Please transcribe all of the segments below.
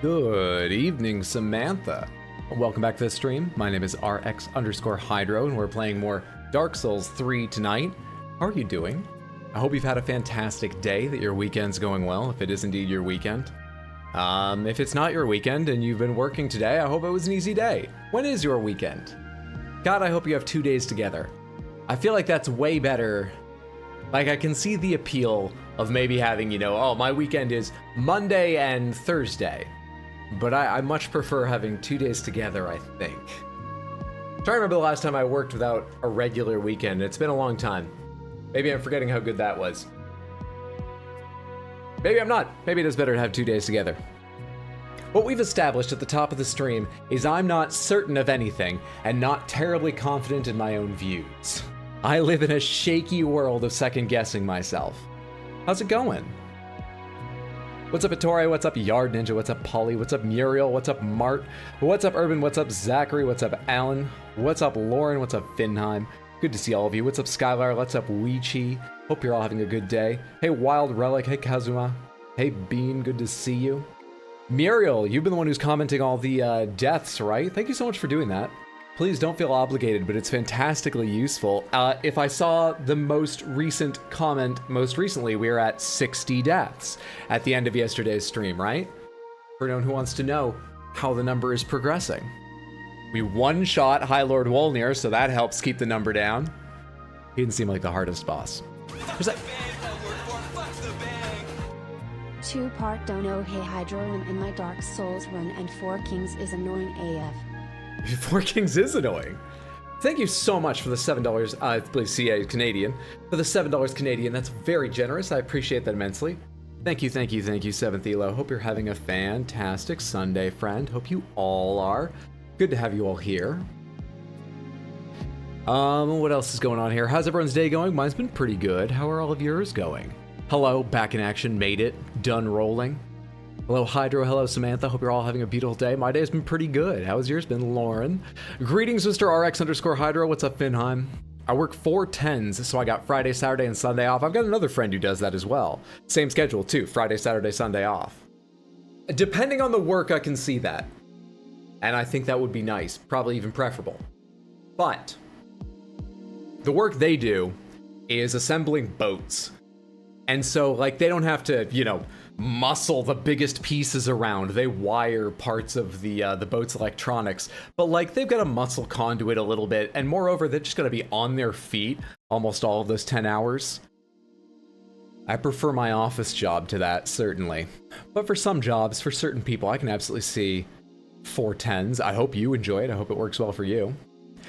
Good evening, Samantha. Welcome back to the stream. My name is RX_Hydro, and we're playing more Dark Souls 3 tonight. How are you doing? I hope you've had a fantastic day, that your weekend's going well, if it is indeed your weekend. If it's not your weekend and you've been working today, I hope it was an easy day. When is your weekend? God, I hope you have 2 days together. I feel like that's way better. Like, I can see the appeal of maybe having, you know, oh, my weekend is Monday and Thursday. But I much prefer having 2 days together, I think. I'm trying to remember the last time I worked without a regular weekend. It's been a long time. Maybe I'm forgetting how good that was. Maybe I'm not. Maybe it is better to have 2 days together. What we've established at the top of the stream is I'm not certain of anything and not terribly confident in my own views. I live in a shaky world of second-guessing myself. How's it going? What's up, Ettore? What's up, Yard Ninja? What's up, Polly? What's up, Muriel? What's up, Mart? What's up, Urban? What's up, Zachary? What's up, Alan? What's up, Lauren? What's up, Finheim? Good to see all of you. What's up, Skylar? What's up, Weechi? Hope you're all having a good day. Hey, Wild Relic. Hey, Kazuma. Hey, Bean. Good to see you. Muriel, you've been the one who's commenting all the deaths, right? Thank you so much for doing that. Please don't feel obligated, but it's fantastically useful. If I saw the most recent comment, most recently, we were at 60 deaths at the end of yesterday's stream, right? For anyone who wants to know how the number is progressing. We one-shot High Lord Wolnir, so that helps keep the number down. He didn't seem like the hardest boss. There's that. Two-part dono. Hey Hydro, I'm in my Dark Souls run and 4 Kings is annoying AF. 4 Kings is annoying. Thank you so much for the $7, I believe CA is Canadian, for the $7 Canadian. That's very generous. I appreciate that immensely. Thank you, thank you, thank you, 7th Elo. Hope you're having a fantastic Sunday, friend. Hope you all are. Good to have you all here. What else is going on here? How's everyone's day going? Mine's been pretty good. How are all of yours going? Hello, back in action, made it, done rolling. Hello, Hydro. Hello, Samantha. Hope you're all having a beautiful day. My day's been pretty good. How's yours been, Lauren? Greetings, Mr. RX_Hydro. What's up, Finheim? I work 4 10s, so I got Friday, Saturday, and Sunday off. I've got another friend who does that as well. Same schedule, too. Friday, Saturday, Sunday off. Depending on the work, I can see that. And I think that would be nice. Probably even preferable. But the work they do is assembling boats. And so, like, they don't have to, you know, muscle the biggest pieces around. They wire parts of the boat's electronics, but like they've got to muscle conduit a little bit, and moreover, they're just going to be on their feet almost all of those 10 hours. I prefer my office job to that, certainly. But for some jobs, for certain people, I can absolutely see 4 10s. I hope you enjoy it. I hope it works well for you.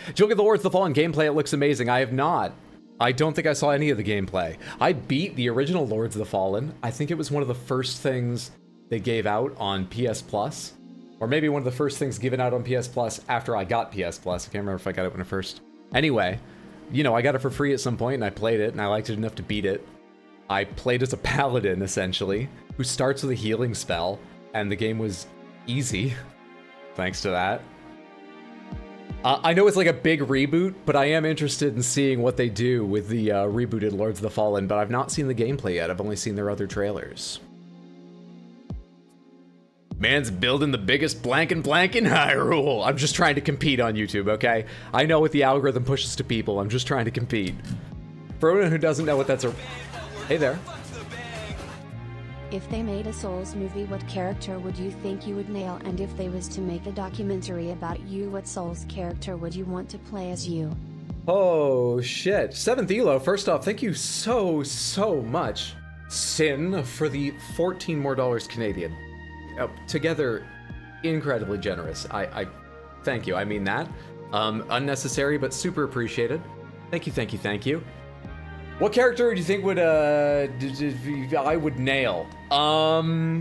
Did you look at the Lords of the Fallen gameplay? It looks amazing. I have not. I don't think I saw any of the gameplay. I beat the original Lords of the Fallen. I think it was one of the first things they gave out on PS Plus. Or maybe one of the first things given out on PS Plus after I got PS Plus. I can't remember if I got it when I first. Anyway, you know, I got it for free at some point and I played it and I liked it enough to beat it. I played as a paladin, essentially, who starts with a healing spell, and the game was easy, thanks to that. I know it's like a big reboot, but I am interested in seeing what they do with the rebooted Lords of the Fallen, but I've not seen the gameplay yet. I've only seen their other trailers. Man's building the biggest blank in Hyrule. I'm just trying to compete on YouTube, okay? I know what the algorithm pushes to people. I'm just trying to compete. For anyone who doesn't know what that's a... Hey there. If they made a Souls movie, what character would you think you would nail? And if they was to make a documentary about you, what Souls character would you want to play as you? Oh shit. 7th Elo, first off, thank you so much, Sin, for the $14 more Canadian. Together, incredibly generous. I thank you. I mean that. Unnecessary, but super appreciated. Thank you, thank you, thank you. What character do you think would I would nail? God,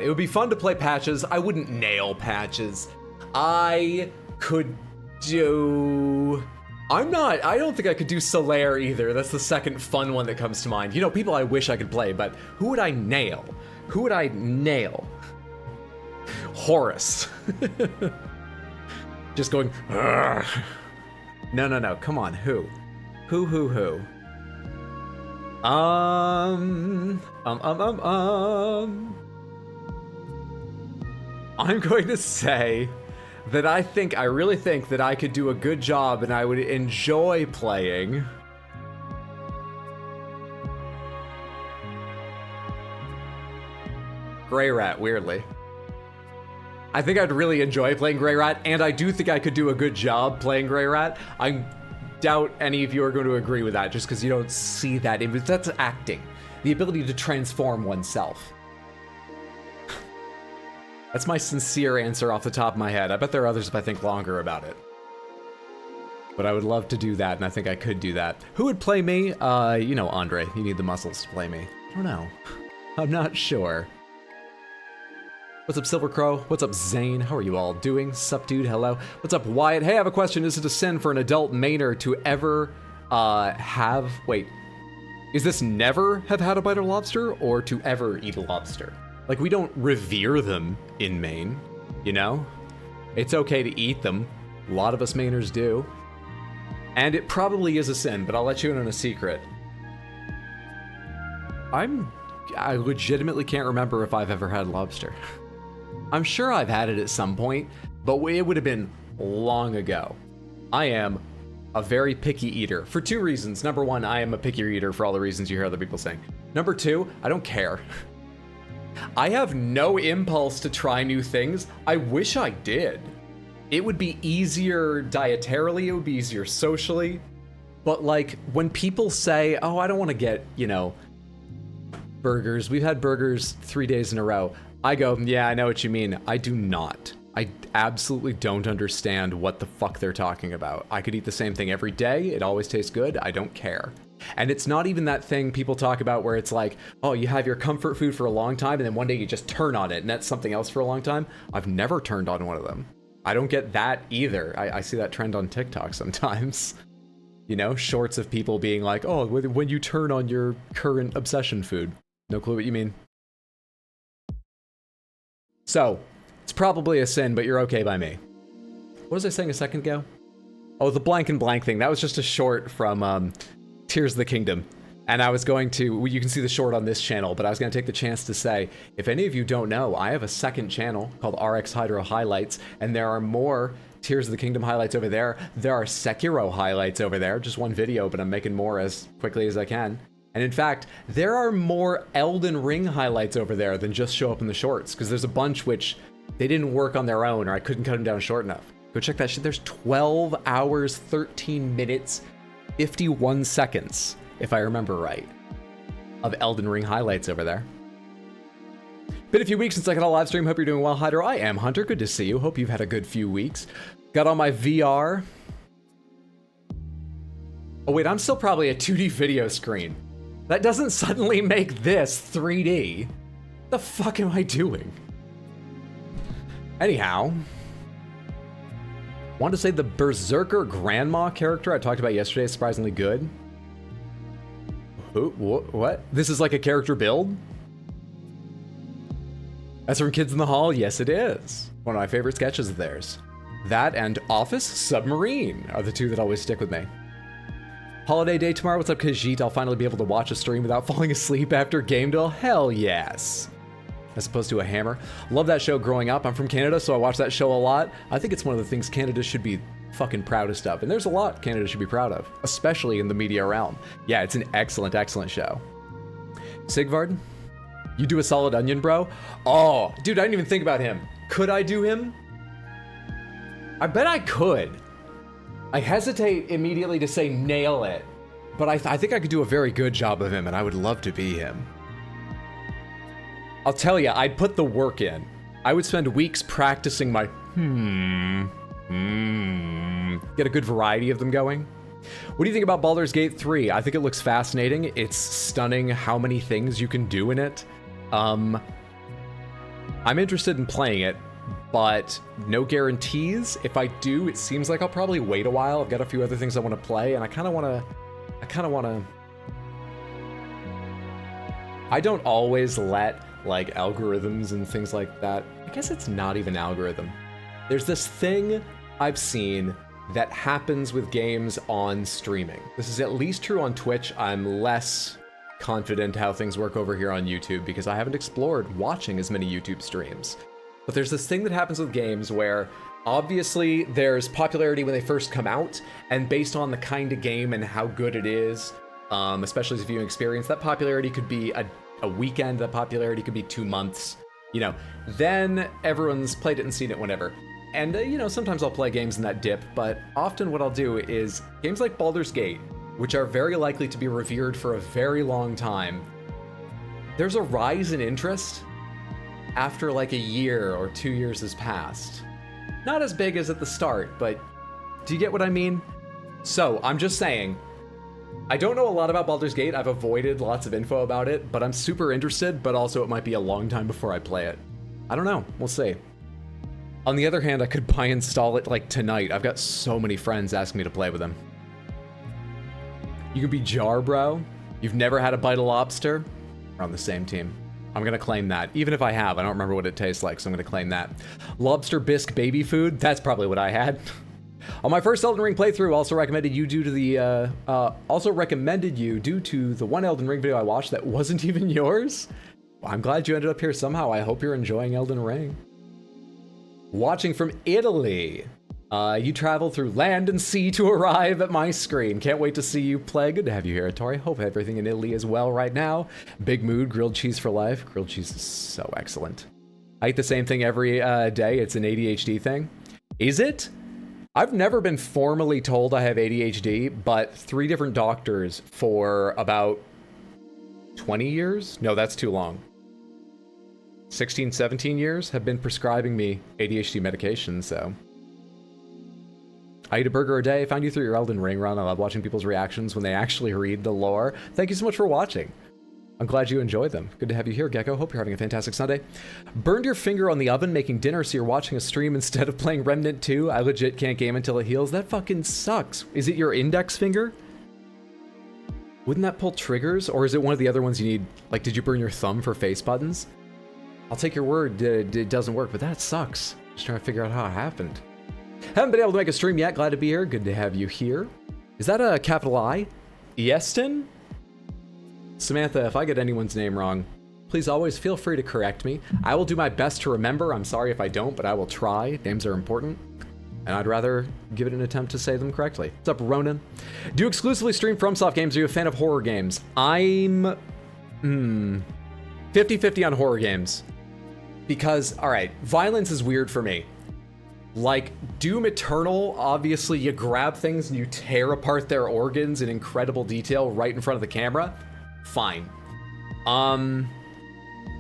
it would be fun to play Patches. I wouldn't nail Patches. I could do... I don't think I could do Solaire either. That's the second fun one that comes to mind. You know, people I wish I could play, but who would I nail? Who would I nail? Horus. Just going, Argh. No, come on, who? Who? I'm going to say that I really think that I could do a good job and I would enjoy playing Grey Rat, weirdly. I think I'd really enjoy playing Grey Rat, and I do think I could do a good job playing Grey Rat. I doubt any of you are going to agree with that, just because you don't see that. That's acting. The ability to transform oneself. That's my sincere answer off the top of my head. I bet there are others if I think longer about it. But I would love to do that, and I think I could do that. Who would play me? You know, Andre. You need the muscles to play me. I don't know. I'm not sure. What's up, Silver Crow? What's up, Zane? How are you all doing? Sup, dude? Hello. What's up, Wyatt? Hey, I have a question. Is it a sin for an adult Mainer to ever wait. Is this never have had a bite of lobster, or to ever eat a lobster? Like, we don't revere them in Maine, you know? It's okay to eat them. A lot of us Mainers do. And it probably is a sin, but I'll let you in on a secret. I legitimately can't remember if I've ever had lobster. I'm sure I've had it at some point, but it would have been long ago. I am a very picky eater for two reasons. Number one, I am a picky eater for all the reasons you hear other people saying. Number two, I don't care. I have no impulse to try new things. I wish I did. It would be easier dietarily, it would be easier socially. But like, when people say, oh, I don't want to get, you know, burgers. We've had burgers 3 days in a row. I go, yeah, I know what you mean. I do not. I absolutely don't understand what the fuck they're talking about. I could eat the same thing every day. It always tastes good. I don't care. And it's not even that thing people talk about where it's like, oh, you have your comfort food for a long time and then one day you just turn on it and that's something else for a long time. I've never turned on one of them. I don't get that either. I see that trend on TikTok sometimes. You know, shorts of people being like, oh, when you turn on your current obsession food. No clue what you mean. So, it's probably a sin, but you're okay by me. What was I saying a second ago? Oh, the blank and blank thing. That was just a short from Tears of the Kingdom. And I was going to, you can see the short on this channel, but I was going to take the chance to say, if any of you don't know, I have a second channel called RX Hydro Highlights, and there are more Tears of the Kingdom highlights over there. There are Sekiro highlights over there. Just one video, but I'm making more as quickly as I can. And in fact, there are more Elden Ring highlights over there than just show up in the shorts, because there's a bunch which they didn't work on their own, or I couldn't cut them down short enough. Go check that shit. There's 12 hours, 13 minutes, 51 seconds, if I remember right, of Elden Ring highlights over there. Been a few weeks since I got a live stream. Hope you're doing well, Hydro. I am, Hunter. Good to see you. Hope you've had a good few weeks. Got on my VR. Oh wait, I'm still probably a 2D video screen. That doesn't suddenly make this 3D. What the fuck am I doing? Anyhow, want to say the Berserker Grandma character I talked about yesterday is surprisingly good. Who? What? This is like a character build? That's from Kids in the Hall? Yes, it is. One of my favorite sketches of theirs. That and Office Submarine are the two that always stick with me. Holiday day tomorrow. What's up, Khajiit? I'll finally be able to watch a stream without falling asleep after gamedle. Hell yes. As opposed to a hammer. Love that show growing up. I'm from Canada, so I watch that show a lot. I think it's one of the things Canada should be fucking proudest of. And there's a lot Canada should be proud of, especially in the media realm. Yeah, it's an excellent, excellent show. Sigvard, you do a solid onion, bro. Oh, dude, I didn't even think about him. Could I do him? I bet I could. I hesitate immediately to say nail it, but I think I could do a very good job of him, and I would love to be him. I'll tell you, I'd put the work in. I would spend weeks practicing my get a good variety of them going. What do you think about Baldur's Gate 3? I think it looks fascinating. It's stunning how many things you can do in it. I'm interested in playing it, but no guarantees. If I do, it seems like I'll probably wait a while. I've got a few other things I want to play, and I don't always let like algorithms and things like that. I guess it's not even algorithm. There's this thing I've seen that happens with games on streaming. This is at least true on Twitch. I'm less confident how things work over here on YouTube because I haven't explored watching as many YouTube streams. But there's this thing that happens with games where obviously there's popularity when they first come out, and based on the kind of game and how good it is, especially as a viewing experience, that popularity could be a weekend, that popularity could be 2 months, you know. Then everyone's played it and seen it whenever. And, you know, sometimes I'll play games in that dip, but often what I'll do is games like Baldur's Gate, which are very likely to be revered for a very long time, there's a rise in interest after like a year or 2 years has passed. Not as big as at the start, but do you get what I mean? So, I'm just saying, I don't know a lot about Baldur's Gate. I've avoided lots of info about it, but I'm super interested, but also it might be a long time before I play it. I don't know. We'll see. On the other hand, I could buy and install it like tonight. I've got so many friends asking me to play with them. You could be Jar Bro. You've never had a bite of lobster? We're on the same team. I'm gonna claim that. Even if I have, I don't remember what it tastes like, so I'm gonna claim that. Lobster bisque baby food? That's probably what I had. On my first Elden Ring playthrough, also recommended you due to the one Elden Ring video I watched that wasn't even yours. Well, I'm glad you ended up here somehow. I hope you're enjoying Elden Ring. Watching from Italy. You travel through land and sea to arrive at my screen. Can't wait to see you play. Good to have you here, Atari. Hope everything in Italy is well right now. Big mood, grilled cheese for life. Grilled cheese is so excellent. I eat the same thing every day. It's an ADHD thing. Is it? I've never been formally told I have ADHD, but 3 different doctors for about 20 years? No, that's too long. 16, 17 years have been prescribing me ADHD medication, so. I eat a burger a day. Found you through your Elden Ring run. I love watching people's reactions when they actually read the lore. Thank you so much for watching. I'm glad you enjoyed them. Good to have you here, Gecko. Hope you're having a fantastic Sunday. Burned your finger on the oven making dinner, so you're watching a stream instead of playing Remnant 2. I legit can't game until it heals. That fucking sucks. Is it your index finger? Wouldn't that pull triggers? Or is it one of the other ones you need? Like, did you burn your thumb for face buttons? I'll take your word it doesn't work, but that sucks. Just trying to figure out how it happened. Haven't been able to make a stream yet. Glad to be here. Good to have you here. Is that a capital I? Ieston? Samantha, if I get anyone's name wrong, please always feel free to correct me. I will do my best to remember. I'm sorry if I don't, but I will try. Names are important, and I'd rather give it an attempt to say them correctly. What's up, Ronan? Do you exclusively stream FromSoft games? Are you a fan of horror games? I'm 50-50 on horror games. Because, all right, violence is weird for me. Like, Doom Eternal, obviously you grab things and you tear apart their organs in incredible detail right in front of the camera. Fine.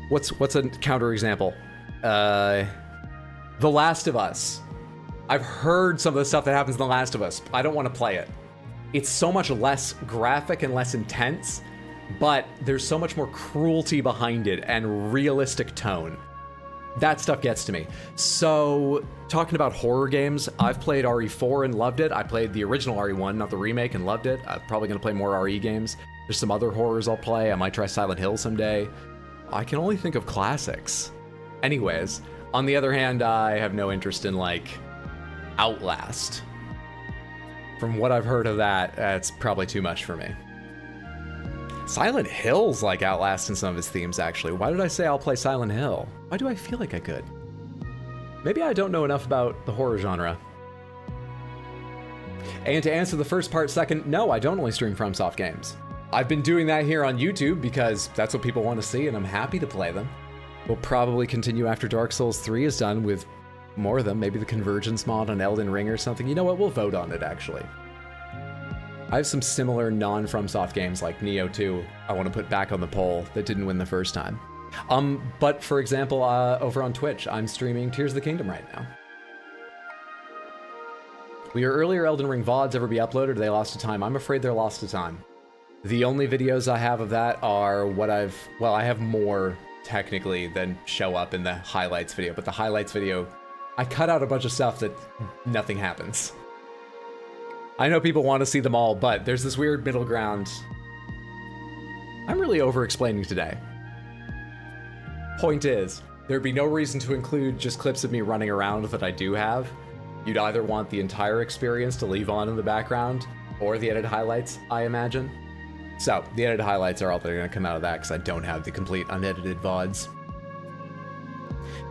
What's a counterexample? The Last of Us. I've heard some of the stuff that happens in The Last of Us. I don't want to play it. It's so much less graphic and less intense, but there's so much more cruelty behind it and realistic tone. That stuff gets to me. So, talking about horror games, I've played RE4 and loved it. I played the original RE1, not the remake, and loved it. I'm probably going to play more RE games. There's some other horrors I'll play. I might try Silent Hill someday. I can only think of classics. Anyways, on the other hand, I have no interest in, like, Outlast. From what I've heard of that, it's probably too much for me. Silent Hill's like Outlast in some of its themes, actually. Why did I say I'll play Silent Hill? Why do I feel like I could? Maybe I don't know enough about the horror genre. And to answer the first part second, no, I don't only stream FromSoft games. I've been doing that here on YouTube because that's what people want to see, and I'm happy to play them. We'll probably continue after Dark Souls 3 is done with more of them, maybe the Convergence mod on Elden Ring or something. You know what, we'll vote on it, actually. I have some similar non-FromSoft games like Nioh 2 I want to put back on the poll that didn't win the first time. But for example, over on Twitch, I'm streaming Tears of the Kingdom right now. Will your earlier Elden Ring VODs ever be uploaded, or are they lost to time? I'm afraid they're lost to time. The only videos I have of that are what I have more technically than show up in the highlights video, but the highlights video, I cut out a bunch of stuff that nothing happens. I know people want to see them all, but there's this weird middle ground. I'm really over-explaining today. Point is, there'd be no reason to include just clips of me running around that I do have. You'd either want the entire experience to leave on in the background, or the edited highlights, I imagine. So, the edited highlights are all that are going to come out of that, because I don't have the complete unedited VODs.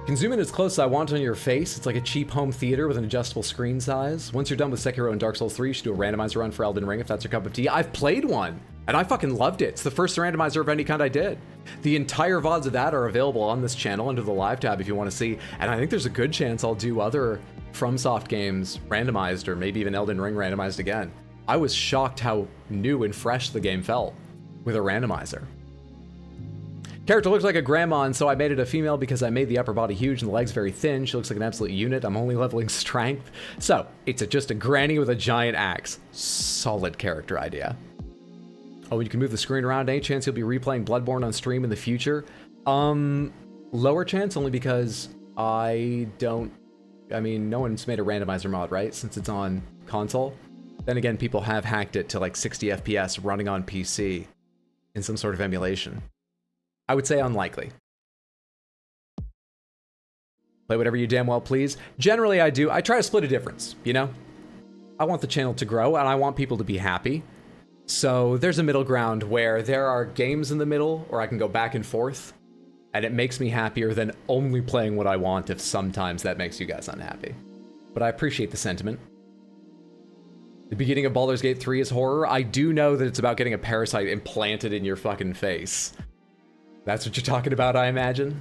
You can zoom in as close as I want on your face. It's like a cheap home theater with an adjustable screen size. Once you're done with Sekiro and Dark Souls 3, you should do a randomizer run for Elden Ring if that's your cup of tea. I've played one, and I fucking loved it. It's the first randomizer of any kind I did. The entire VODs of that are available on this channel under the live tab if you want to see, and I think there's a good chance I'll do other FromSoft games randomized, or maybe even Elden Ring randomized again. I was shocked how new and fresh the game felt with a randomizer. Character looks like a grandma, and so I made it a female because I made the upper body huge and the legs very thin. She looks like an absolute unit. I'm only leveling strength. So, it's just a granny with a giant axe. Solid character idea. Oh, you can move the screen around. Any chance you'll be replaying Bloodborne on stream in the future? Lower chance, only because I mean, no one's made a randomizer mod, right? Since it's on console. Then again, people have hacked it to like 60 FPS running on PC in some sort of emulation. I would say unlikely. Play whatever you damn well please. Generally I do. I try to split a difference, you know? I want the channel to grow and I want people to be happy. So there's a middle ground where there are games in the middle, or I can go back and forth, and it makes me happier than only playing what I want if sometimes that makes you guys unhappy. But I appreciate the sentiment. The beginning of Baldur's Gate 3 is horror. I do know that it's about getting a parasite implanted in your fucking face. That's what you're talking about, I imagine.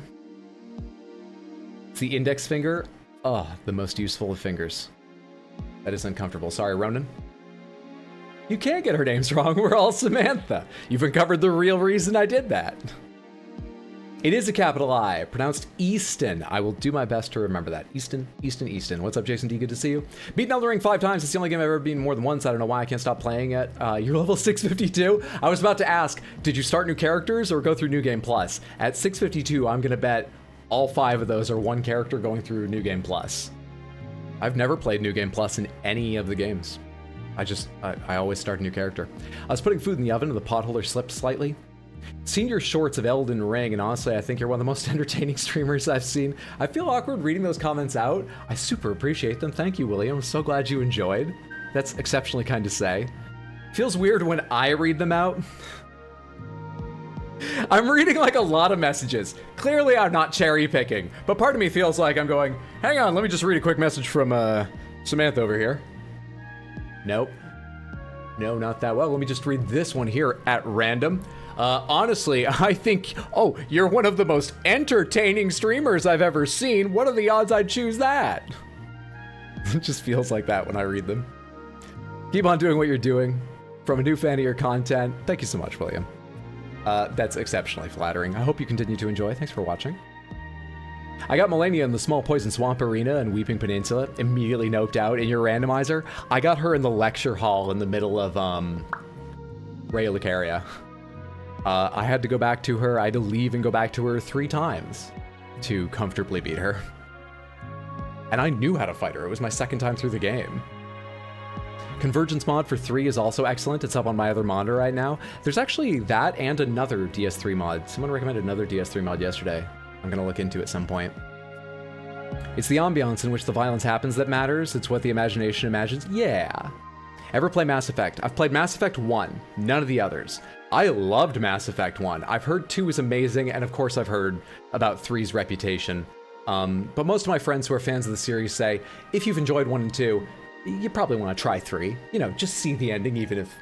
It's the index finger. Oh, the most useful of fingers. That is uncomfortable. Sorry, Ronan. You can't get her names wrong. We're all Samantha. You've uncovered the real reason I did that. It is a capital I, pronounced Easton. I will do my best to remember that. Easton, Easton, Easton. What's up, Jason D? Good to see you. Beaten Elden Ring 5 times. It's the only game I've ever beaten more than once. I don't know why I can't stop playing it. You're level 652. I was about to ask, did you start new characters or go through New Game Plus? At 652, I'm gonna bet all 5 of those are one character going through New Game Plus. I've never played New Game Plus in any of the games. I always start a new character. I was putting food in the oven and the pot holder slipped slightly. Seen your shorts of Elden Ring, and honestly, I think you're one of the most entertaining streamers I've seen. I feel awkward reading those comments out. I super appreciate them. Thank you, William. I'm so glad you enjoyed. That's exceptionally kind to say. Feels weird when I read them out. I'm reading like a lot of messages. Clearly, I'm not cherry picking, but part of me feels like I'm going, hang on, let me just read a quick message from Samantha over here. Nope. No, not that well. Let me just read this one here at random. Honestly, I think, oh, you're one of the most entertaining streamers I've ever seen. What are the odds I'd choose that? It just feels like that when I read them. Keep on doing what you're doing. From a new fan of your content. Thank you so much, William. That's exceptionally flattering. I hope you continue to enjoy. Thanks for watching. I got Melania in the Small Poison Swamp Arena and Weeping Peninsula, immediately noped out in your randomizer. I got her in the lecture hall in the middle of, Ray Lucaria. I had to go back to her. I had to leave and go back to her 3 times to comfortably beat her. And I knew how to fight her. It was my 2nd time through the game. Convergence mod for 3 is also excellent. It's up on my other monitor right now. There's actually that and another DS3 mod. Someone recommended another DS3 mod yesterday. I'm gonna look into it at some point. It's the ambiance in which the violence happens that matters. It's what the imagination imagines. Yeah. Ever play Mass Effect? I've played Mass Effect 1, none of the others. I loved Mass Effect 1. I've heard 2 is amazing, and of course I've heard about 3's reputation. But most of my friends who are fans of the series say, if you've enjoyed 1 and 2, you probably want to try 3. You know, just see the ending, even if...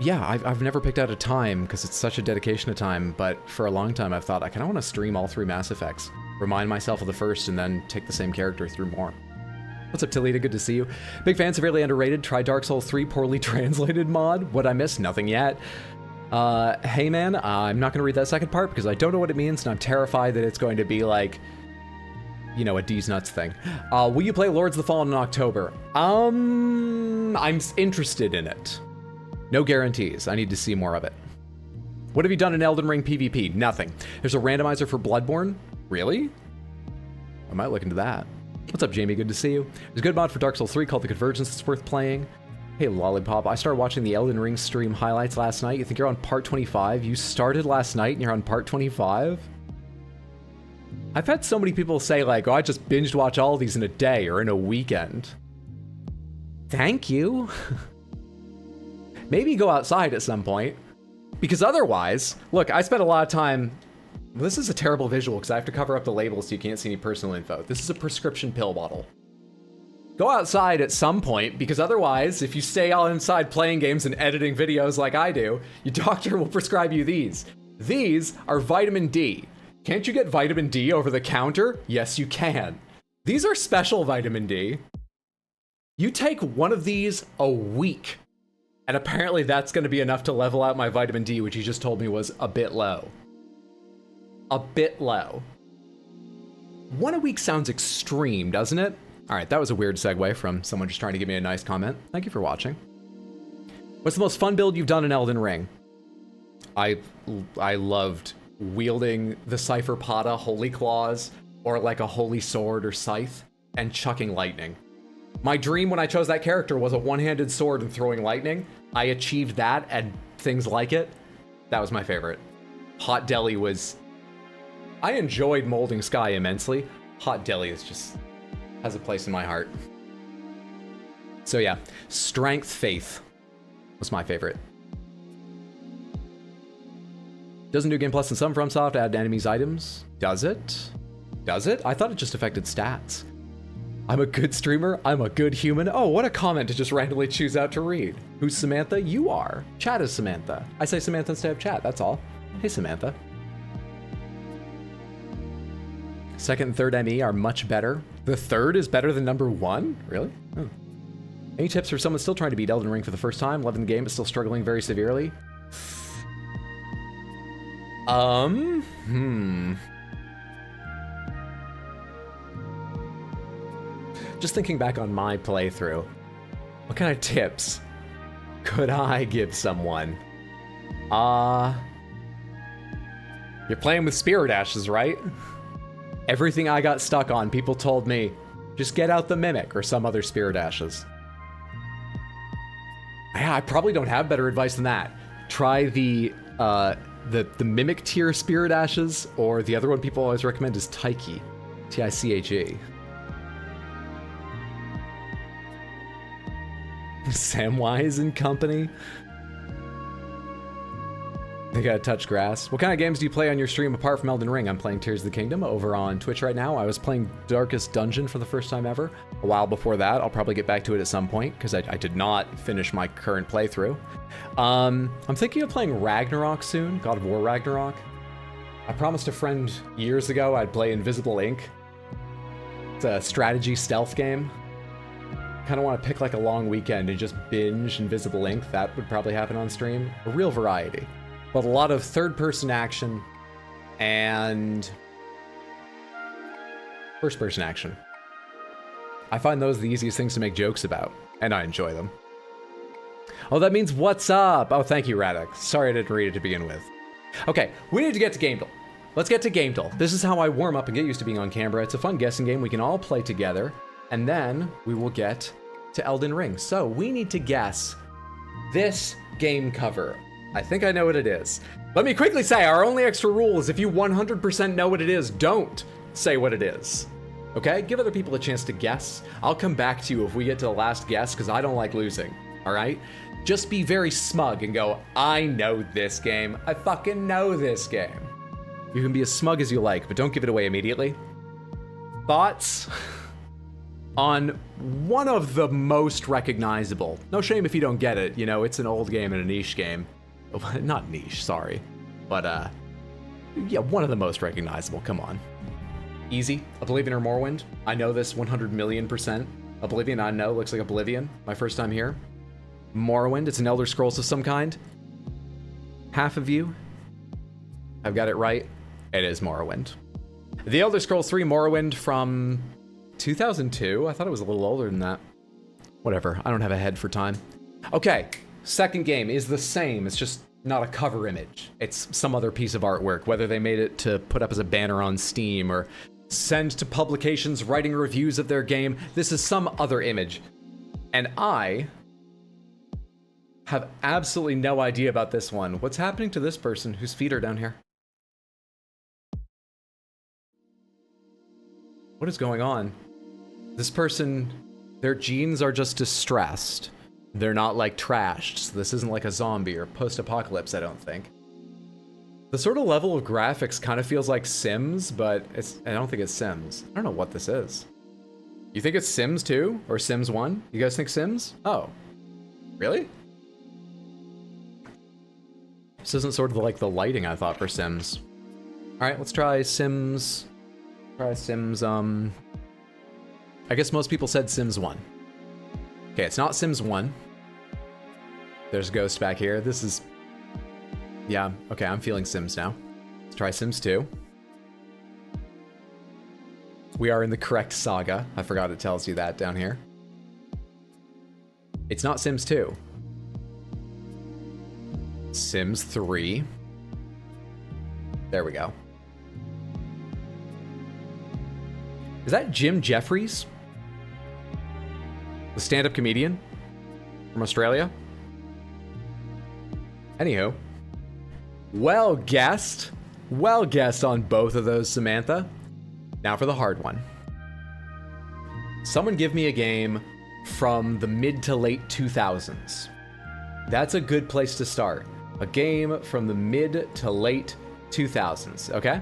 Yeah, I've never picked out a time, because it's such a dedication of time, but for a long time I've thought, I kind of want to stream all 3 Mass Effects. Remind myself of the first, and then take the same character through more. What's up, Talita? Good to see you. Big fan, severely underrated. Try Dark Souls 3 poorly translated mod. What'd I miss? Nothing yet. Hey man, I'm not going to read that second part because I don't know what it means, and I'm terrified that it's going to be like, you know, a D's nuts thing. Will you play Lords of the Fallen in October? I'm interested in it. No guarantees. I need to see more of it. What have you done in Elden Ring PvP? Nothing. There's a randomizer for Bloodborne? Really? I might look into that. What's up, Jamie? Good to see you. There's a good mod for Dark Souls 3 called The Convergence that's worth playing. Hey, Lollipop. I started watching the Elden Ring stream highlights last night. You think you're on part 25? You started last night and you're on part 25? I've had so many people say, like, oh, I just binged watch all these in a day or in a weekend. Thank you. Maybe go outside at some point. Because otherwise, look, I spent a lot of time This is a terrible visual because I have to cover up the label so you can't see any personal info. This is a prescription pill bottle. Go outside at some point, because otherwise, if you stay all inside playing games and editing videos like I do, your doctor will prescribe you these. These are vitamin D. Can't you get vitamin D over the counter? Yes, you can. These are special vitamin D. You take one of these a week, and apparently that's going to be enough to level out my vitamin D, which you just told me was a bit low. A bit low. 1 a week sounds extreme, doesn't it? All right, that was a weird segue from someone just trying to give me a nice comment. Thank you for watching. What's the most fun build you've done in Elden Ring? I loved wielding the Cypherpata Holy Claws, or like a Holy Sword or Scythe, and chucking lightning. My dream when I chose that character was a one-handed sword and throwing lightning. I achieved that and things like it. That was my favorite. Hot Deli was... I enjoyed Molding Sky immensely. Hot Deli is just... has a place in my heart. So yeah, Strength Faith was my favorite. Doesn't New Game Plus and some FromSoft add enemies items? Does it? Does it? I thought it just affected stats. I'm a good streamer. I'm a good human. Oh, what a comment to just randomly choose out to read. Who's Samantha? You are. Chat is Samantha. I say Samantha instead of chat, that's all. Hey, Samantha. Second and third ME are much better. The third is better than number 1? Really? Oh. Any tips for someone still trying to beat Elden Ring for the first time, loving the game but still struggling very severely? Just thinking back on my playthrough, what kind of tips could I give someone? You're playing with Spirit Ashes, right? Everything I got stuck on, people told me, just get out the Mimic or some other Spirit Ashes. Yeah, I probably don't have better advice than that. Try the Mimic tier Spirit Ashes, or the other one people always recommend is Tyche. T-I-C-H-E. Samwise and Company. They gotta touch grass. What kind of games do you play on your stream apart from Elden Ring? I'm playing Tears of the Kingdom over on Twitch right now. I was playing Darkest Dungeon for the first time ever. A while before that, I'll probably get back to it at some point, because I did not finish my current playthrough. I'm thinking of playing Ragnarok soon, God of War Ragnarok. I promised a friend years ago I'd play Invisible Inc. It's a strategy stealth game. Kind of want to pick like a long weekend and just binge Invisible Inc. That would probably happen on stream. A real variety. But a lot of third-person action and first-person action. I find those the easiest things to make jokes about, and I enjoy them. Oh, that means what's up? Oh, thank you, Radek. Sorry I didn't read it to begin with. Okay, we need to get to gamedle. Let's get to gamedle. This is how I warm up and get used to being on camera. It's a fun guessing game we can all play together, and then we will get to Elden Ring. So we need to guess this game cover. I think I know what it is. Let me quickly say, our only extra rule is if you 100% know what it is, don't say what it is. Okay? Give other people a chance to guess. I'll come back to you if we get to the last guess, because I don't like losing. All right? Just be very smug and go, I know this game. I fucking know this game. You can be as smug as you like, but don't give it away immediately. Thoughts on one of the most recognizable. No shame if you don't get it. You know, it's an old game and a niche game. Not niche, sorry. But, yeah, one of the most recognizable, come on. Easy, Oblivion or Morrowind. I know this 100,000,000%. Oblivion, I know, looks like Oblivion. My first time here. Morrowind, it's an Elder Scrolls of some kind. Half of you have got it right. It is Morrowind. The Elder Scrolls 3 Morrowind from 2002? I thought it was a little older than that. Whatever, I don't have a head for time. Okay. Second game is the same, it's just not a cover image. It's some other piece of artwork, whether they made it to put up as a banner on Steam or send to publications writing reviews of their game. This is some other image. And I have absolutely no idea about this one. What's happening to this person whose feet are down here? What is going on? This person, their genes are just distressed. They're not like trashed, so this isn't like a zombie or post-apocalypse, I don't think. The sort of level of graphics kind of feels like Sims, but I don't think it's Sims. I don't know what this is. You think it's Sims 2 or Sims 1? You guys think Sims? Oh, really? This isn't sort of like the lighting I thought for Sims. All right, let's try Sims. I guess most people said Sims 1. Okay, it's not Sims 1. There's a ghost back here. This is... Yeah, okay, I'm feeling Sims now. Let's try Sims 2. We are in the correct saga. I forgot it tells you that down here. It's not Sims 2. Sims 3. There we go. Is that Jim Jeffries? The stand-up comedian from Australia? Anywho. Well guessed. Well guessed on both of those, Samantha. Now for the hard one. Someone give me a game from the mid to late 2000s. That's a good place to start. A game from the mid to late 2000s, okay?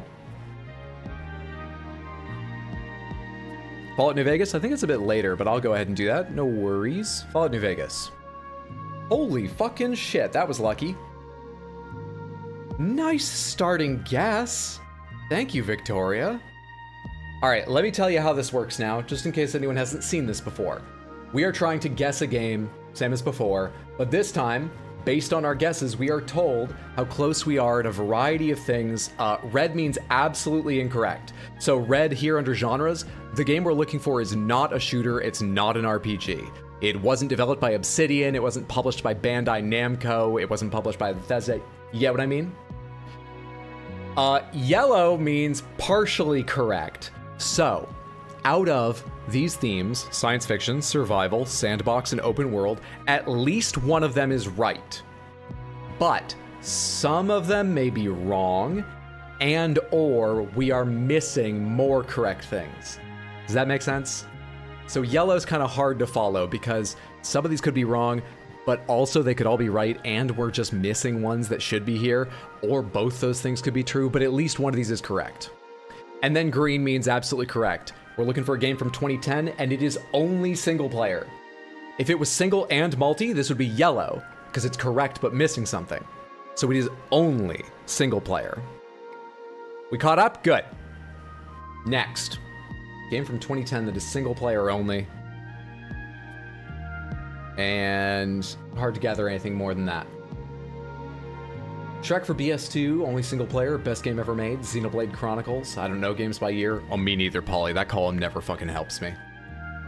Fallout New Vegas? I think it's a bit later, but I'll go ahead and do that. No worries. Fallout New Vegas. Holy fucking shit, that was lucky. Nice starting guess. Thank you, Victoria. All right, let me tell you how this works now, just in case anyone hasn't seen this before. We are trying to guess a game, same as before, but this time, based on our guesses, we are told how close we are at a variety of things. Red means absolutely incorrect. So red here under genres, the game we're looking for is not a shooter, it's not an RPG. It wasn't developed by Obsidian, it wasn't published by Bandai Namco, it wasn't published by Bethesda. You get what I mean? Yellow means partially correct. So, out of these themes, science fiction, survival, sandbox, and open world, at least one of them is right. But some of them may be wrong, and or we are missing more correct things. Does that make sense? So yellow's kind of hard to follow because some of these could be wrong, but also they could all be right and we're just missing ones that should be here, or both those things could be true, but at least one of these is correct. And then green means absolutely correct. We're looking for a game from 2010 and it is only single player. If it was single and multi, this would be yellow because it's correct but missing something. So it is only single player. We caught up? Good. Next. Game from 2010 that is single player only. And hard to gather anything more than that. Shrek for BS2, only single player, best game ever made. Xenoblade Chronicles, I don't know games by year. Oh, me neither, Polly. That column never fucking helps me.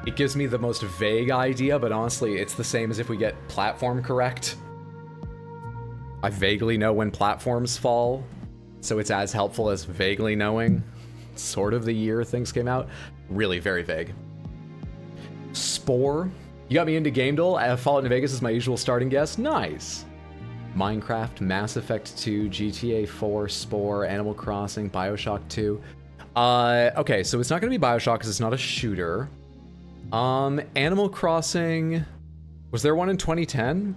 It gives me the most vague idea, but honestly, it's the same as if we get platform correct. I vaguely know when platforms fall, so it's as helpful as vaguely knowing sort of the year things came out. Really very vague. Spore. You got me into gamedle. Fallout New Vegas is my usual starting guess. Nice. Minecraft, Mass Effect 2, GTA 4, Spore, Animal Crossing, BioShock 2. Okay, so it's not going to be BioShock because it's not a shooter. Animal Crossing... Was there one in 2010?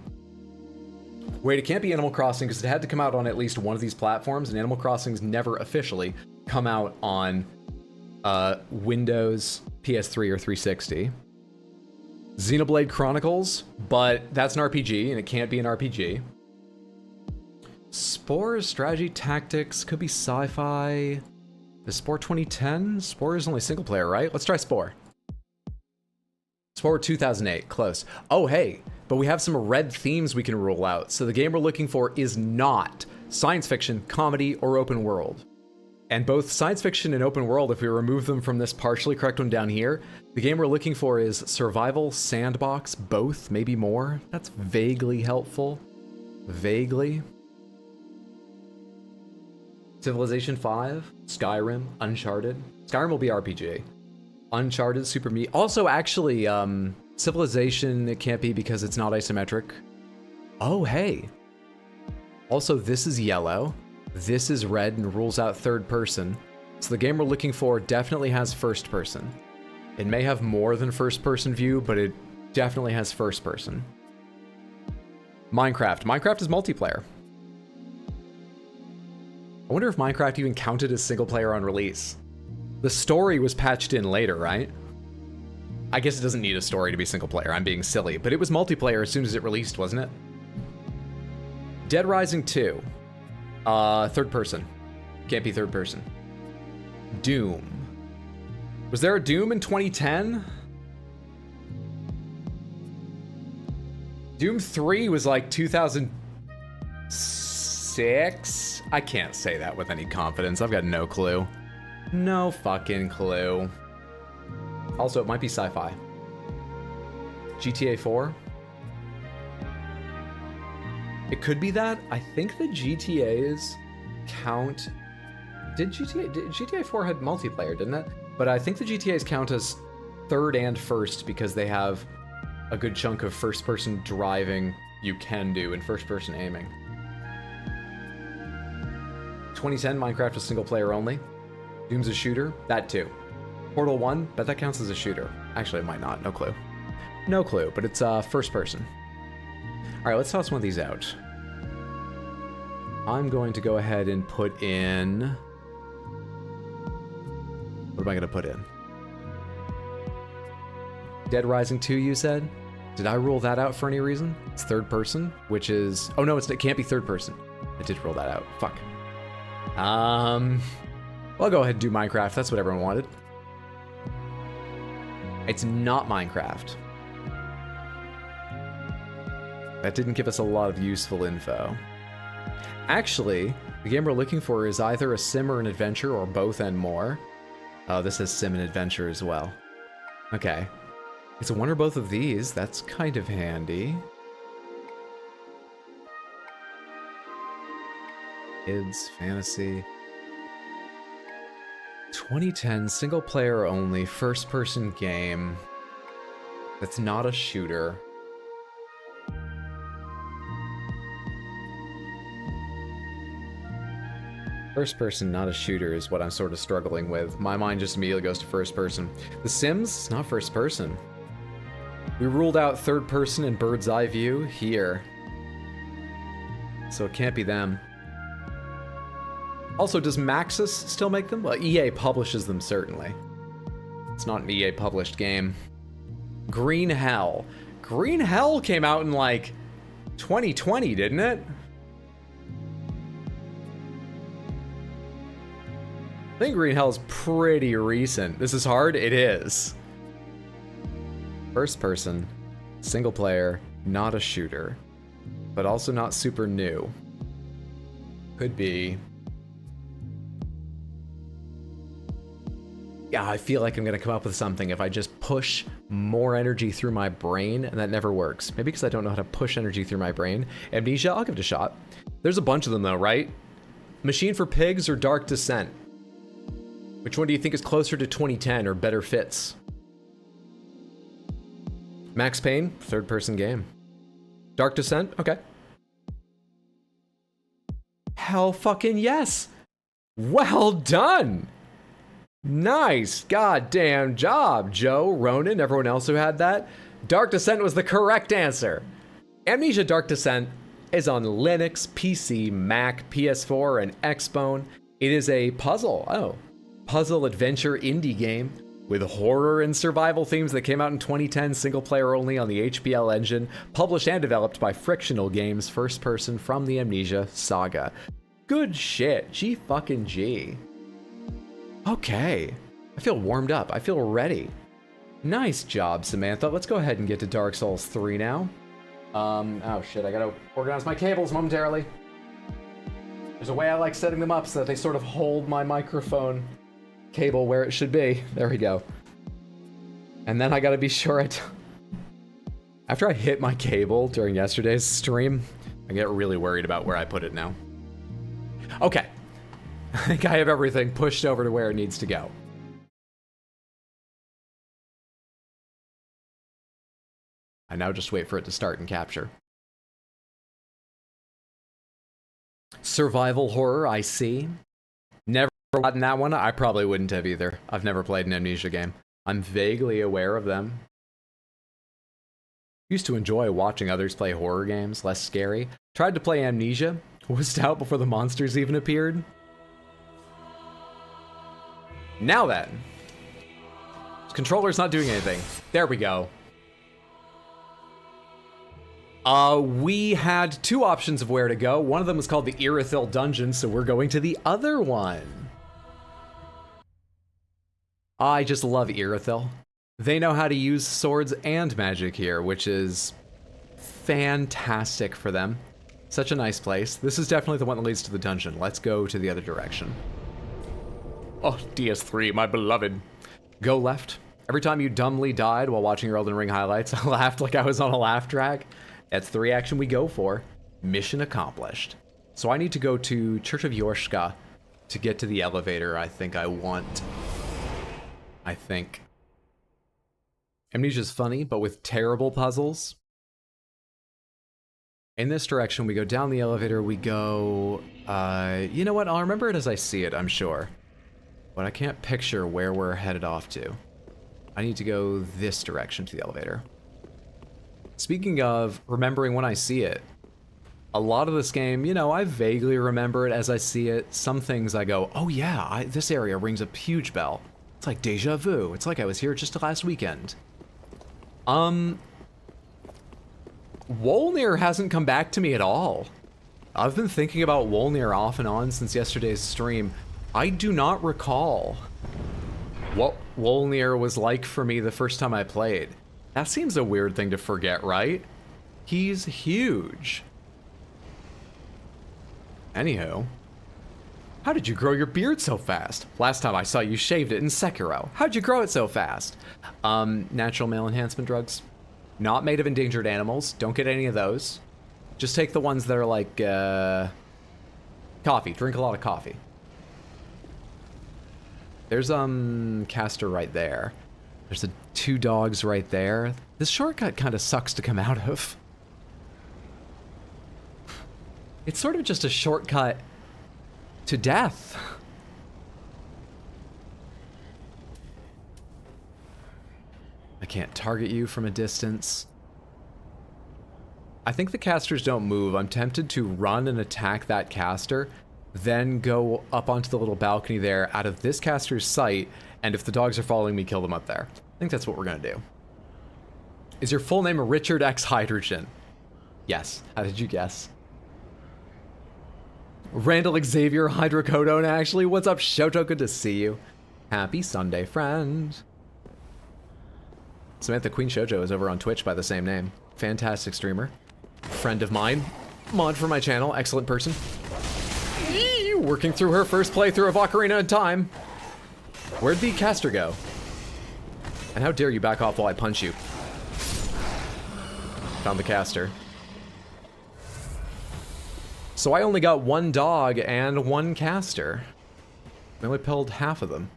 Wait, it can't be Animal Crossing because it had to come out on at least one of these platforms, and Animal Crossing's never officially come out on Windows, PS3, or 360. Xenoblade Chronicles, but that's an RPG, and it can't be an RPG. Spore, strategy, tactics, could be sci-fi. Is Spore 2010? Spore is only single player, right? Let's try Spore. Spore 2008, close. Oh, hey, but we have some red themes we can rule out. So the game we're looking for is not science fiction, comedy, or open world. And both science fiction and open world, if we remove them from this partially correct one down here, the game we're looking for is survival, sandbox, both, maybe more. That's vaguely helpful. Vaguely. Civilization 5, Skyrim, Uncharted. Skyrim will be RPG. Uncharted, Super Meat. Also, actually, Civilization, it can't be because it's not isometric. Oh, hey. Also, this is yellow. This is red and rules out third person. So the game we're looking for definitely has first person. It may have more than first person view, but it definitely has first person. Minecraft. Minecraft is multiplayer. I wonder if Minecraft even counted as single player on release. The story was patched in later, right? I guess it doesn't need a story to be single player. I'm being silly, but it was multiplayer as soon as it released, wasn't it? Dead Rising 2. Third person. Can't be third person. Doom. Was there a Doom in 2010? Doom 3 was like 2006? I can't say that with any confidence. I've got no clue. No fucking clue. Also, it might be sci-fi. GTA 4? It could be that. I think the GTAs count... Did GTA 4 had multiplayer, didn't it? But I think the GTAs count as third and first because they have a good chunk of first-person driving you can do and first-person aiming. 2010, Minecraft was single-player only. Doom's a shooter. That too. Portal 1, bet that counts as a shooter. Actually, it might not. No clue. No clue, but it's first-person. All right, let's toss one of these out. I'm going to go ahead and put in... What am I going to put in? Dead Rising 2, you said? Did I rule that out for any reason? It's third person, which is... Oh, no, it can't be third person. I did rule that out. Fuck. Well, I'll go ahead and do Minecraft. That's what everyone wanted. It's not Minecraft. That didn't give us a lot of useful info. Actually, the game we're looking for is either a sim or an adventure, or both and more. Oh, this is sim and adventure as well. Okay. It's one or both of these. That's kind of handy. Kids, fantasy. 2010, single player only, first person game. That's not a shooter. First person, not a shooter, is what I'm sort of struggling with. My mind just immediately goes to first person. The Sims, it's not first person. We ruled out third person and bird's eye view here. So it can't be them. Also, does Maxis still make them? Well, EA publishes them, certainly. It's not an EA published game. Green Hell. Green Hell came out in like 2020, didn't it? I think Green Hell is pretty recent. This is hard? It is. First person, single player, not a shooter, but also not super new. Could be. Yeah, I feel like I'm gonna come up with something if I just push more energy through my brain, and that never works. Maybe because I don't know how to push energy through my brain. Amnesia, I'll give it a shot. There's a bunch of them though, right? Machine for Pigs or Dark Descent? Which one do you think is closer to 2010 or better fits? Max Payne, third person game. Dark Descent, okay. Hell fucking yes! Well done! Nice goddamn job, Joe, Ronan, everyone else who had that. Dark Descent was the correct answer. Amnesia Dark Descent is on Linux, PC, Mac, PS4, and Xbone. It is a puzzle adventure indie game with horror and survival themes that came out in 2010, single player only on the HPL engine, published and developed by Frictional Games, first person from the Amnesia saga. Good shit, G fucking G. Okay, I feel warmed up, I feel ready. Nice job, Samantha. Let's go ahead and get to Dark Souls 3 now. Oh shit, I gotta organize my cables momentarily. There's a way I like setting them up so that they sort of hold my microphone cable where it should be. There we go. And then I gotta be sure after I hit my cable during yesterday's stream, I get really worried about where I put it now. Okay. I think I have everything pushed over to where it needs to go. I now just wait for it to start and capture. Survival horror, I see. Never gotten that one. I probably wouldn't have either. I've never played an Amnesia game. I'm vaguely aware of them. Used to enjoy watching others play horror games, less scary. Tried to play Amnesia. Was out before the monsters even appeared. Now then. Controller's not doing anything. There we go. We had two options of where to go. One of them was called the Irithyll dungeon, so we're going to the other one. I just love Irithyll. They know how to use swords and magic here, which is fantastic for them. Such a nice place. This is definitely the one that leads to the dungeon. Let's go to the other direction. Oh, DS3, my beloved. Go left. Every time you dumbly died while watching your Elden Ring highlights, I laughed like I was on a laugh track. That's the reaction we go for. Mission accomplished. So I need to go to Church of Yorshka to get to the elevator I think I want. Amnesia's funny, but with terrible puzzles. In this direction, we go down the elevator, we go... you know what? I'll remember it as I see it, I'm sure. But I can't picture where we're headed off to. I need to go this direction to the elevator. Speaking of remembering when I see it, a lot of this game, you know, I vaguely remember it as I see it. Some things I go, oh yeah, this area rings a huge bell. It's like deja vu. It's like I was here just last weekend. Wolnir hasn't come back to me at all. I've been thinking about Wolnir off and on since yesterday's stream. I do not recall what Wolnir was like for me the first time I played. That seems a weird thing to forget, right? He's huge. Anywho. How did you grow your beard so fast? Last time I saw you shaved it in Sekiro. How'd you grow it so fast? Natural male enhancement drugs. Not made of endangered animals. Don't get any of those. Just take the ones that are like, coffee. Drink a lot of coffee. There's, caster right there. There's two dogs right there. This shortcut kind of sucks to come out of. It's sort of just a shortcut to death. I can't target you from a distance. I think the casters don't move. I'm tempted to run and attack that caster, then go up onto the little balcony there out of this caster's sight, and if the dogs are following me, kill them up there. I think that's what we're gonna do. Is your full name Richard X Hydrogen? Yes. How did you guess? Randall Xavier Hydrocodone, actually. What's up, Shoto? Good to see you. Happy Sunday, friend. Samantha Queen Shoujo is over on Twitch by the same name. Fantastic streamer. Friend of mine. Mod for my channel. Excellent person. Eee, working through her first playthrough of Ocarina of Time. Where'd the caster go? And how dare you back off while I punch you? Found the caster. So I only got one dog and one caster. I only pilled half of them.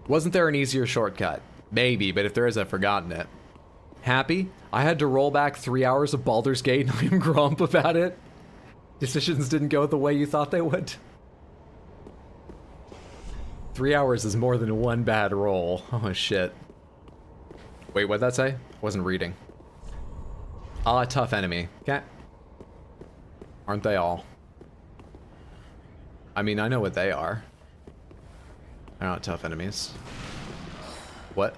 Wasn't there an easier shortcut? Maybe, but if there is, I've forgotten it. Happy? I had to roll back 3 hours of Baldur's Gate and I'm grump about it. Decisions didn't go the way you thought they would. 3 hours is more than one bad roll. Oh shit. Wait, what'd that say? Wasn't reading. Ah, tough enemy. Okay. Aren't they all? I mean, I know what they are. They're not tough enemies. What?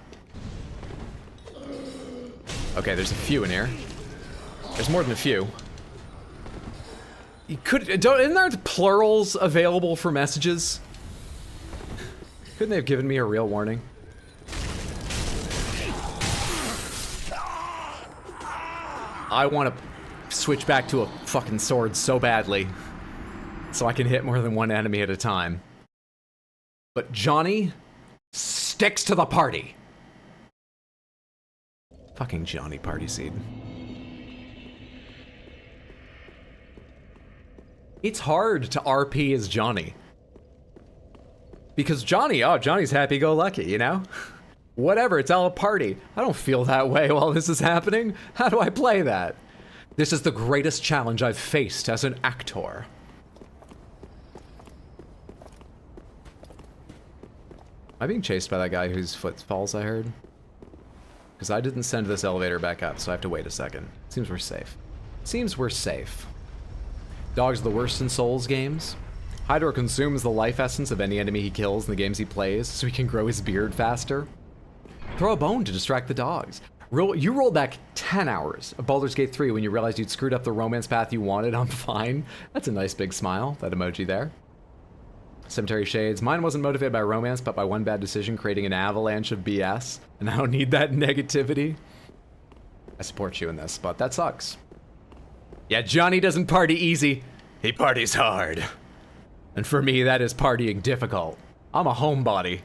Okay, there's a few in here. There's more than a few. You could, isn't there plurals available for messages? Couldn't they have given me a real warning? I want to switch back to a fucking sword so badly, so I can hit more than one enemy at a time. But Johnny sticks to the party. Fucking Johnny Party Seed. It's hard to RP as Johnny. Because Johnny, oh, Johnny's happy-go-lucky, you know? Whatever, it's all a party. I don't feel that way while this is happening. How do I play that? This is the greatest challenge I've faced as an actor. Am I being chased by that guy whose footfalls I heard? Because I didn't send this elevator back up, so I have to wait a second. Seems we're safe. Seems we're safe. Dogs are the worst in Souls games. Hydro consumes the life essence of any enemy he kills in the games he plays so he can grow his beard faster. Throw a bone to distract the dogs. You rolled back 10 hours of Baldur's Gate 3 when you realized you'd screwed up the romance path you wanted. I'm fine. That's a nice big smile, that emoji there. Cemetery Shades. Mine wasn't motivated by romance, but by one bad decision creating an avalanche of BS. And I don't need that negativity. I support you in this, but that sucks. Yeah, Johnny doesn't party easy. He parties hard. And for me, that is partying difficult. I'm a homebody.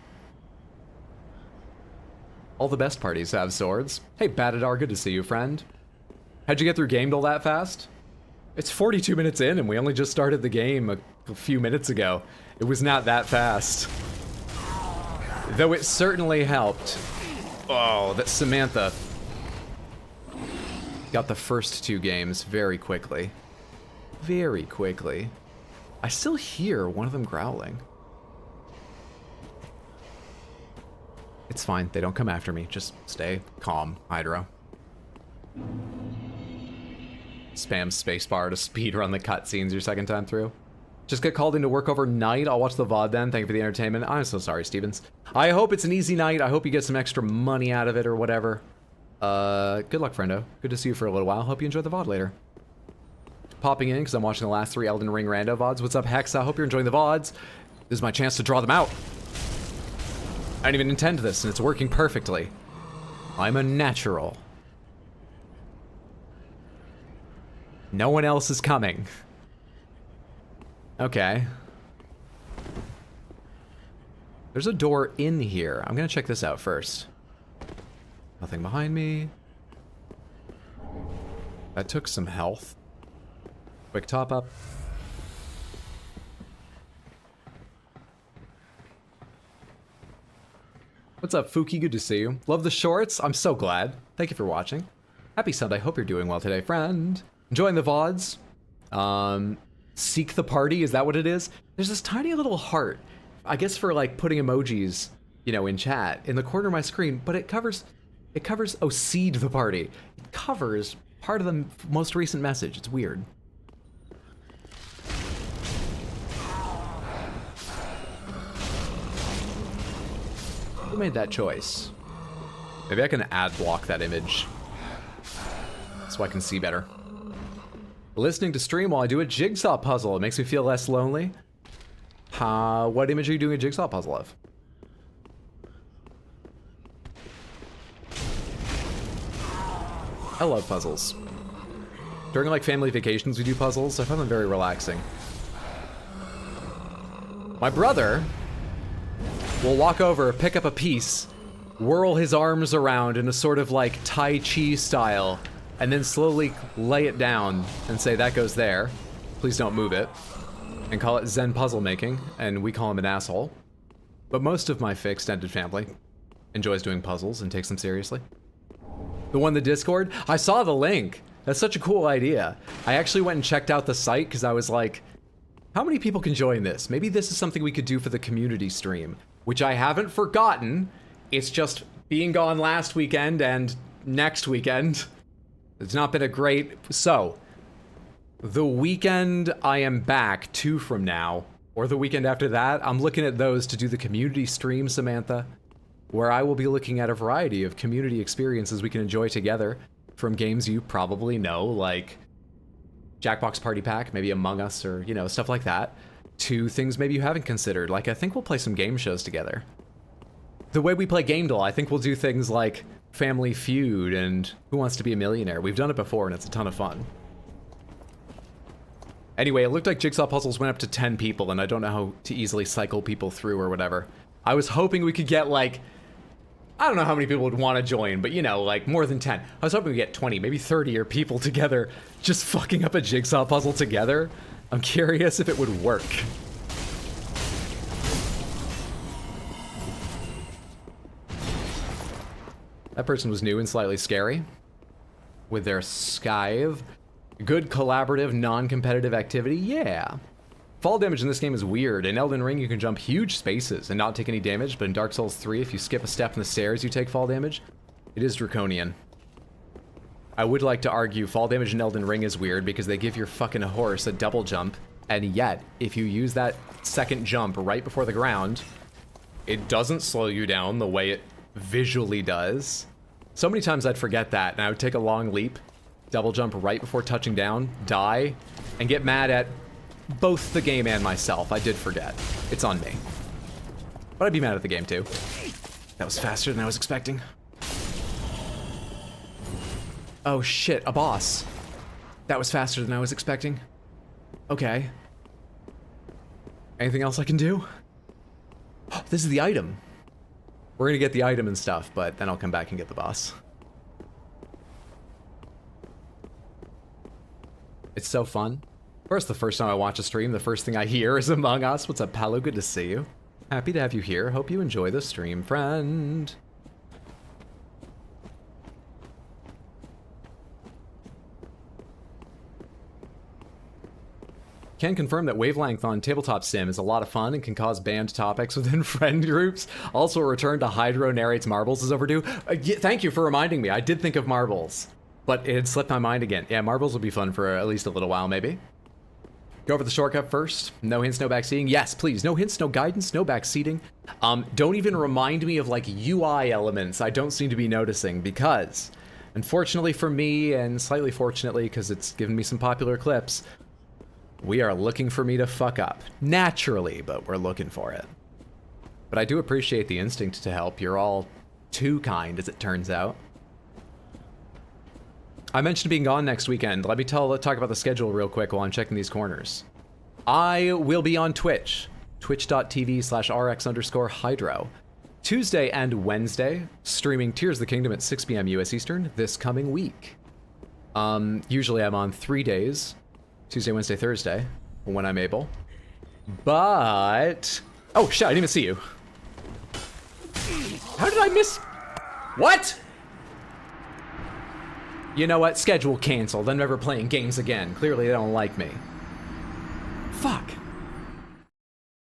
All the best parties have swords. Hey, Batadar, good to see you, friend. How'd you get through gamedle that fast? It's 42 minutes in, and we only just started the game a few minutes ago. It was not that fast. Though it certainly helped. Oh, that Samantha got the first 2 games very quickly. Very quickly. I still hear one of them growling. It's fine, they don't come after me. Just stay calm, Hydro. Spam spacebar to speedrun the cutscenes your second time through. Just get called into work overnight. I'll watch the VOD then. Thank you for the entertainment. I'm so sorry, Stevens. I hope it's an easy night. I hope you get some extra money out of it or whatever. Good luck, friendo. Good to see you for a little while. Hope you enjoy the VOD later. Popping in because I'm watching the last 3 Elden Ring rando VODs. What's up, Hex? I hope you're enjoying the VODs. This is my chance to draw them out. I didn't even intend this, and it's working perfectly. I'm a natural. No one else is coming. Okay. There's a door in here. I'm gonna check this out first. Nothing behind me. That took some health. Quick top up. What's up, Fuki? Good to see you. Love the shorts. I'm so glad. Thank you for watching. Happy Sunday. Hope you're doing well today, friend. Enjoying the VODs. Seek the party. Is that what it is? There's this tiny little heart. I guess for like putting emojis, you know, in chat in the corner of my screen, but it covers, oh, seed the party. It covers part of the most recent message. It's weird. Who made that choice? Maybe I can ad block that image so I can see better. Listening to stream while I do a jigsaw puzzle. It makes me feel less lonely. What image are you doing a jigsaw puzzle of? I love puzzles. During like family vacations we do puzzles. I find them very relaxing. My brother will walk over, pick up a piece, whirl his arms around in a sort of like Tai Chi style, and then slowly lay it down and say, that goes there. Please don't move it. And call it Zen puzzle making, and we call him an asshole. But most of my extended family enjoys doing puzzles and takes them seriously. The one in the Discord? I saw the link. That's such a cool idea. I actually went and checked out the site because I was like, how many people can join this? Maybe this is something we could do for the community stream, which I haven't forgotten. It's just being gone last weekend and next weekend. It's not been a great... So, the weekend I am back 2 from now, or the weekend after that, I'm looking at those to do the community stream, Samantha, where I will be looking at a variety of community experiences we can enjoy together from games you probably know, like Jackbox Party Pack, maybe Among Us, or, you know, stuff like that, to things maybe you haven't considered. Like, I think we'll play some game shows together. The way we play gamedle, I think we'll do things like Family Feud and Who Wants to Be a Millionaire. We've done it before, and it's a ton of fun. Anyway, it looked like jigsaw puzzles went up to 10 people, and I don't know how to easily cycle people through or whatever. I was hoping we could get, like, I don't know how many people would want to join, but, you know, like, more than 10. I was hoping we'd get 20, maybe 30 or people together just fucking up a jigsaw puzzle together. I'm curious if it would work. That person was new and slightly scary with their scythe. Good collaborative, non-competitive activity, yeah. Fall damage in this game is weird. In Elden Ring, you can jump huge spaces and not take any damage, but in Dark Souls 3, if you skip a step in the stairs, you take fall damage. It is draconian. I would like to argue fall damage in Elden Ring is weird because they give your fucking horse a double jump And yet, if you use that second jump right before the ground, it doesn't slow you down the way it visually does. So many times I'd forget that, and I would take a long leap, double jump right before touching down, die, and get mad at both the game and myself. I did forget. It's on me. But I'd be mad at the game too. That was faster than I was expecting. Oh shit, a boss. That was faster than I was expecting. Okay. Anything else I can do? This is the item. We're gonna get the item and stuff, but then I'll come back and get the boss. It's so fun. First, the first time I watch a stream, the first thing I hear is Among Us. What's up, Palo? Good to see you. Happy to have you here. Hope you enjoy the stream, friend. Can confirm that wavelength on Tabletop Sim is a lot of fun and can cause banned topics within friend groups. Also, a return to Hydro narrates Marbles is overdue. Thank you for reminding me. I did think of Marbles, but it had slipped my mind again. Yeah, Marbles will be fun for at least a little while, maybe. Go over the shortcut first. No hints, no backseating. Yes, please. No hints, no guidance, no backseating. Don't even remind me of like UI elements I don't seem to be noticing, because unfortunately for me, and slightly fortunately because it's given me some popular clips, we are looking for me to fuck up. Naturally, but we're looking for it. But I do appreciate the instinct to help. You're all too kind, as it turns out. I mentioned being gone next weekend. Let me talk about the schedule real quick while I'm checking these corners. I will be on Twitch. Twitch.tv/rx_hydro. Tuesday and Wednesday, streaming Tears of the Kingdom at 6 p.m. US Eastern this coming week. Usually I'm on 3 days. Tuesday, Wednesday, Thursday, when I'm able. But... oh, shit, I didn't even see you. How did I miss... what? You know what? Schedule canceled. I'm never playing games again. Clearly they don't like me. Fuck.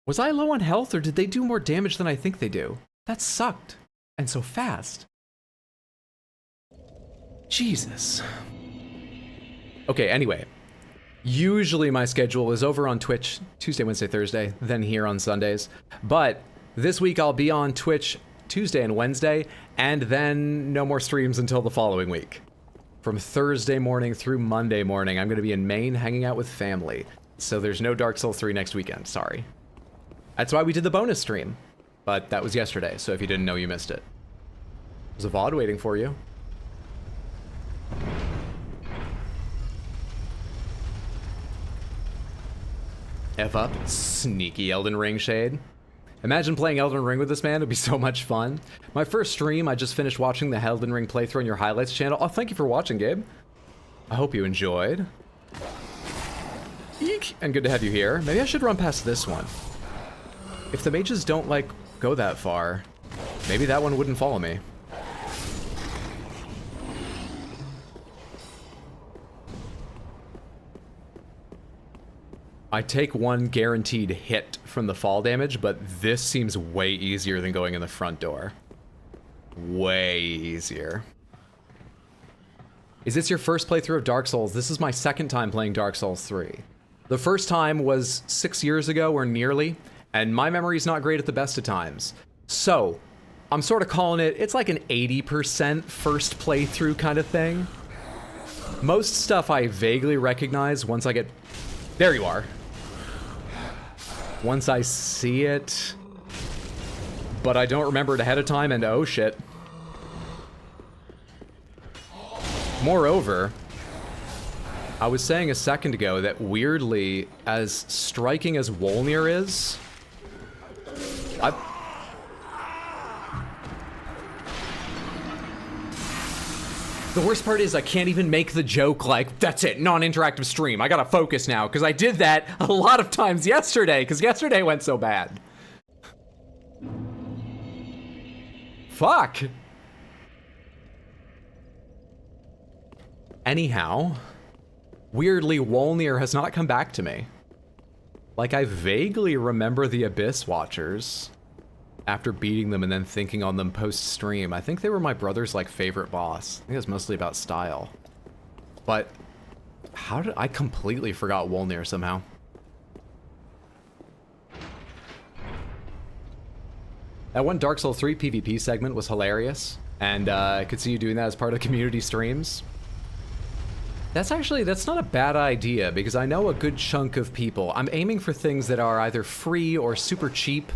Was I low on health, or did they do more damage than I think they do? That sucked. And so fast. Jesus. Okay, anyway. Usually my schedule is over on Twitch Tuesday, Wednesday, Thursday, then here on Sundays. But this week I'll be on Twitch Tuesday and Wednesday, and then no more streams until the following week. From Thursday morning through Monday morning, I'm going to be in Maine hanging out with family. So there's no Dark Souls 3 next weekend, sorry. That's why we did the bonus stream. But that was yesterday, so if you didn't know, you missed it. There's a VOD waiting for you. F up. Sneaky Elden Ring shade. Imagine playing Elden Ring with this man, it'd be so much fun. My first stream, I just finished watching the Elden Ring playthrough on your highlights channel. Oh, thank you for watching, Gabe. I hope you enjoyed. Eek! And good to have you here. Maybe I should run past this one. If the mages don't, like, go that far, maybe that one wouldn't follow me. I take one guaranteed hit from the fall damage, but this seems way easier than going in the front door. Way easier. Is this your first playthrough of Dark Souls? This is my second time playing Dark Souls 3. The first time was 6 years ago, or nearly, and my memory's not great at the best of times. So, I'm sort of calling it, it's like an 80% first playthrough kind of thing. Most stuff I vaguely recognize once I get... there you are. Once I see it, but I don't remember it ahead of time, and oh shit. Moreover, I was saying a second ago that weirdly, as striking as Wolnir is, the worst part is I can't even make the joke like, that's it, non-interactive stream. I gotta focus now, because I did that a lot of times yesterday, because yesterday went so bad. Fuck. Anyhow, weirdly, Wolnir has not come back to me. Like, I vaguely remember the Abyss Watchers after beating them and then thinking on them post-stream. I think they were my brother's, like, favorite boss. I think it was mostly about style. But how did I completely forgot Wolnir somehow? That one Dark Souls 3 PvP segment was hilarious, and I could see you doing that as part of community streams. That's not a bad idea, because I know a good chunk of people. I'm aiming for things that are either free or super cheap,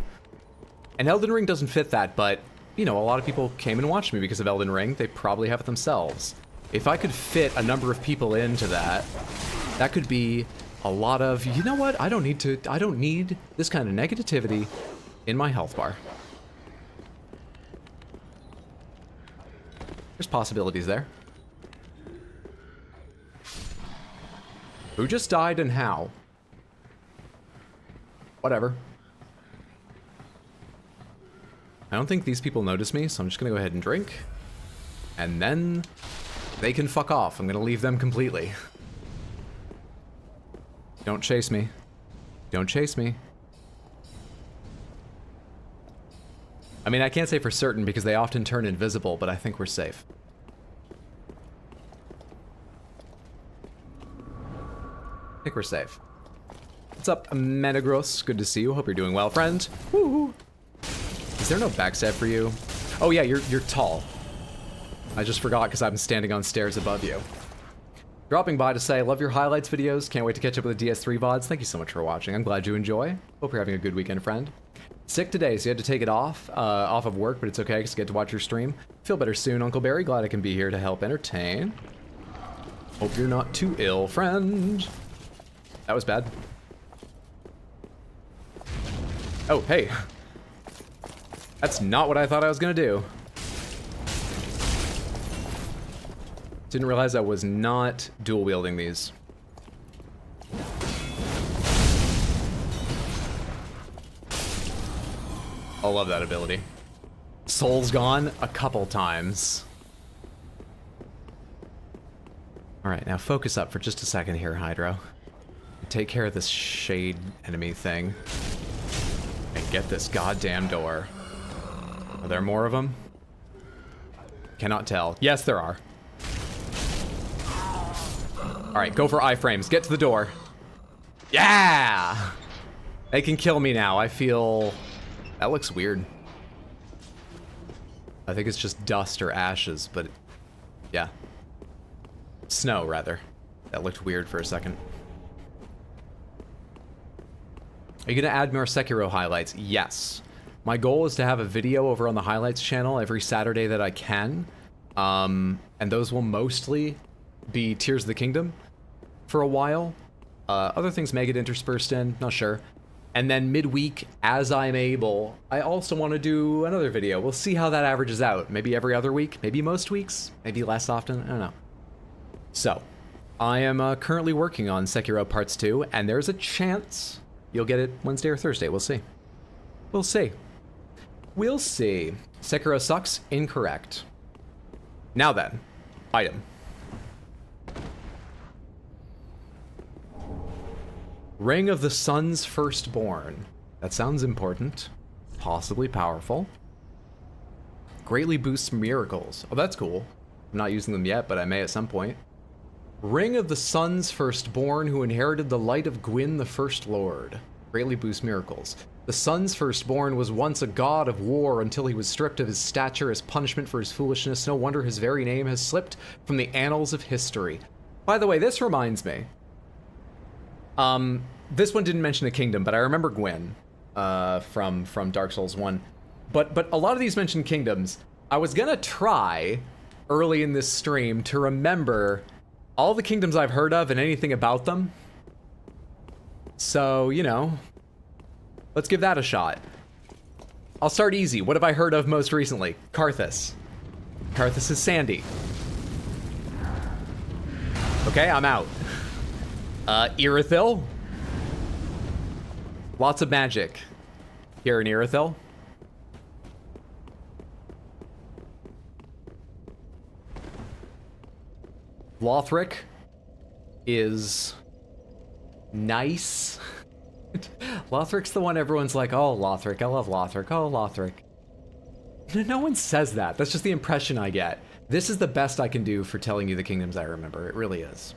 and Elden Ring doesn't fit that, but, you know, a lot of people came and watched me because of Elden Ring. They probably have it themselves. If I could fit a number of people into that, that could be a lot of, you know what, I don't need this kind of negativity in my health bar. There's possibilities there. Who just died and how? Whatever. I don't think these people notice me, so I'm just gonna go ahead and drink. And then they can fuck off. I'm gonna leave them completely. Don't chase me. Don't chase me. I mean, I can't say for certain because they often turn invisible, but I think we're safe. I think we're safe. What's up, Menegros? Good to see you. Hope you're doing well, friend. Woo! Is there no backstab for you? Oh yeah, you're tall. I just forgot because I'm standing on stairs above you. Dropping by to say, love your highlights videos. Can't wait to catch up with the DS3 VODs. Thank you so much for watching. I'm glad you enjoy. Hope you're having a good weekend, friend. Sick today, so you had to take it off of work, but it's okay because you get to watch your stream. Feel better soon, Uncle Barry. Glad I can be here to help entertain. Hope you're not too ill, friend. That was bad. Oh, hey. That's not what I thought I was gonna do. Didn't realize I was not dual wielding these. I love that ability. Soul's gone a couple times. Alright, now focus up for just a second here, Hydro. Take care of this shade enemy thing. And get this goddamn door. Are there more of them? Cannot tell. Yes, there are. Alright, go for iframes. Get to the door. Yeah! They can kill me now. I feel... That looks weird. I think it's just dust or ashes, but... Yeah. Snow, rather. That looked weird for a second. Are you gonna add more Sekiro highlights? Yes. My goal is to have a video over on the highlights channel every Saturday that I can. And those will mostly be Tears of the Kingdom for a while. Other things may get interspersed in, not sure. And then midweek, as I'm able, I also want to do another video. We'll see how that averages out. Maybe every other week, maybe most weeks, maybe less often, I don't know. So, I am currently working on Sekiro Parts 2, and there's a chance you'll get it Wednesday or Thursday. We'll see. We'll see. We'll see. Sekiro sucks? Incorrect. Now then, item. Ring of the Sun's Firstborn. That sounds important. Possibly powerful. Greatly boosts miracles. Oh, that's cool. I'm not using them yet, but I may at some point. Ring of the Sun's Firstborn, who inherited the light of Gwyn, the First Lord. Greatly boosts miracles. The Sun's Firstborn was once a god of war until he was stripped of his stature as punishment for his foolishness. No wonder his very name has slipped from the annals of history. By the way, this reminds me. This one didn't mention a kingdom, but I remember Gwyn from Dark Souls 1. But a lot of these mention kingdoms. I was gonna try early in this stream to remember all the kingdoms I've heard of and anything about them. So, you know, let's give that a shot. I'll start easy. What have I heard of most recently? Karthus. Karthus is sandy. Okay, I'm out. Irithyll. Lots of magic here in Irithyll. Lothric is nice. Lothric's the one everyone's like, oh, Lothric, I love Lothric, oh, Lothric. No one says that. That's just the impression I get. This is the best I can do for telling you the kingdoms I remember. It really is.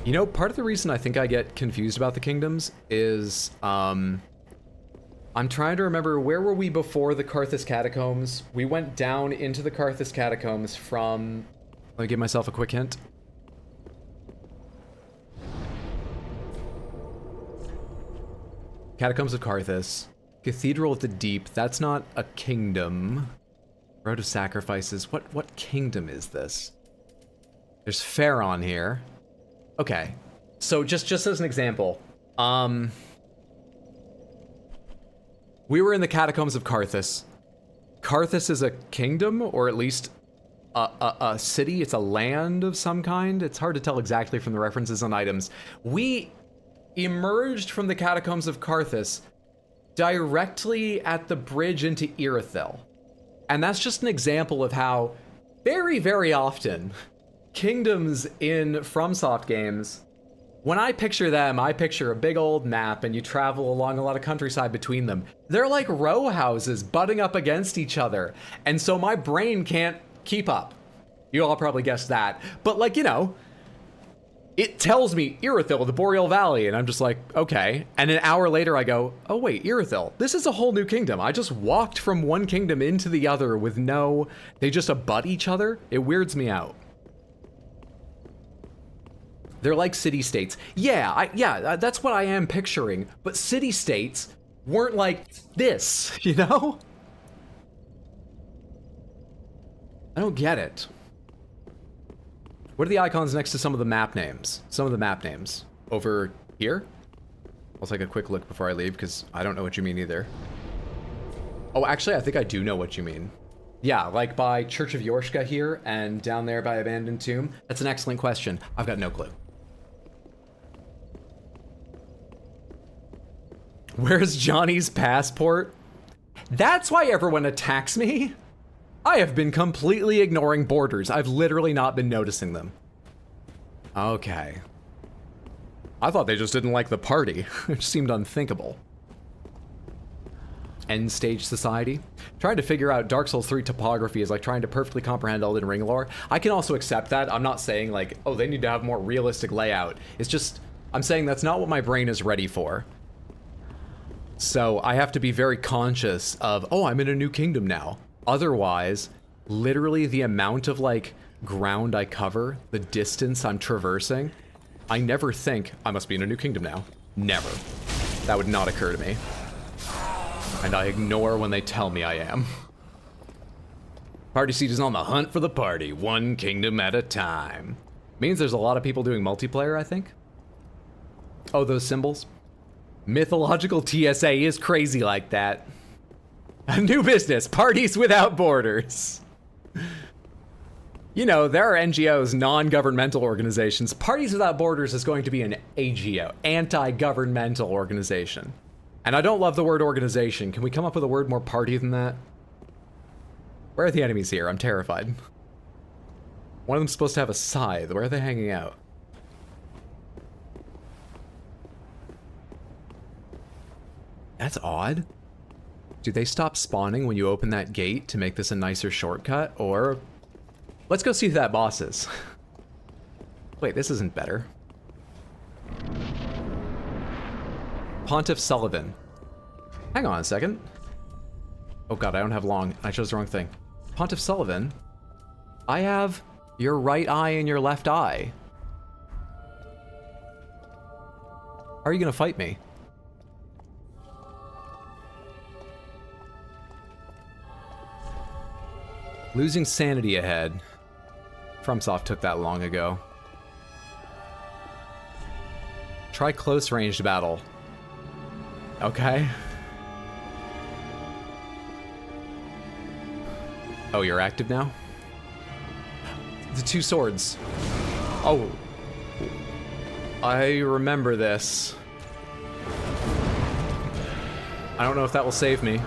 You know, part of the reason I think I get confused about the kingdoms is, I'm trying to remember, where were we before the Carthus Catacombs? We went down into the Carthus Catacombs from... Let me give myself a quick hint. Catacombs of Carthus. Cathedral of the Deep. That's not a kingdom. Road of Sacrifices. What kingdom is this? There's Pharaon here. Okay. So just as an example, we were in the Catacombs of Carthus. Carthus is a kingdom, or at least a city. It's a land of some kind. It's hard to tell exactly from the references on items. We emerged from the Catacombs of Carthus directly at the bridge into Irithyll. And that's just an example of how very, very often kingdoms in FromSoft games, when I picture them, I picture a big old map and you travel along a lot of countryside between them. They're like row houses butting up against each other. And so my brain can't keep up. You all probably guessed that. But like, you know, it tells me Irithyll, the Boreal Valley, and I'm just like, okay. And an hour later I go, oh wait, Irithyll, this is a whole new kingdom. I just walked from one kingdom into the other with they just abut each other. It weirds me out. They're like city-states. Yeah, that's what I am picturing. But city-states weren't like this, you know? I don't get it. What are the icons next to some of the map names? Some of the map names. Over here? I'll take a quick look before I leave, because I don't know what you mean either. Oh, actually, I think I do know what you mean. Yeah, like by Church of Yorshka here, and down there by Abandoned Tomb. That's an excellent question. I've got no clue. Where's Johnny's passport? That's why everyone attacks me. I have been completely ignoring borders. I've literally not been noticing them. Okay. I thought they just didn't like the party. It seemed unthinkable. End stage society. Trying to figure out Dark Souls 3 topography is like trying to perfectly comprehend Elden Ring lore. I can also accept that. I'm not saying like, oh, they need to have more realistic layout. It's just, I'm saying that's not what my brain is ready for. So I have to be very conscious of, oh, I'm in a new kingdom now. Otherwise, literally the amount of like ground I cover, the distance I'm traversing, I never think I must be in a new kingdom now. Never. That would not occur to me. And I ignore when they tell me I am. Party Seed is on the hunt for the party, one kingdom at a time. Means there's a lot of people doing multiplayer, I think. Oh, those symbols? Mythological TSA is crazy like that. A new business, Parties Without Borders. You know, there are NGOs, non-governmental organizations. Parties Without Borders is going to be an AGO, anti-governmental organization. And I don't love the word organization. Can we come up with a word more party than that? Where are the enemies here? I'm terrified. One of them's supposed to have a scythe. Where are they hanging out? That's odd. Do they stop spawning when you open that gate to make this a nicer shortcut? Or... let's go see who that boss is. Wait, this isn't better. Pontiff Sulyvahn. Hang on a second. Oh god, I don't have long. I chose the wrong thing. Pontiff Sulyvahn. I have your right eye and your left eye. How are you gonna fight me? Losing sanity ahead. FromSoft took that long ago. Try close ranged battle. Okay. Oh, you're active now? The two swords. Oh. I remember this. I don't know if that will save me.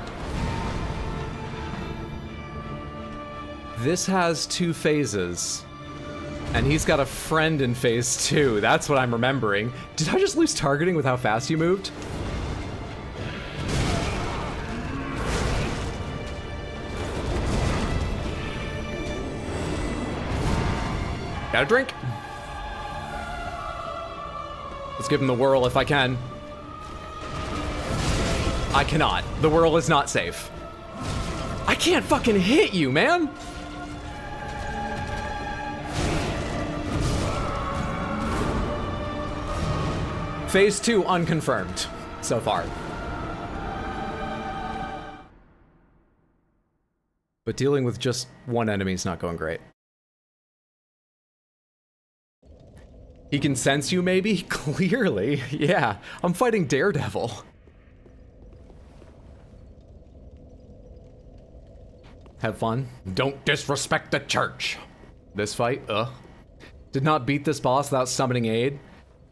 This has two phases. And he's got a friend in phase 2. That's what I'm remembering. Did I just lose targeting with how fast you moved? Got a drink? Let's give him the whirl if I can. I cannot. The whirl is not safe. I can't fucking hit you, man! Phase 2 unconfirmed so far. But dealing with just one enemy is not going great. He can sense you, maybe? Clearly, yeah. I'm fighting Daredevil. Have fun. Don't disrespect the church. This fight, did not beat this boss without summoning aid.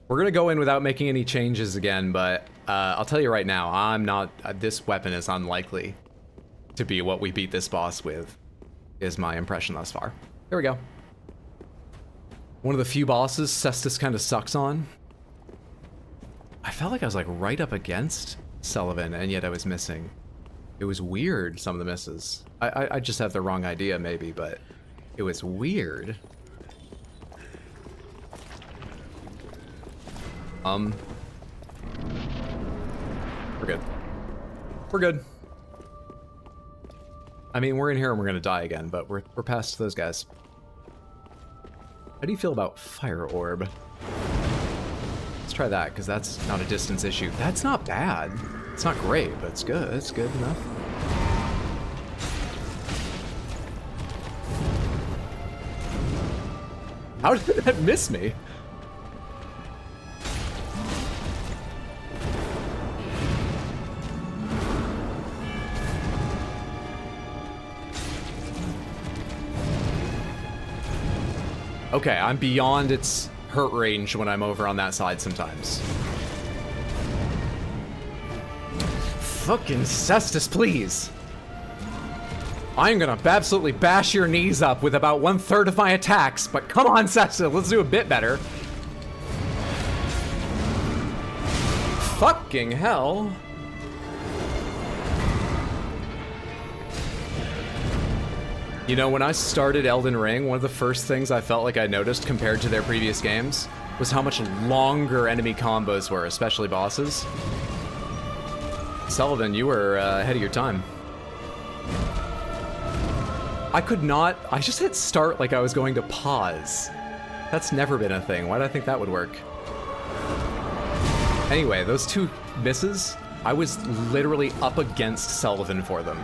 We're gonna go in without making any changes again, but I'll tell you right now, I'm not, this weapon is unlikely to be what we beat this boss with, is my impression thus far. Here we go. One of the few bosses Cestus kind of sucks on. I felt like I was like right up against Sulyvahn, and yet I was missing. It was weird, some of the misses. I just have the wrong idea, maybe, but it was weird. We're good. We're good. I mean, we're in here and we're gonna die again, but we're past those guys. How do you feel about Fire Orb? Let's try that, because that's not a distance issue. That's not bad. It's not great, but it's good. It's good enough. How did that miss me? Okay, I'm beyond its hurt range when I'm over on that side sometimes. Fucking Cestus, please! I'm gonna absolutely bash your knees up with about 1/3 of my attacks, but come on, Cestus, let's do a bit better. Fucking hell. You know, when I started Elden Ring, one of the first things I felt like I noticed compared to their previous games was how much longer enemy combos were, especially bosses. Sulyvahn, you were ahead of your time. I could not, I just hit start like I was going to pause. That's never been a thing. Why did I think that would work? Anyway, those two misses, I was literally up against Sulyvahn for them.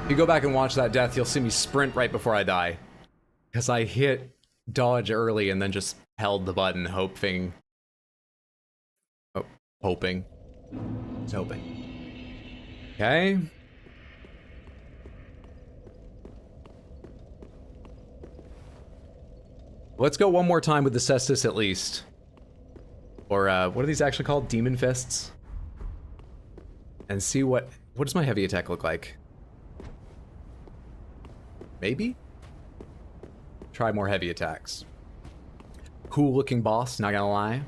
If you go back and watch that death, you'll see me sprint right before I die. Because I hit dodge early and then just held the button, hoping. Oh, hoping. Just hoping. Okay. Let's go one more time with the Cestus at least. Or, what are these actually called? Demon Fists? And see what does my heavy attack look like? Maybe? Try more heavy attacks. Cool looking boss, not gonna lie.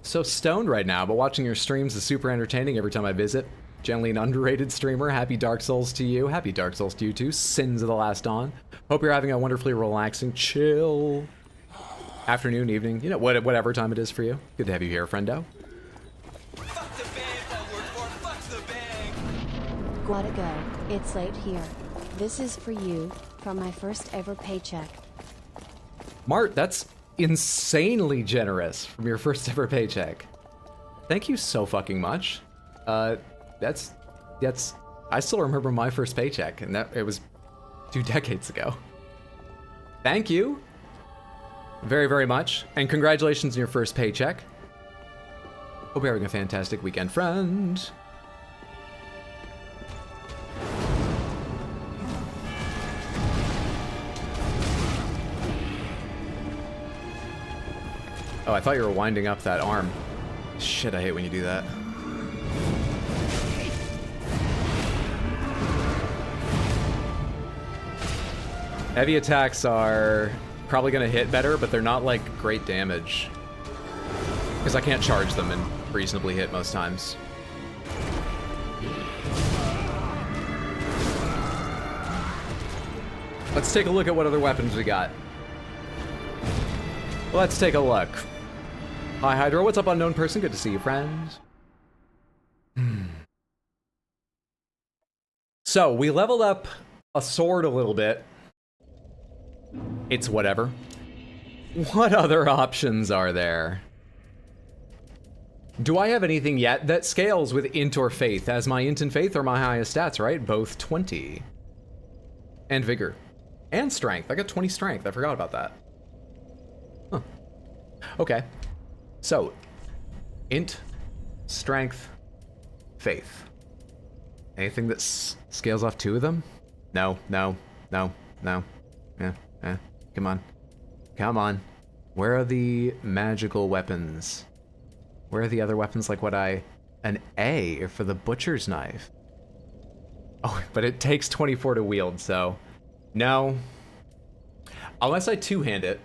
So stoned right now, but watching your streams is super entertaining every time I visit. Generally an underrated streamer. Happy Dark Souls to you. Happy Dark Souls to you too. Sins of the Last Dawn. Hope you're having a wonderfully relaxing, chill afternoon, evening, you know, whatever time it is for you. Good to have you here, friendo. Fuck the bag I work for, fuck the bag. Gotta go. It's late here. This is for you, from my first ever paycheck. Mart, that's insanely generous from your first ever paycheck. Thank you so fucking much. That's, I still remember my first paycheck, and it was 2 decades ago. Thank you very, very much, and congratulations on your first paycheck. Hope you're having a fantastic weekend, friend. Oh, I thought you were winding up that arm. Shit, I hate when you do that. Heavy attacks are probably gonna hit better, but they're not like great damage. Because I can't charge them and reasonably hit most times. Let's take a look at what other weapons we got. Let's take a look. Hi, Hydro. What's up, unknown person? Good to see you, friend. So, we leveled up a sword a little bit. It's whatever. What other options are there? Do I have anything yet that scales with int or faith? As my int and faith are my highest stats, right? Both 20. And vigor. And strength. I got 20 strength. I forgot about that. Huh. Okay. So, int, strength, faith. Anything that scales off 2 of them? No. Yeah. Come on. Come on. Where are the magical weapons? Where are the other weapons like an A for the butcher's knife? Oh, but it takes 24 to wield, so no. Unless I two-hand it.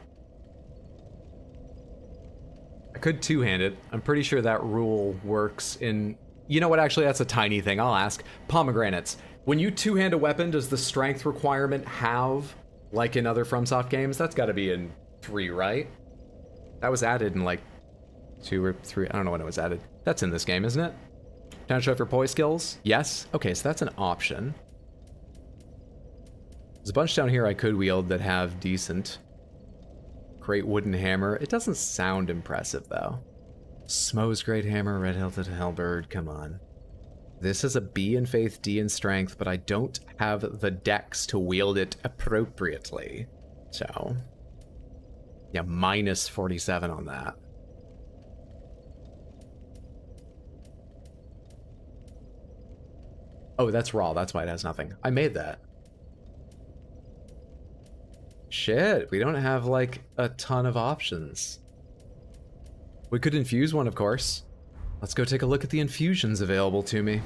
I could two-hand it. I'm pretty sure that rule works in... You know what, actually, that's a tiny thing. I'll ask. Pomegranates. When you two-hand a weapon, does the strength requirement have, like in other FromSoft games? That's gotta be in 3, right? That was added in, like, 2 or 3. I don't know when it was added. That's in this game, isn't it? Can I show off your poise skills? Yes? Okay, so that's an option. There's a bunch down here I could wield that have decent. Great wooden hammer. It doesn't sound impressive, though. Smo's great hammer, red hilted halberd, come on. This is a B in faith, D in strength, but I don't have the dex to wield it appropriately. So, yeah, minus 47 on that. Oh, that's raw, that's why it has nothing. I made that. Shit, we don't have, like, a ton of options. We could infuse one, of course. Let's go take a look at the infusions available to me.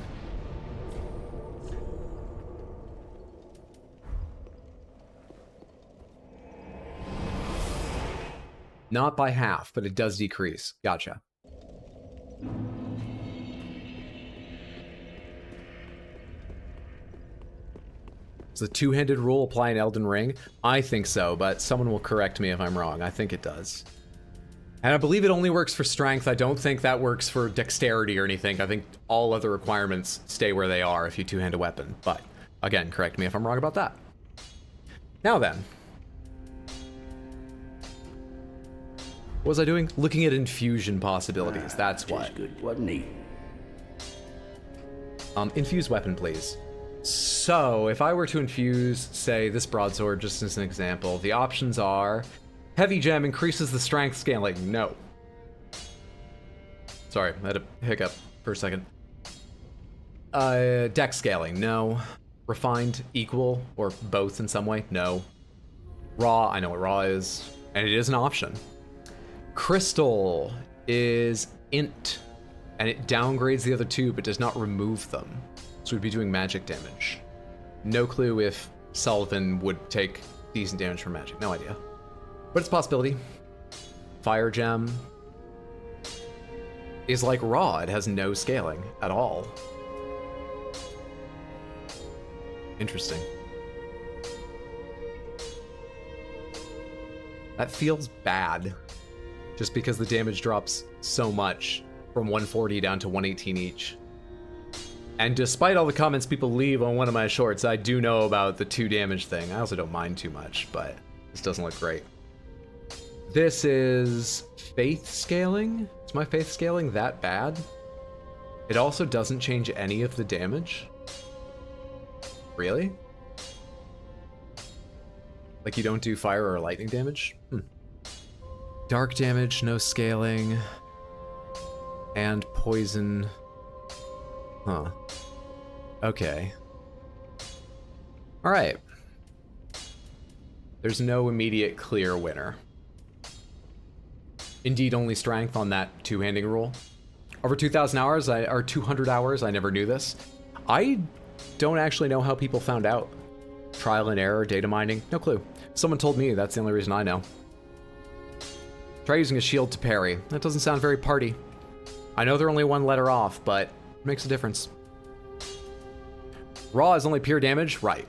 Not by half, but it does decrease. Gotcha. Does the two-handed rule apply in Elden Ring? I think so, but someone will correct me if I'm wrong. I think it does. And I believe it only works for strength. I don't think that works for dexterity or anything. I think all other requirements stay where they are if you two-hand a weapon. But, again, correct me if I'm wrong about that. Now then. What was I doing? Looking at infusion possibilities. That's what. Good, wasn't he? Infuse weapon, please. So, if I were to infuse, say, this broadsword, just as an example, the options are... Heavy gem increases the strength scaling. No. Sorry, I had a hiccup for a second. Dex scaling. No. Refined, equal, or both in some way. No. Raw, I know what raw is, and it is an option. Crystal is int, and it downgrades the other two, but does not remove them. So we'd be doing magic damage. No clue if Sulyvahn would take decent damage from magic. No idea. But it's a possibility. Fire gem is like raw. It has no scaling at all. Interesting. That feels bad. Just because the damage drops so much from 140 down to 118 each. And despite all the comments people leave on one of my shorts, I do know about the 2 damage thing. I also don't mind too much, but this doesn't look great. This is faith scaling? Is my faith scaling that bad? It also doesn't change any of the damage? Really? Like you don't do fire or lightning damage? Dark damage, no scaling. And poison. Huh. Okay. Alright. There's no immediate clear winner. Indeed, only strength on that two-handing rule. Over 2,000 hours, or 200 hours, I never knew this. I don't actually know how people found out. Trial and error, data mining, no clue. Someone told me, that's the only reason I know. Try using a shield to parry. That doesn't sound very party. I know they're only 1 letter off, but it makes a difference. Raw is only pure damage? Right.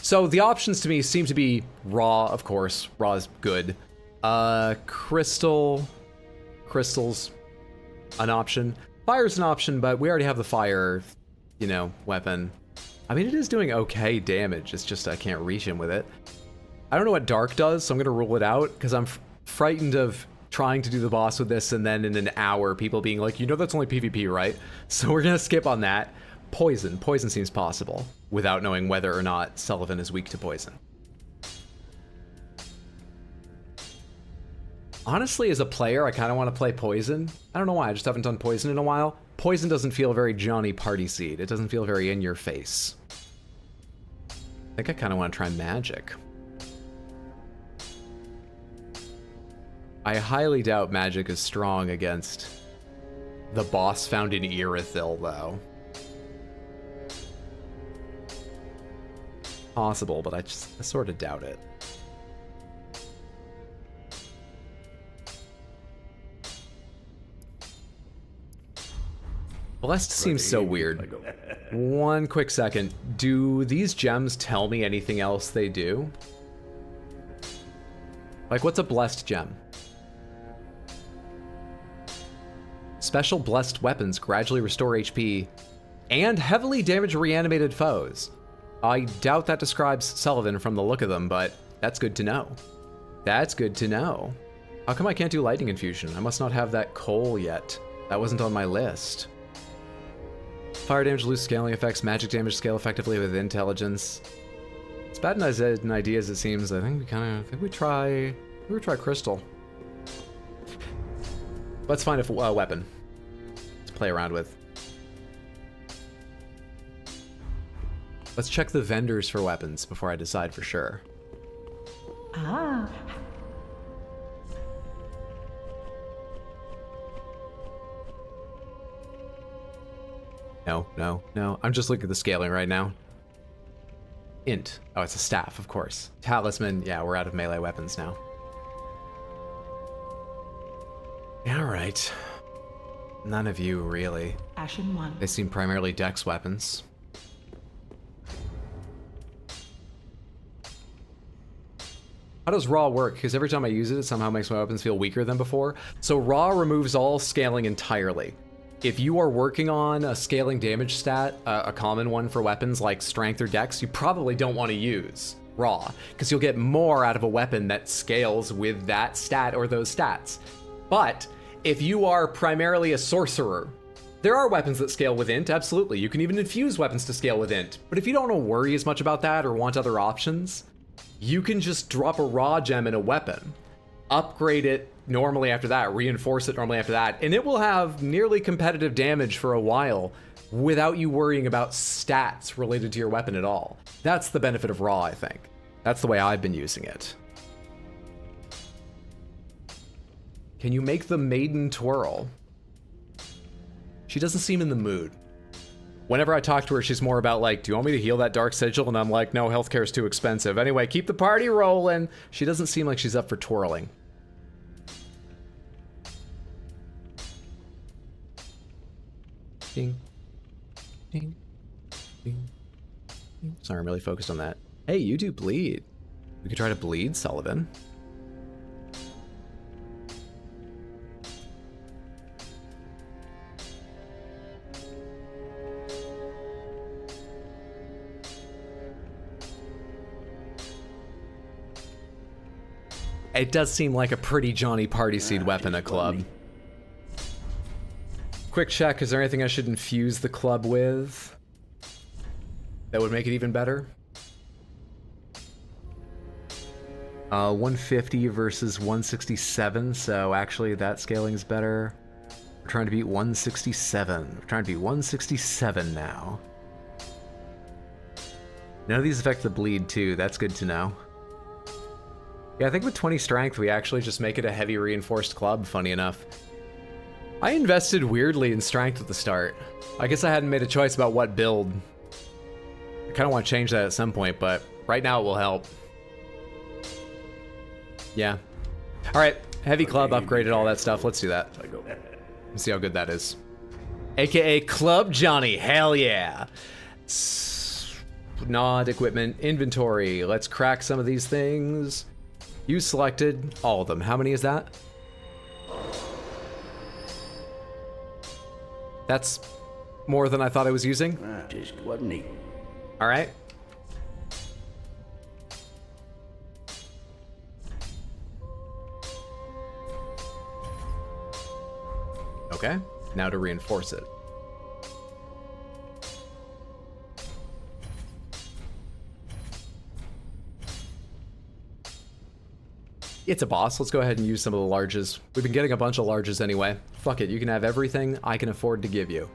So the options to me seem to be raw, of course. Raw is good. Crystal's an option. Fire's an option, but we already have the fire, you know, weapon. I mean, it is doing okay damage. It's just I can't reach him with it. I don't know what dark does, so I'm gonna rule it out because I'm frightened of trying to do the boss with this and then in an hour people being like, you know, that's only PvP, right? So we're gonna skip on that. Poison. Poison seems possible without knowing whether or not Sulyvahn is weak to poison. Honestly, as a player, I kind of want to play Poison. I don't know why, I just haven't done Poison in a while. Poison doesn't feel very Johnny Party Seed. It doesn't feel very in your face. I think I kind of want to try Magic. I highly doubt Magic is strong against the boss found in Irithyll, though. Possible, but I sort of doubt it. Blessed seems so weird. One quick second. Do these gems tell me anything else they do? Like, what's a blessed gem? Special blessed weapons gradually restore HP and heavily damage reanimated foes. I doubt that describes Sulyvahn from the look of them, but that's good to know. That's good to know. How come I can't do lightning infusion? I must not have that coal yet. That wasn't on my list. Fire damage lose scaling effects. Magic damage scale effectively with intelligence. It's bad an idea as it seems. I think we try crystal. Let's find a weapon to play around with. Let's check the vendors for weapons before I decide for sure. Ah. No. I'm just looking at the scaling right now. Int. Oh, it's a staff, of course. Talisman. Yeah, we're out of melee weapons now. Yeah, alright. None of you, really. Ashen one. They seem primarily dex weapons. How does Raw work? Because every time I use it, it somehow makes my weapons feel weaker than before. So Raw removes all scaling entirely. If you are working on a scaling damage stat, a common one for weapons like strength or dex, you probably don't want to use Raw, because you'll get more out of a weapon that scales with that stat or those stats. But if you are primarily a sorcerer, there are weapons that scale with int, absolutely. You can even infuse weapons to scale with int. But if you don't want to worry as much about that or want other options, you can just drop a raw gem in a weapon, upgrade it normally after that, reinforce it normally after that, and it will have nearly competitive damage for a while without you worrying about stats related to your weapon at all. That's the benefit of raw, I think. That's the way I've been using it. Can you make the maiden twirl? She doesn't seem in the mood. Whenever I talk to her, she's more about like, do you want me to heal that dark sigil? And I'm like, no, healthcare is too expensive. Anyway, keep the party rolling. She doesn't seem like she's up for twirling. Ding, ding, ding, ding. Sorry, I'm really focused on that. Hey, you do bleed. We could try to bleed Sulyvahn. It does seem like a pretty Johnny Party Seed weapon, a club. Quick check, is there anything I should infuse the club with that would make it even better? 150 versus 167, so actually that scaling's better. We're trying to beat 167. We're trying to beat 167 now. None of these affect the bleed too, that's good to know. Yeah, I think with 20 strength, we actually just make it a heavy reinforced club, funny enough. I invested weirdly in strength at the start. I guess I hadn't made a choice about what build. I kind of want to change that at some point, but right now it will help. Yeah. All right, heavy club, upgraded, all that stuff. Let's do that. Let's see how good that is. AKA Club Johnny. Hell yeah. Nod, equipment, inventory. Let's crack some of these things. You selected all of them. How many is that? That's more than I thought I was using. Just wasn't he? All right. Okay, now to reinforce it. It's a boss. Let's go ahead and use some of the larges. We've been getting a bunch of larges anyway. Fuck it, you can have everything I can afford to give you.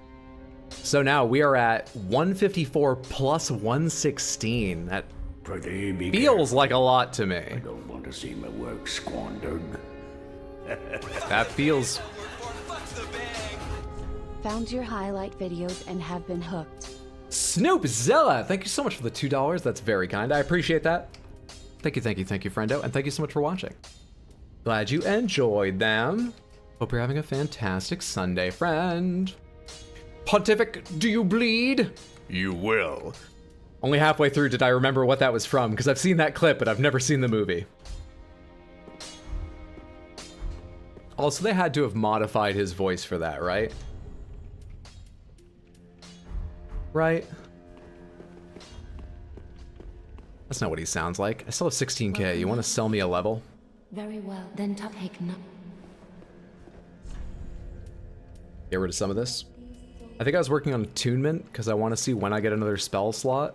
So now we are at 154 plus 116. That Pretty big. feels like a lot to me. I don't want to see my work squandered. That feels... Fuck the bag. Found your highlight videos and have been hooked. Snoop Zella, thank you so much for the $2. That's very kind. I appreciate that. Thank you, friendo, and thank you so much for watching. Glad you enjoyed them. Hope you're having a fantastic Sunday, friend. Pontific, do you bleed? You will. Only halfway through did I remember what that was from, because I've seen that clip, but I've never seen the movie. Also, they had to have modified his voice for that, right? Right? That's not what he sounds like. I still have 16k. You want to sell me a level? Very well, then take no. Get rid of some of this. I think I was working on attunement because I want to see when I get another spell slot.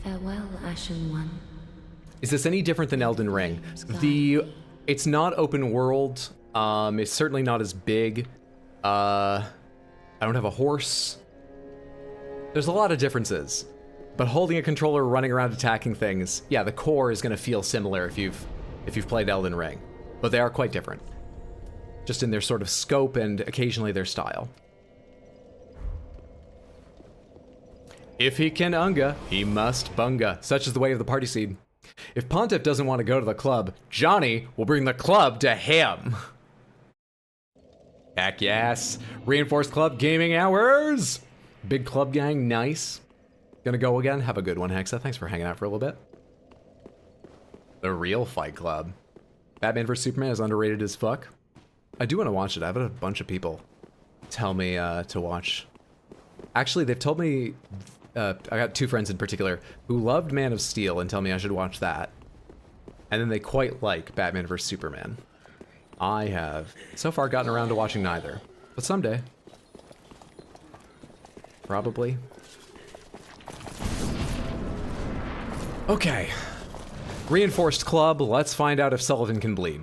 Farewell, Ashen One. Is this any different than Elden Ring? It's not open world. It's certainly not as big. I don't have a horse. There's a lot of differences. But holding a controller, running around attacking things, yeah, the core is gonna feel similar if you've played Elden Ring. But they are quite different. Just in their sort of scope and occasionally their style. If he can unga, he must bunga. Such is the way of the party seed. If Pontiff doesn't want to go to the club, Johnny will bring the club to him. Heck yes. Reinforced club gaming hours. Big club gang, nice. Gonna go again? Have a good one, Hexa. Thanks for hanging out for a little bit. The real Fight Club. Batman vs Superman is underrated as fuck. I do want to watch it. I've had a bunch of people tell me to watch. Actually, they've told me, I got two friends in particular, who loved Man of Steel and tell me I should watch that. And then they quite like Batman vs Superman. I have so far gotten around to watching neither. But someday. Probably. Okay. Reinforced club, let's find out if Sullivan can bleed.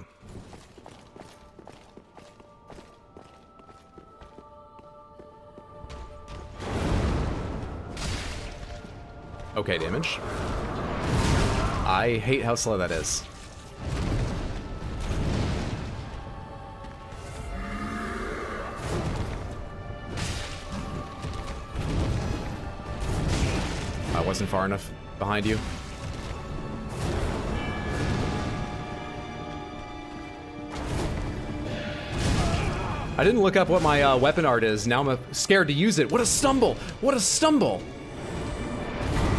Okay, damage. I hate how slow that is. I wasn't far enough behind you. I didn't look up what my weapon art is. Now I'm scared to use it. What a stumble! What a stumble!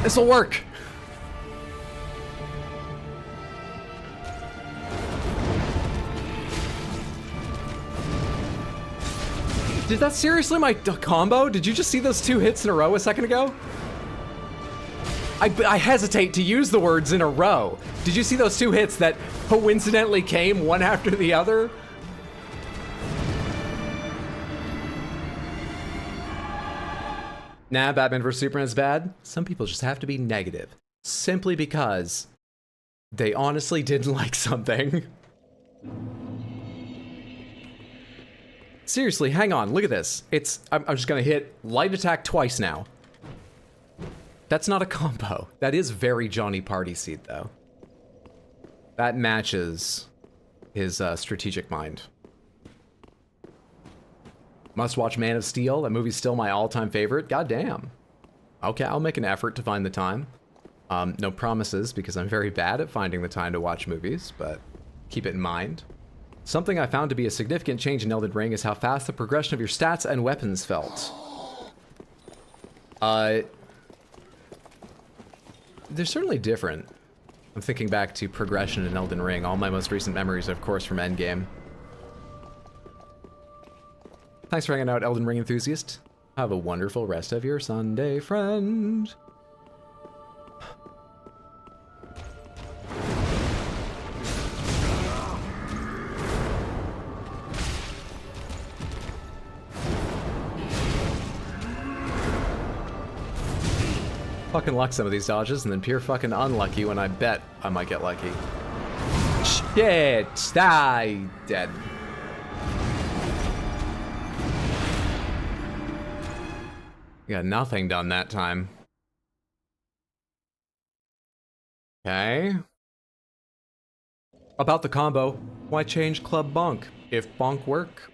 This'll work! Did that seriously my combo? Did you just see those two hits in a row a second ago? I hesitate to use the words in a row. Did you see those two hits that coincidentally came one after the other? Nah, Batman vs Superman is bad. Some people just have to be negative. Simply because they honestly didn't like something. Seriously, hang on, look at this. I'm just gonna hit light attack twice now. That's not a combo. That is very Johnny Party Seed, though. That matches his strategic mind. Must watch Man of Steel. That movie's still my all-time favorite. Goddamn. Okay, I'll make an effort to find the time. No promises, because I'm very bad at finding the time to watch movies, but keep it in mind. Something I found to be a significant change in Elden Ring is how fast the progression of your stats and weapons felt. They're certainly different. I'm thinking back to progression in Elden Ring. All my most recent memories, of course, from Endgame. Thanks for hanging out, Elden Ring enthusiast. Have a wonderful rest of your Sunday, friend. Fucking luck some of these dodges, and then pure fucking unlucky when I bet I might get lucky. Shit! Die! Dead. Got nothing done that time. Okay. About the combo, why change Club Bonk if bonk work?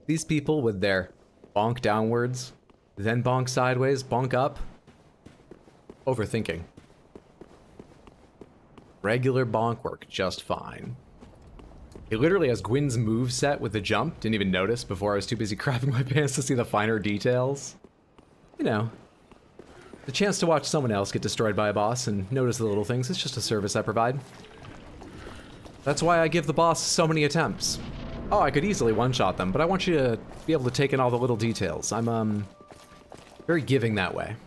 These people with their bonk downwards, then bonk sideways, bonk up. Overthinking. Regular bonk work just fine. It literally has Gwyn's moveset with the jump. Didn't even notice before I was too busy crapping my pants to see the finer details. You know, the chance to watch someone else get destroyed by a boss and notice the little things, it's just a service I provide. That's why I give the boss so many attempts. Oh, I could easily one-shot them, but I want you to be able to take in all the little details. I'm, very giving that way.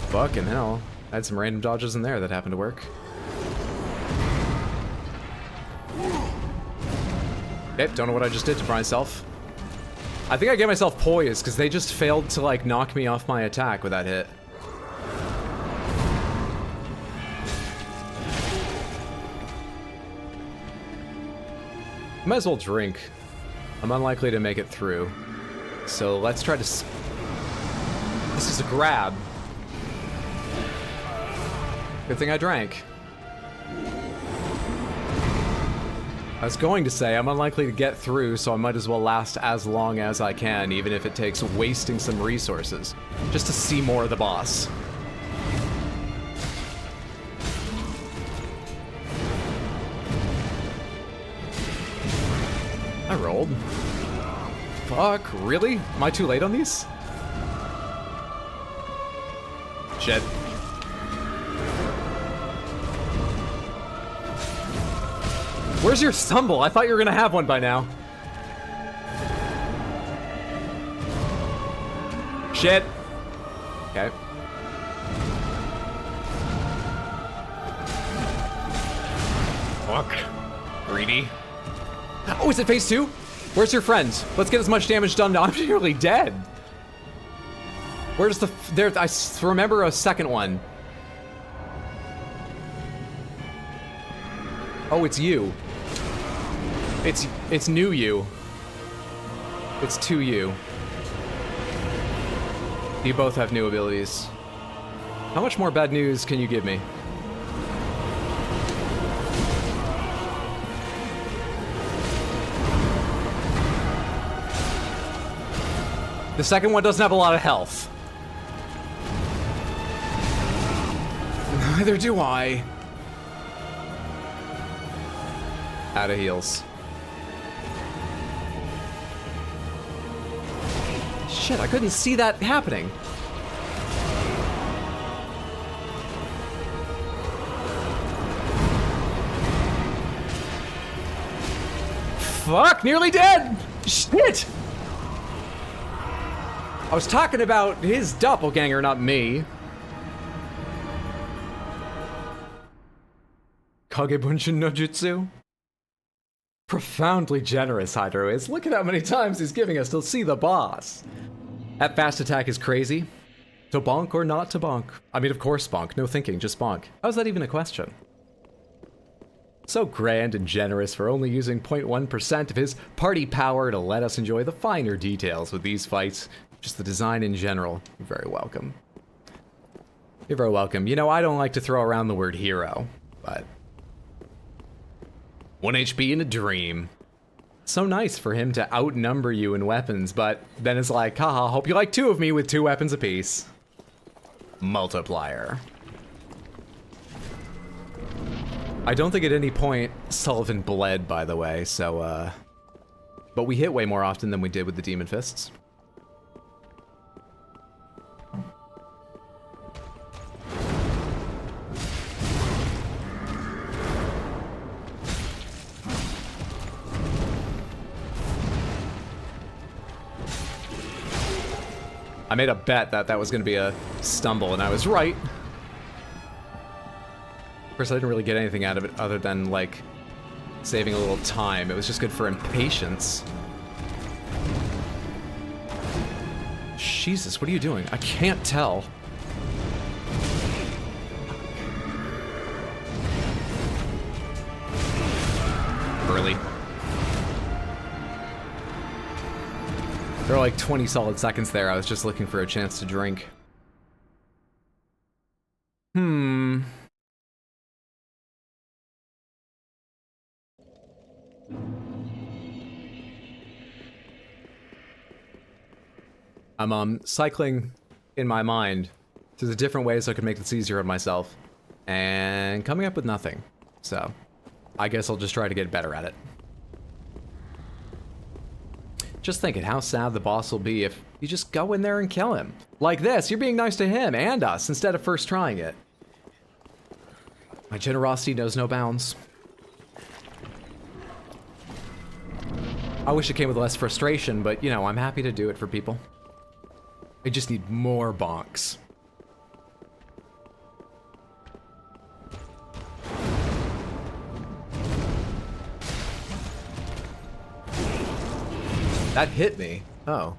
Fucking hell. I had some random dodges in there that happened to work. Okay, don't know what I just did to myself. I think I gave myself poise, because they just failed to, like, knock me off my attack with that hit. Might as well drink. I'm unlikely to make it through. So let's try to... This is a grab. Good thing I drank. I was going to say I'm unlikely to get through, so I might as well last as long as I can, even if it takes wasting some resources, just to see more of the boss. I rolled. Fuck, really? Am I too late on these? Shit. Where's your stumble? I thought you were gonna have one by now. Shit. Okay. Fuck. Greedy. Oh, is it phase 2? Where's your friend? Let's get as much damage done now. I'm nearly dead. Where's the... There, I remember a second one. Oh, it's you. It's new you. It's to you. You both have new abilities. How much more bad news can you give me? The second one doesn't have a lot of health. Neither do I. Out of heals. Shit, I couldn't see that happening. Fuck, nearly dead! Shit! I was talking about his doppelganger, not me. Kagebunshin no Jutsu? Profoundly generous, Hydro is. Look at how many times he's giving us to see the boss. That fast attack is crazy. To bonk or not to bonk? I mean, of course bonk. No thinking, just bonk. How's that even a question? So grand and generous for only using 0.1% of his party power to let us enjoy the finer details with these fights. Just the design in general. You're very welcome. You're very welcome. You know, I don't like to throw around the word hero, but... 1 HP in a dream. So nice for him to outnumber you in weapons, but then it's like, haha, hope you like 2 of me with 2 weapons apiece. Multiplier. I don't think at any point Sullivan bled, by the way, so, but we hit way more often than we did with the Demon Fists. I made a bet that that was going to be a stumble, and I was right. Of course, I didn't really get anything out of it other than, like, saving a little time. It was just good for impatience. Jesus, what are you doing? I can't tell. Early. There were like 20 solid seconds there. I was just looking for a chance to drink. I'm cycling in my mind to the different ways I could make this easier on myself, and coming up with nothing. So, I guess I'll just try to get better at it. Just thinking how sad the boss will be if you just go in there and kill him. Like this, you're being nice to him and us instead of first trying it. My generosity knows no bounds. I wish it came with less frustration, but you know, I'm happy to do it for people. I just need more bonks. That hit me. Oh.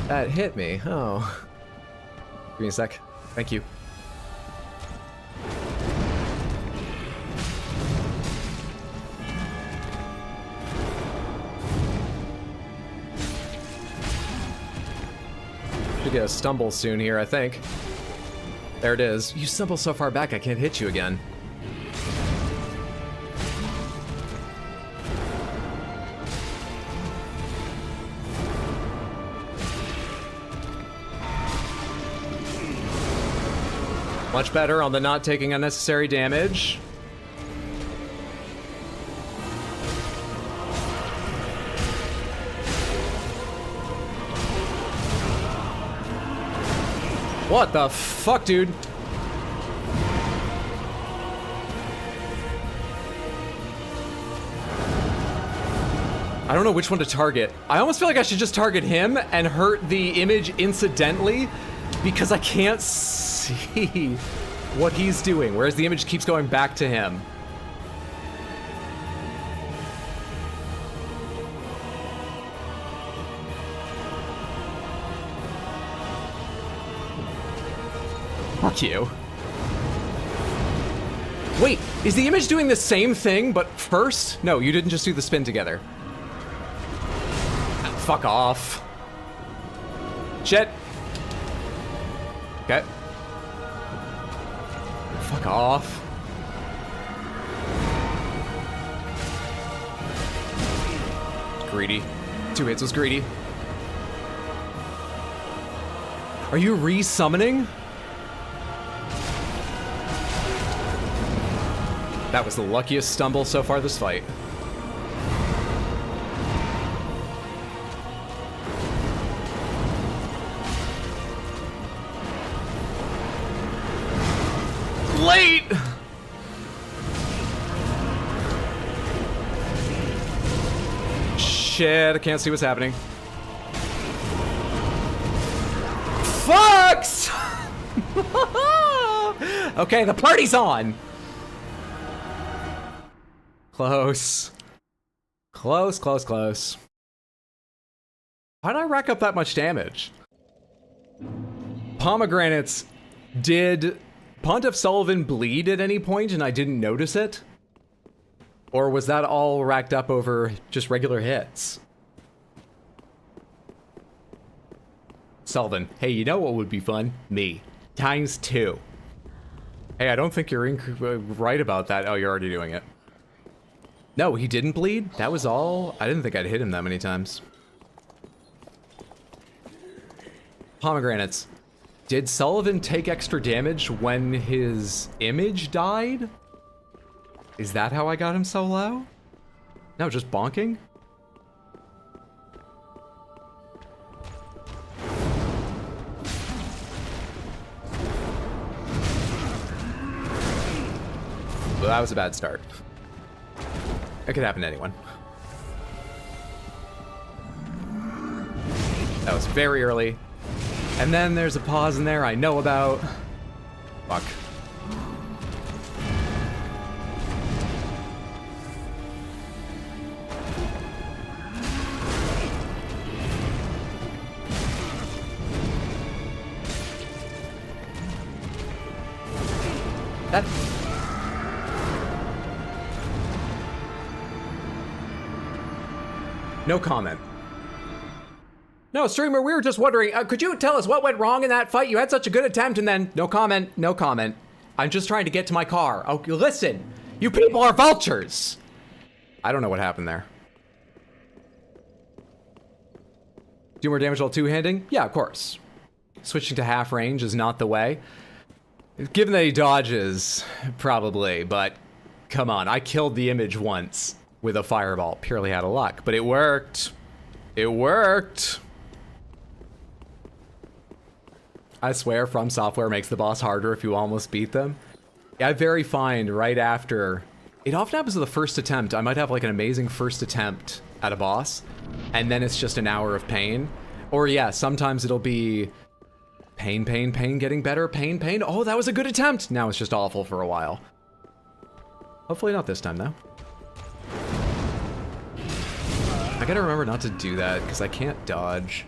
That hit me. Oh. Give me a sec. Thank you. Should get a stumble soon here, I think. There it is. You stumble so far back, I can't hit you again. Much better on the not taking unnecessary damage. What the fuck, dude? I don't know which one to target. I almost feel like I should just target him and hurt the image incidentally because I can't see what he's doing, whereas the image keeps going back to him. Fuck you. Wait, is the image doing the same thing, but first? No, you didn't just do the spin together. Fuck off. Shit. Okay. Fuck off. Greedy. 2 hits was greedy. Are you re-summoning? That was the luckiest stumble so far this fight. Late! Shit, I can't see what's happening. Fucks! Okay, the party's on! Close. Close, close, close. Why'd I rack up that much damage? Pomegranates. Did Pontiff Sulyvahn bleed at any point and I didn't notice it? Or was that all racked up over just regular hits? Sulyvahn, hey, you know what would be fun? Me. Times 2. Hey, I don't think you're right about that. Oh, you're already doing it. No, he didn't bleed? That was all? I didn't think I'd hit him that many times. Pomegranates. Did Sulyvahn take extra damage when his image died? Is that how I got him so low? No, just bonking? Well, that was a bad start. It could happen to anyone. That was very early. And then there's a pause in there I know about. Fuck. That... No comment. No, streamer, we were just wondering, could you tell us what went wrong in that fight? You had such a good attempt and then... No comment, no comment. I'm just trying to get to my car. Oh, listen, you people are vultures! I don't know what happened there. Do more damage while two-handing? Yeah, of course. Switching to half range is not the way. Given that he dodges, probably, but come on, I killed the image once with a fireball. Purely out of luck, but it worked. It worked. I swear, From Software makes the boss harder if you almost beat them. I very find right after... It often happens with the first attempt. I might have like an amazing first attempt at a boss, and then it's just an hour of pain. Or yeah, sometimes it'll be pain, pain, pain, getting better, pain, pain. Oh, that was a good attempt. Now it's just awful for a while. Hopefully not this time, though. I gotta remember not to do that, because I can't dodge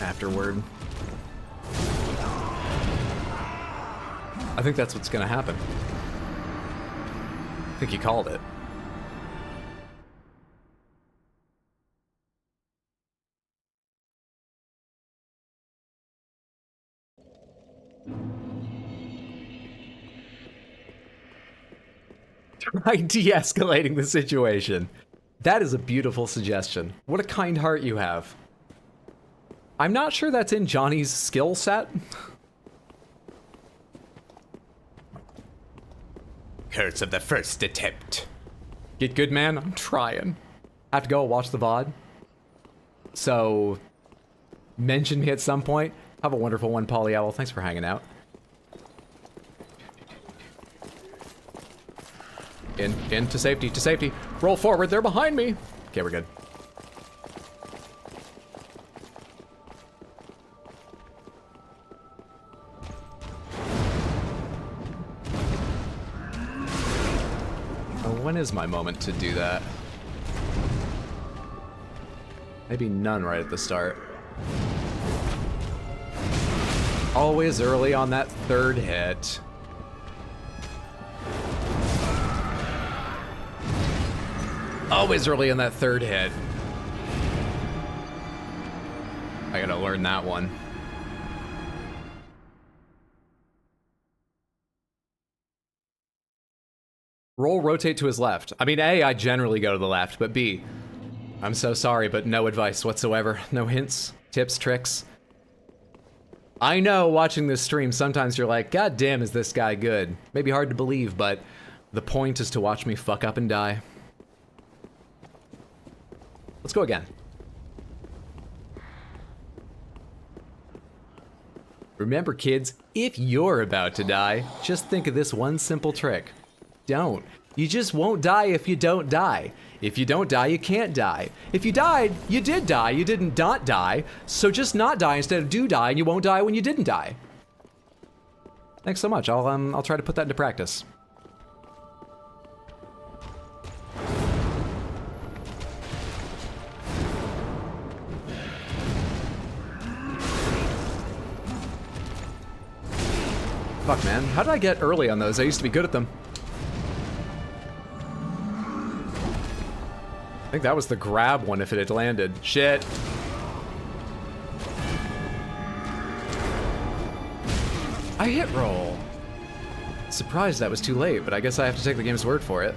afterward. I think that's what's gonna happen. I think you called it. Try de-escalating the situation. That is a beautiful suggestion. What a kind heart you have. I'm not sure that's in Johnny's skill set. Curse of the first attempt. Get good, man? I'm trying. I have to go watch the VOD. So, mention me at some point. Have a wonderful one, Polly Owl. Thanks for hanging out. In, to safety, to safety. Roll forward, they're behind me. Okay, we're good. Oh, when is my moment to do that? Maybe none right at the start. Always early on that third hit. Always early in that third hit. I gotta learn that one. Roll, rotate to his left. I mean, A, I generally go to the left, but B, I'm so sorry, but no advice whatsoever. No hints, tips, tricks. I know watching this stream, sometimes you're like, God damn, is this guy good? Maybe hard to believe, but the point is to watch me fuck up and die. Let's go again. Remember, kids, if you're about to die, just think of this one simple trick. Don't. You just won't die if you don't die. If you don't die, you can't die. If you died, you did die. You didn't not die. So just not die instead of do die, and you won't die when you didn't die. Thanks so much. I'll try to put that into practice. Fuck, man. How did I get early on those? I used to be good at them. I think that was the grab one if it had landed. Shit. I hit roll. Surprised that was too late, but I guess I have to take the game's word for it.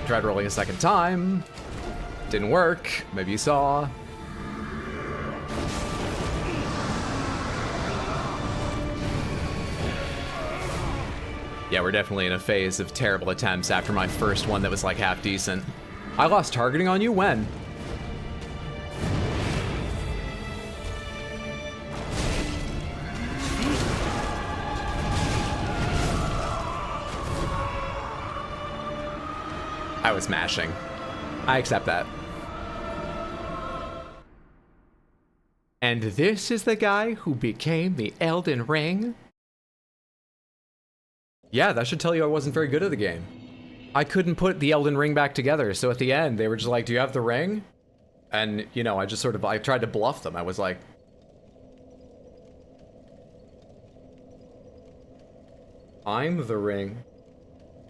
Tried rolling a second time. Didn't work. Maybe you saw. Yeah, we're definitely in a phase of terrible attempts after my first one that was like half decent. I lost targeting on you when? I was mashing. I accept that. And this is the guy who became the Elden Ring? Yeah, that should tell you I wasn't very good at the game. I couldn't put the Elden Ring back together, so at the end, they were just like, do you have the ring? And, you know, I just sort of, I tried to bluff them. I was like, I'm the ring.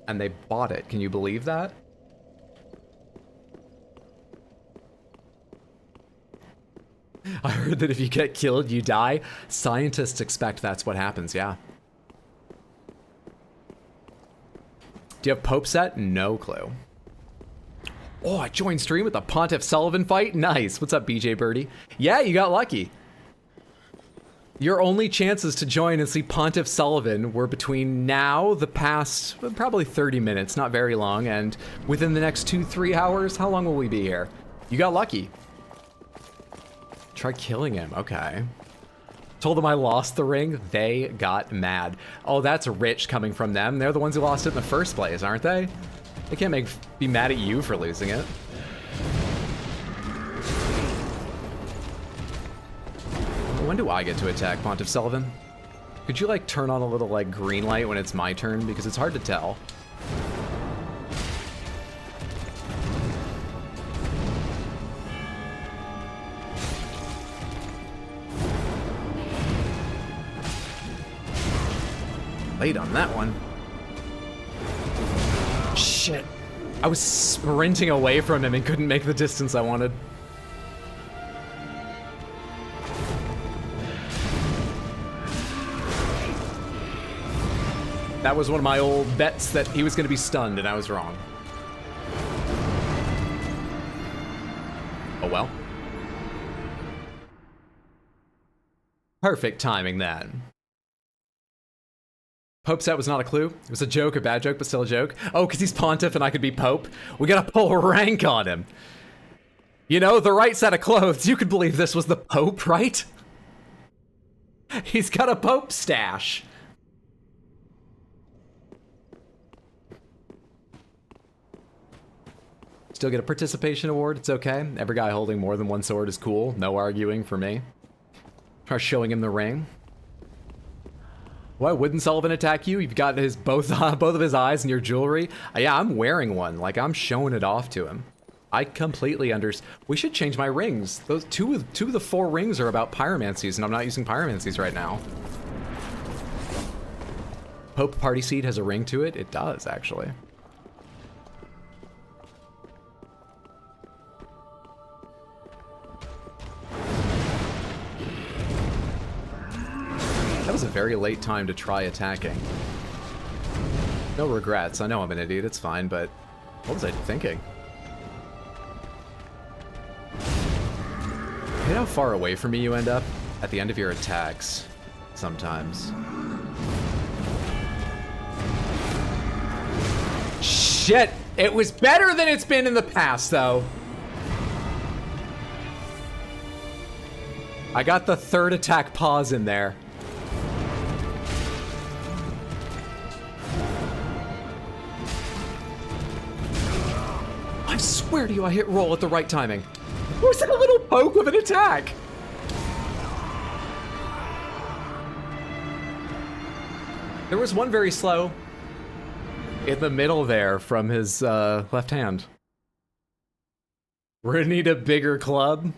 And they bought it. Can you believe that? I heard that if you get killed, you die. Scientists expect that's what happens, yeah. Do you have Pope set? No clue. Oh, I joined stream with the Pontiff Sulyvahn fight? Nice. What's up, BJ Birdie? Yeah, you got lucky. Your only chances to join and see Pontiff Sulyvahn were between now, the past, probably 30 minutes, not very long, and within the next 2-3 hours. How long will we be here? You got lucky. Try killing him, okay. Told them I lost the ring, they got mad. Oh, that's rich coming from them. They're the ones who lost it in the first place, aren't they? They can't be mad at you for losing it. When do I get to attack, Pontiff Sulyvahn? Could you, like, turn on a little, like, green light when it's my turn? Because it's hard to tell. Late on that one. Shit. I was sprinting away from him and couldn't make the distance I wanted. That was one of my old bets that he was going to be stunned, and I was wrong. Oh well. Perfect timing then. Pope set was not a clue. It was a joke, a bad joke, but still a joke. Oh, because he's Pontiff and I could be Pope. We gotta pull rank on him. You know, the right set of clothes. You could believe this was the Pope, right? He's got a Pope stash. Still get a participation award. It's okay. Every guy holding more than one sword is cool. No arguing for me. Try showing him the ring. Why wouldn't Sulyvahn attack you? You've got his both of his eyes in your jewelry. Yeah, I'm wearing one. Like, I'm showing it off to him. I completely understand. We should change my rings. Those two of the 4 rings are about pyromancies, and I'm not using pyromancies right now. Pope Party Seed has a ring to it. It does, actually. That was a very late time to try attacking. No regrets. I know I'm an idiot. It's fine, but what was I thinking? Hit how far away from me you end up at the end of your attacks sometimes. Shit! It was better than it's been in the past, though. I got the 3rd attack pause in there. I swear to you, I hit roll at the right timing. It was like a little poke of an attack. There was one very slow in the middle there from his left hand. We're gonna need a bigger club.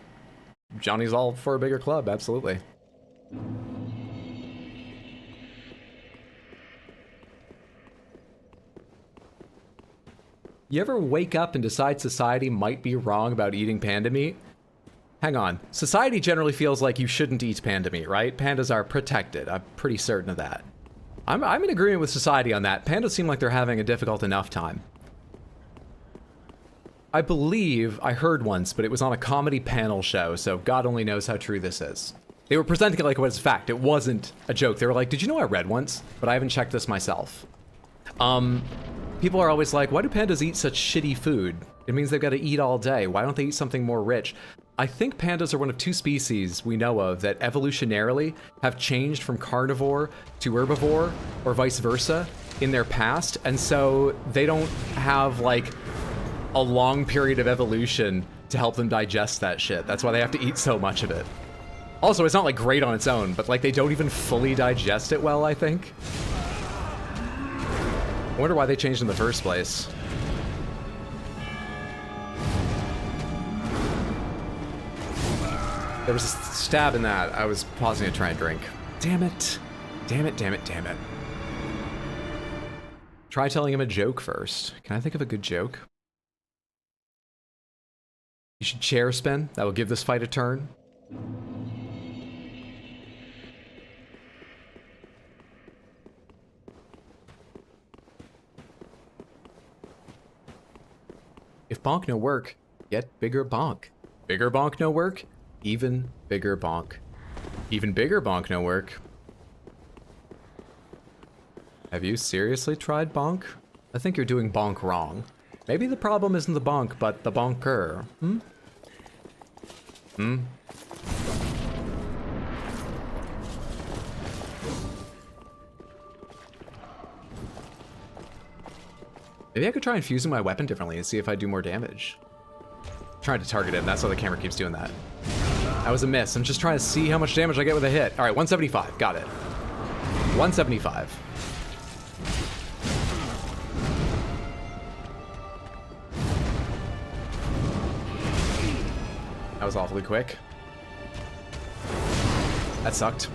Johnny's all for a bigger club, absolutely. You ever wake up and decide society might be wrong about eating panda meat? Hang on. Society generally feels like you shouldn't eat panda meat, right? Pandas are protected. I'm pretty certain of that. I'm in agreement with society on that. Pandas seem like they're having a difficult enough time. I believe I heard once, but it was on a comedy panel show, so God only knows how true this is. They were presenting it like it was fact. It wasn't a joke. They were like, did you know I read once? But I haven't checked this myself. People are always like, why do pandas eat such shitty food? It means they've got to eat all day. Why don't they eat something more rich? I think pandas are one of two species we know of that evolutionarily have changed from carnivore to herbivore, or vice versa, in their past. And so they don't have, like, a long period of evolution to help them digest that shit. That's why they have to eat so much of it. Also, it's not, like, great on its own, but, like, they don't even fully digest it well, I think. I wonder why they changed in the first place. There was a stab in that. I was pausing to try and drink. Damn it. Damn it, damn it, damn it. Try telling him a joke first. Can I think of a good joke? You should chair spin. That will give this fight a turn. If bonk no work, get bigger bonk. Bigger bonk no work, even bigger bonk. Even bigger bonk no work. Have you seriously tried bonk? I think you're doing bonk wrong. Maybe the problem isn't the bonk, but the bonker. Hmm? Hmm? Maybe I could try infusing my weapon differently and see if I do more damage. I'm trying to target him, that's why the camera keeps doing that. That was a miss. I'm just trying to see how much damage I get with a hit. Alright, 175. Got it. 175. That was awfully quick. That sucked.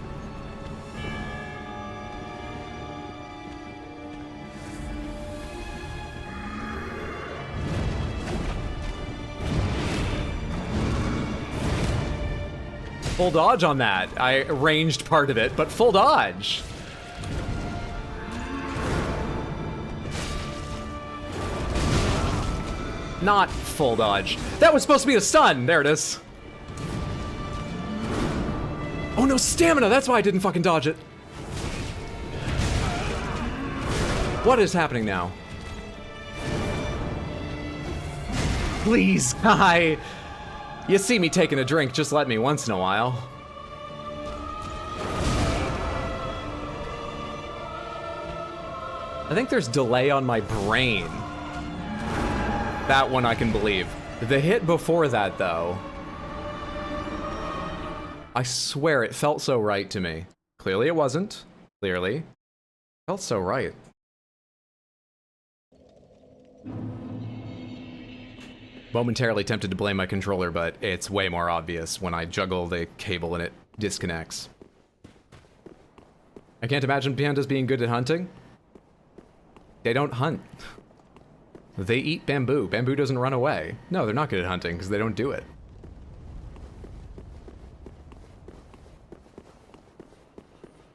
Full dodge on that. I ranged part of it, but full dodge. Not full dodge. That was supposed to be a stun. There it is. Oh no, stamina. That's why I didn't fucking dodge it. What is happening now? Please, guy. You see me taking a drink, just let me once in a while. I think there's delay on my brain. That one I can believe. The hit before that, though, I swear it felt so right to me. Clearly it wasn't. Clearly. Felt so right. Momentarily tempted to blame my controller, but it's way more obvious when I juggle the cable and it disconnects. I can't imagine pandas being good at hunting. They don't hunt. They eat bamboo. Bamboo doesn't run away. No, they're not good at hunting because they don't do it.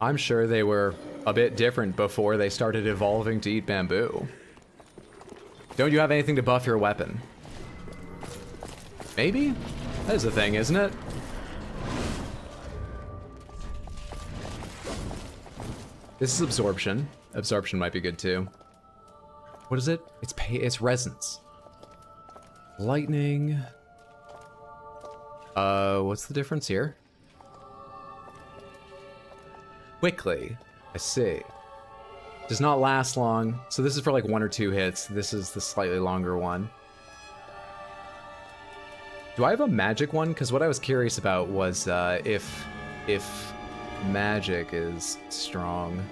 I'm sure they were a bit different before they started evolving to eat bamboo. Don't you have anything to buff your weapon? Maybe? That is a thing, isn't it? This is absorption. Absorption might be good too. What is it? It's resonance. Lightning. What's the difference here? Quickly. I see. Does not last long. So this is for like 1 or 2 hits. This is the slightly longer one. Do I have a magic one? Because what I was curious about was if magic is strong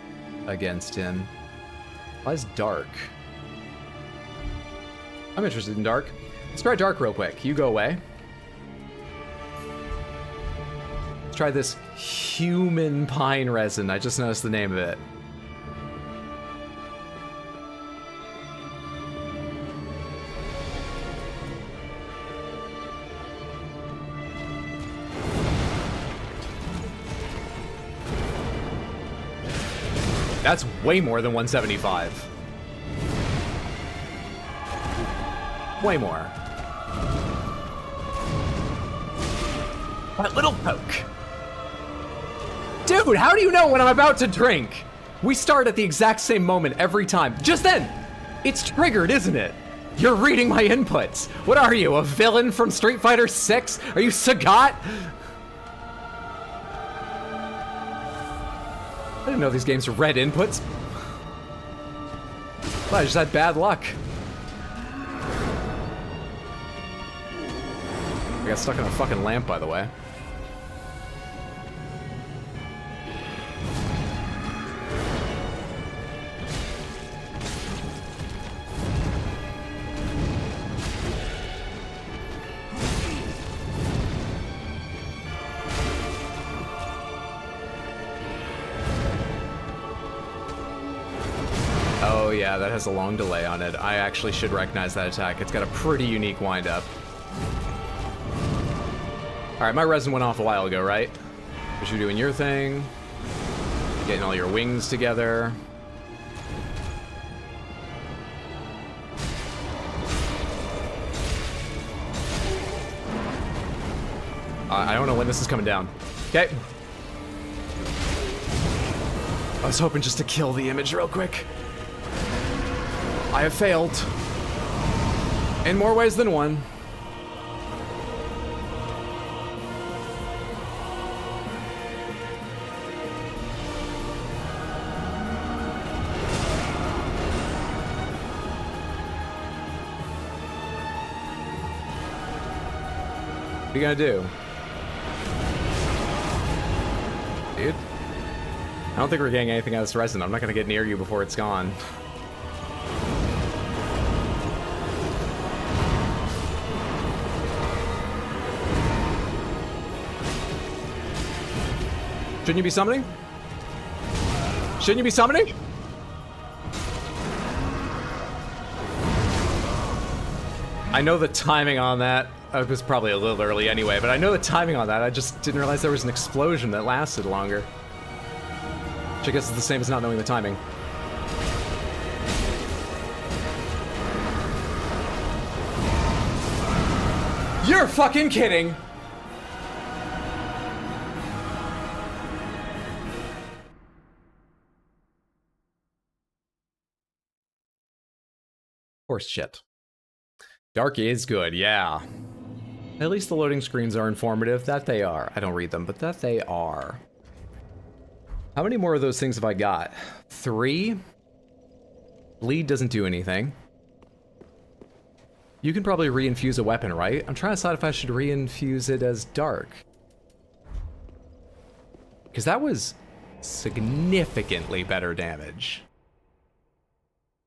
against him. Why is dark? I'm interested in dark. Let's try dark real quick. You go away. Let's try this human pine resin. I just noticed the name of it. That's way more than 175. Way more. That little poke. Dude, how do you know when I'm about to drink? We start at the exact same moment every time. Just then! It's triggered, isn't it? You're reading my inputs. What are you, a villain from Street Fighter 6? Are you Sagat? I didn't know these games read inputs. Well, I just had bad luck. I got stuck in a fucking lamp, by the way. Oh yeah, that has a long delay on it. I actually should recognize that attack. It's got a pretty unique wind-up. Alright, my resin went off a while ago, right? Because you're doing your thing. Getting all your wings together. I don't know when this is coming down. Okay. I was hoping just to kill the image real quick. I have failed. In more ways than one. What are you gonna do? Dude? I don't think we're getting anything out of this resin. I'm not gonna get near you before it's gone. Shouldn't you be summoning? Shouldn't you be summoning? I know the timing on that. It was probably a little early anyway, but I know the timing on that. I just didn't realize there was an explosion that lasted longer. Which I guess is the same as not knowing the timing. You're fucking kidding! Horse shit. Dark is good, yeah. At least the loading screens are informative. That they are. I don't read them, but that they are. How many more of those things have I got? 3? Bleed doesn't do anything. You can probably reinfuse a weapon, right? I'm trying to decide if I should reinfuse it as dark. Because that was significantly better damage.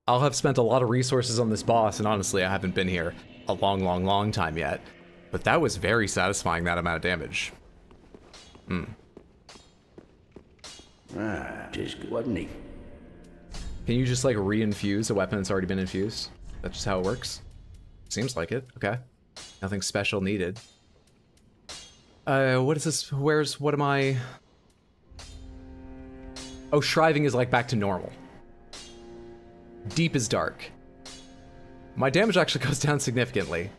I'll have spent a lot of resources on this boss, and honestly, I haven't been here a long time yet. But that was very satisfying, that amount of damage. Hmm. Ah, just wasn't he? Can you just, like, reinfuse a weapon that's already been infused? That's just how it works? Seems like it. Okay. Nothing special needed. What is this? What am I? Oh, shriving is, like, back to normal. Deep is dark. My damage actually goes down significantly.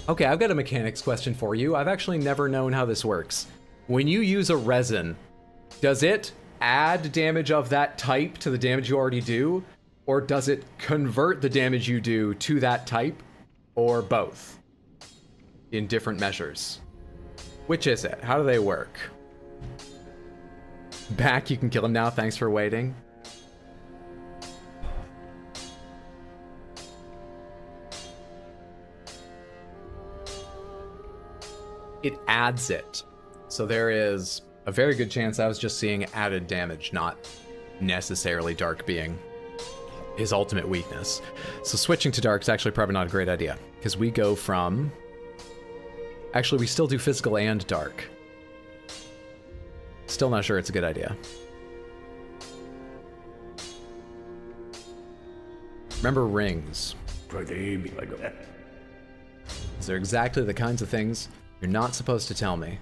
Okay, I've got a mechanics question for you. I've actually never known how this works. When you use a resin, does it add damage of that type to the damage you already do? Or does it convert the damage you do to that type? Or both? In different measures? Which is it? How do they work? Back, you can kill him now, thanks for waiting. It adds it. So there is a very good chance I was just seeing added damage, not necessarily dark being his ultimate weakness. So switching to dark is actually probably not a great idea, because we go from... Actually, we still do physical and dark. Still not sure it's a good idea. Remember rings. These are exactly the kinds of things you're not supposed to tell me.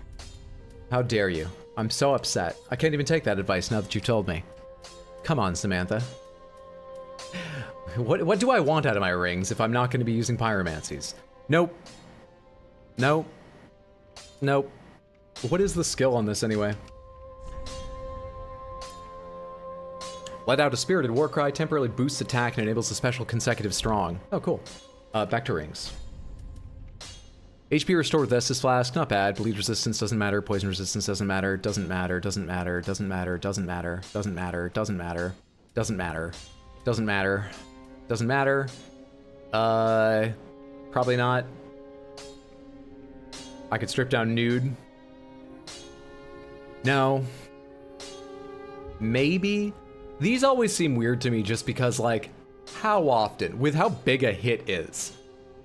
How dare you? I'm so upset. I can't even take that advice now that you told me. Come on, Samantha. What do I want out of my rings if I'm not going to be using pyromancies? Nope. Nope. Nope. What is the skill on this anyway? Let out a spirited war cry, temporarily boosts attack and enables a special consecutive strong. Oh, cool. Back to rings. HP restored with Estus Flask, not bad. Bleed resistance doesn't matter. Poison resistance doesn't matter. Doesn't matter. Doesn't matter. Doesn't matter. Doesn't matter. Doesn't matter. Doesn't matter. Doesn't matter. Doesn't matter. Doesn't matter. Probably not. I could strip down nude. No. Maybe. These always seem weird to me just because, like, how often, with how big a hit is,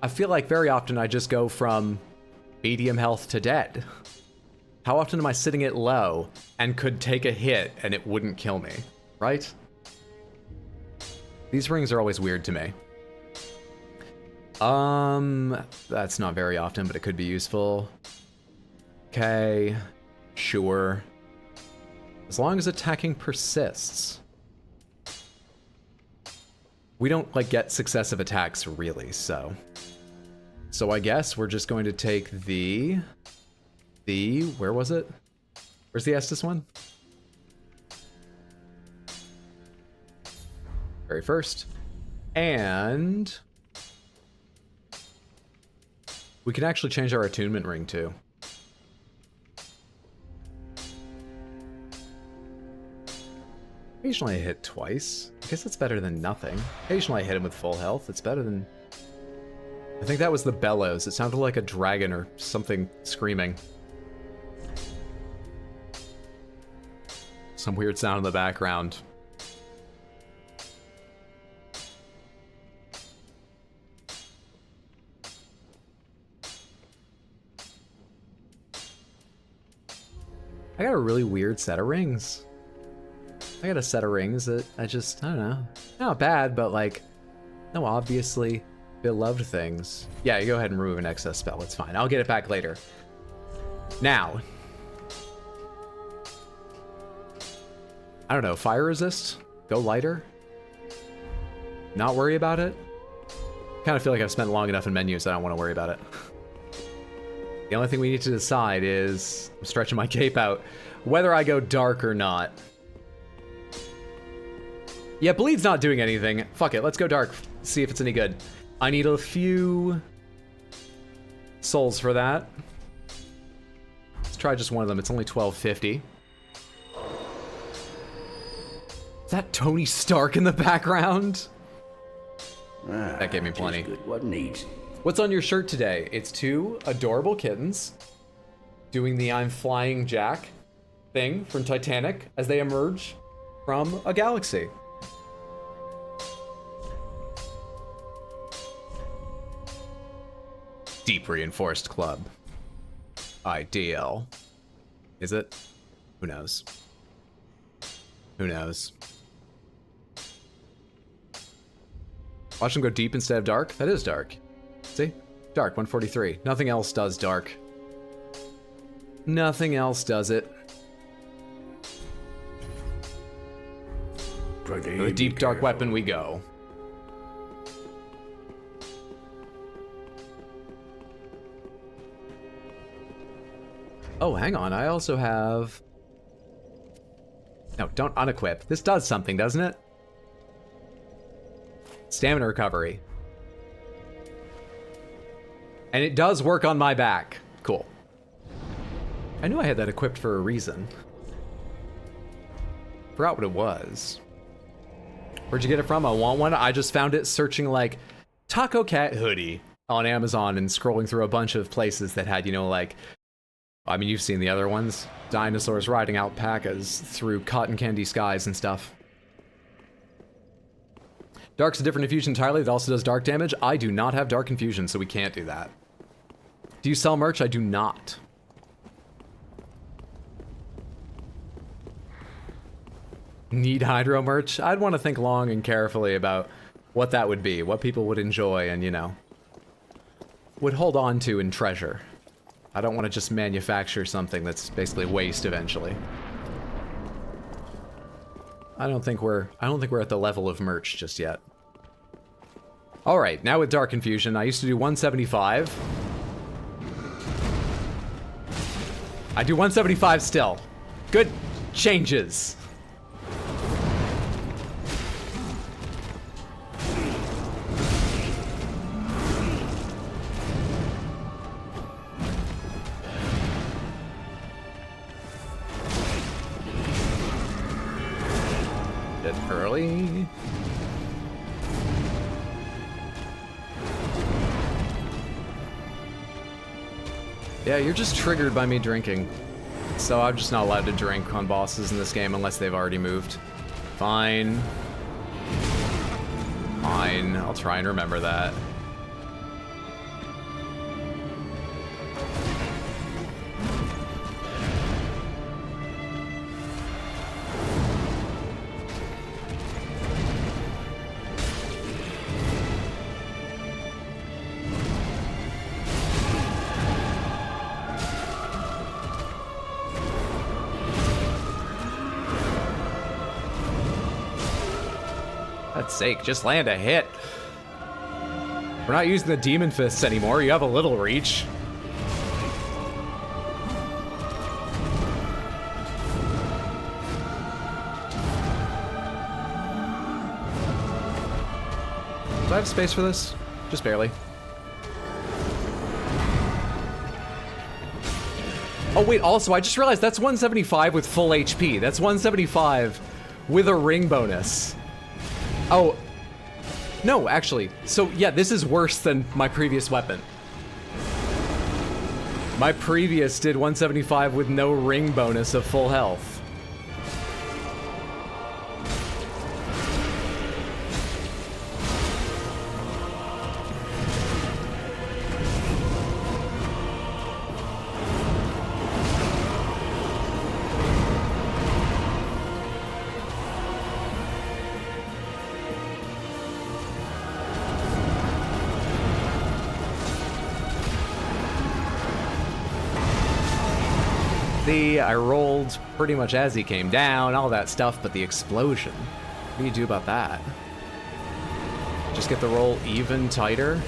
I feel like very often I just go from medium health to dead. How often am I sitting it low and could take a hit and it wouldn't kill me, right? These rings are always weird to me. That's not very often, but it could be useful. Okay, sure. As long as attacking persists. We don't, like, get successive attacks, really, so... So I guess we're just going to take the... Where was it? Where's the Estus one? Very first. And... we can actually change our attunement ring, too. Occasionally I hit twice. I guess that's better than nothing. Occasionally I hit him with full health. It's better than... I think that was the bellows. It sounded like a dragon or something screaming. Some weird sound in the background. I got a really weird set of rings. I got a set of rings that I don't know. Not bad, but like, no obviously beloved things. Yeah, you go ahead and remove an excess spell, it's fine. I'll get it back later. Now. I don't know, fire resist? Go lighter? Not worry about it? Kind of feel like I've spent long enough in menus, I don't want to worry about it. The only thing we need to decide is, I'm stretching my cape out, whether I go dark or not. Yeah, bleed's not doing anything. Fuck it, let's go dark. See if it's any good. I need a few souls for that. Let's try just one of them. It's only 1250. Is that Tony Stark in the background? That gave me plenty. Good. What needs? What's on your shirt today? It's two adorable kittens doing the I'm Flying Jack thing from Titanic as they emerge from a galaxy. Deep reinforced club. Ideal. Is it? Who knows? Who knows? Watch them go deep instead of dark? That is dark. See? Dark, 143. Nothing else does dark. Nothing else does it. To a deep dark weapon we go. Oh, hang on. I also have... No, don't unequip. This does something, doesn't it? Stamina recovery. And it does work on my back. Cool. I knew I had that equipped for a reason. Forgot what it was. Where'd you get it from? I want one. I just found it searching like Taco Cat hoodie on Amazon and scrolling through a bunch of places that had, you know, like... I mean, you've seen the other ones. Dinosaurs riding alpacas through cotton candy skies and stuff. Dark's a different infusion entirely that also does dark damage. I do not have dark infusion, so we can't do that. Do you sell merch? I do not. Need hydro merch? I'd want to think long and carefully about what that would be, what people would enjoy and, you know, would hold on to and treasure. I don't want to just manufacture something that's basically waste eventually. I don't think we're at the level of merch just yet. All right, now with Dark Infusion, I used to do 175. I do 175 still. Good changes. Bit early. Yeah, you're just triggered by me drinking. So I'm just not allowed to drink on bosses in this game unless they've already moved. Fine. Fine, I'll try and remember that. God's sake, just land a hit. We're not using the demon fists anymore. You have a little reach. Do I have space for this? Just barely. Oh wait, also I just realized that's 175 with full HP. That's 175 with a ring bonus. Oh, no, actually. So, yeah, this is worse than my previous weapon. My previous did 175 with no ring bonus of full health. I rolled pretty much as he came down, all that stuff, but the explosion. What do you do about that? Just get the roll even tighter?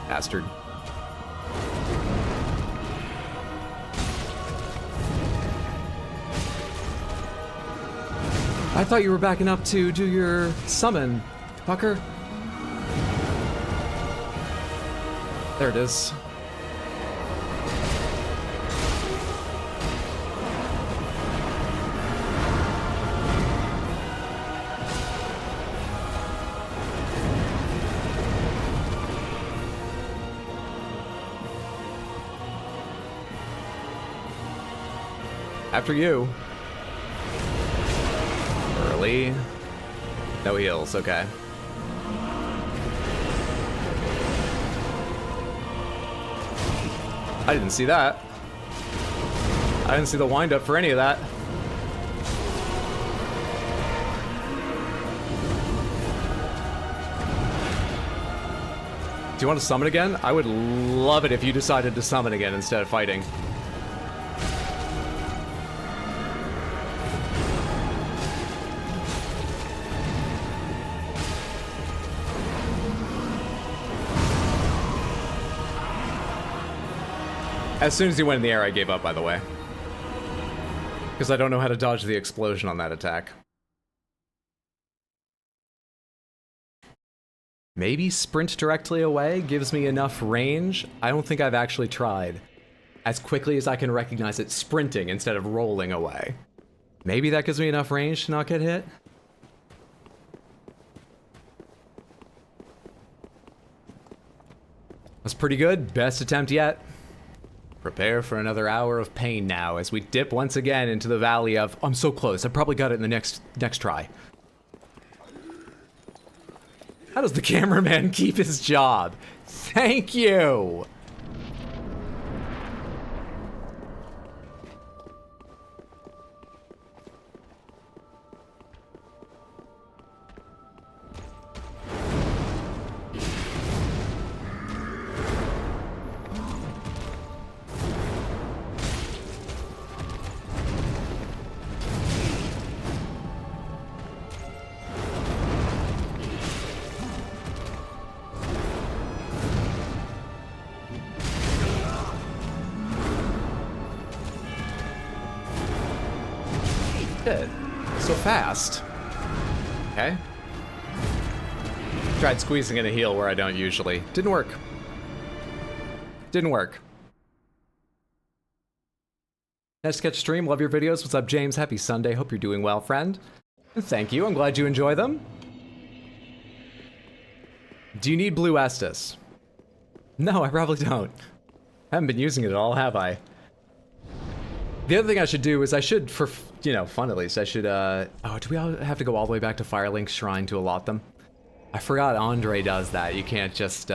Bastard. I thought you were backing up to do your summon, fucker. There it is. After you. Early. No heals, okay. I didn't see that. I didn't see the wind-up for any of that. Do you want to summon again? I would love it if you decided to summon again instead of fighting. As soon as he went in the air, I gave up, by the way. Because I don't know how to dodge the explosion on that attack. Maybe sprint directly away gives me enough range? I don't think I've actually tried. As quickly as I can recognize it, sprinting instead of rolling away. Maybe that gives me enough range to not get hit? That's pretty good. Best attempt yet. Prepare for another hour of pain now as we dip once again into the valley of, I'm so close, I probably got it in the next try. How does the cameraman keep his job? Thank you! Shit. So fast. Okay. Tried squeezing in a heal where I don't usually. Didn't work. Didn't work. Nice to catch stream. Love your videos. What's up, James? Happy Sunday. Hope you're doing well, friend. And thank you. I'm glad you enjoy them. Do you need blue Estus? No, I probably don't. I haven't been using it at all, have I? The other thing I should do is I should, for, you know, fun at least, I should, oh, do we all have to go all the way back to Firelink's Shrine to allot them? I forgot Andre does that. You can't just, you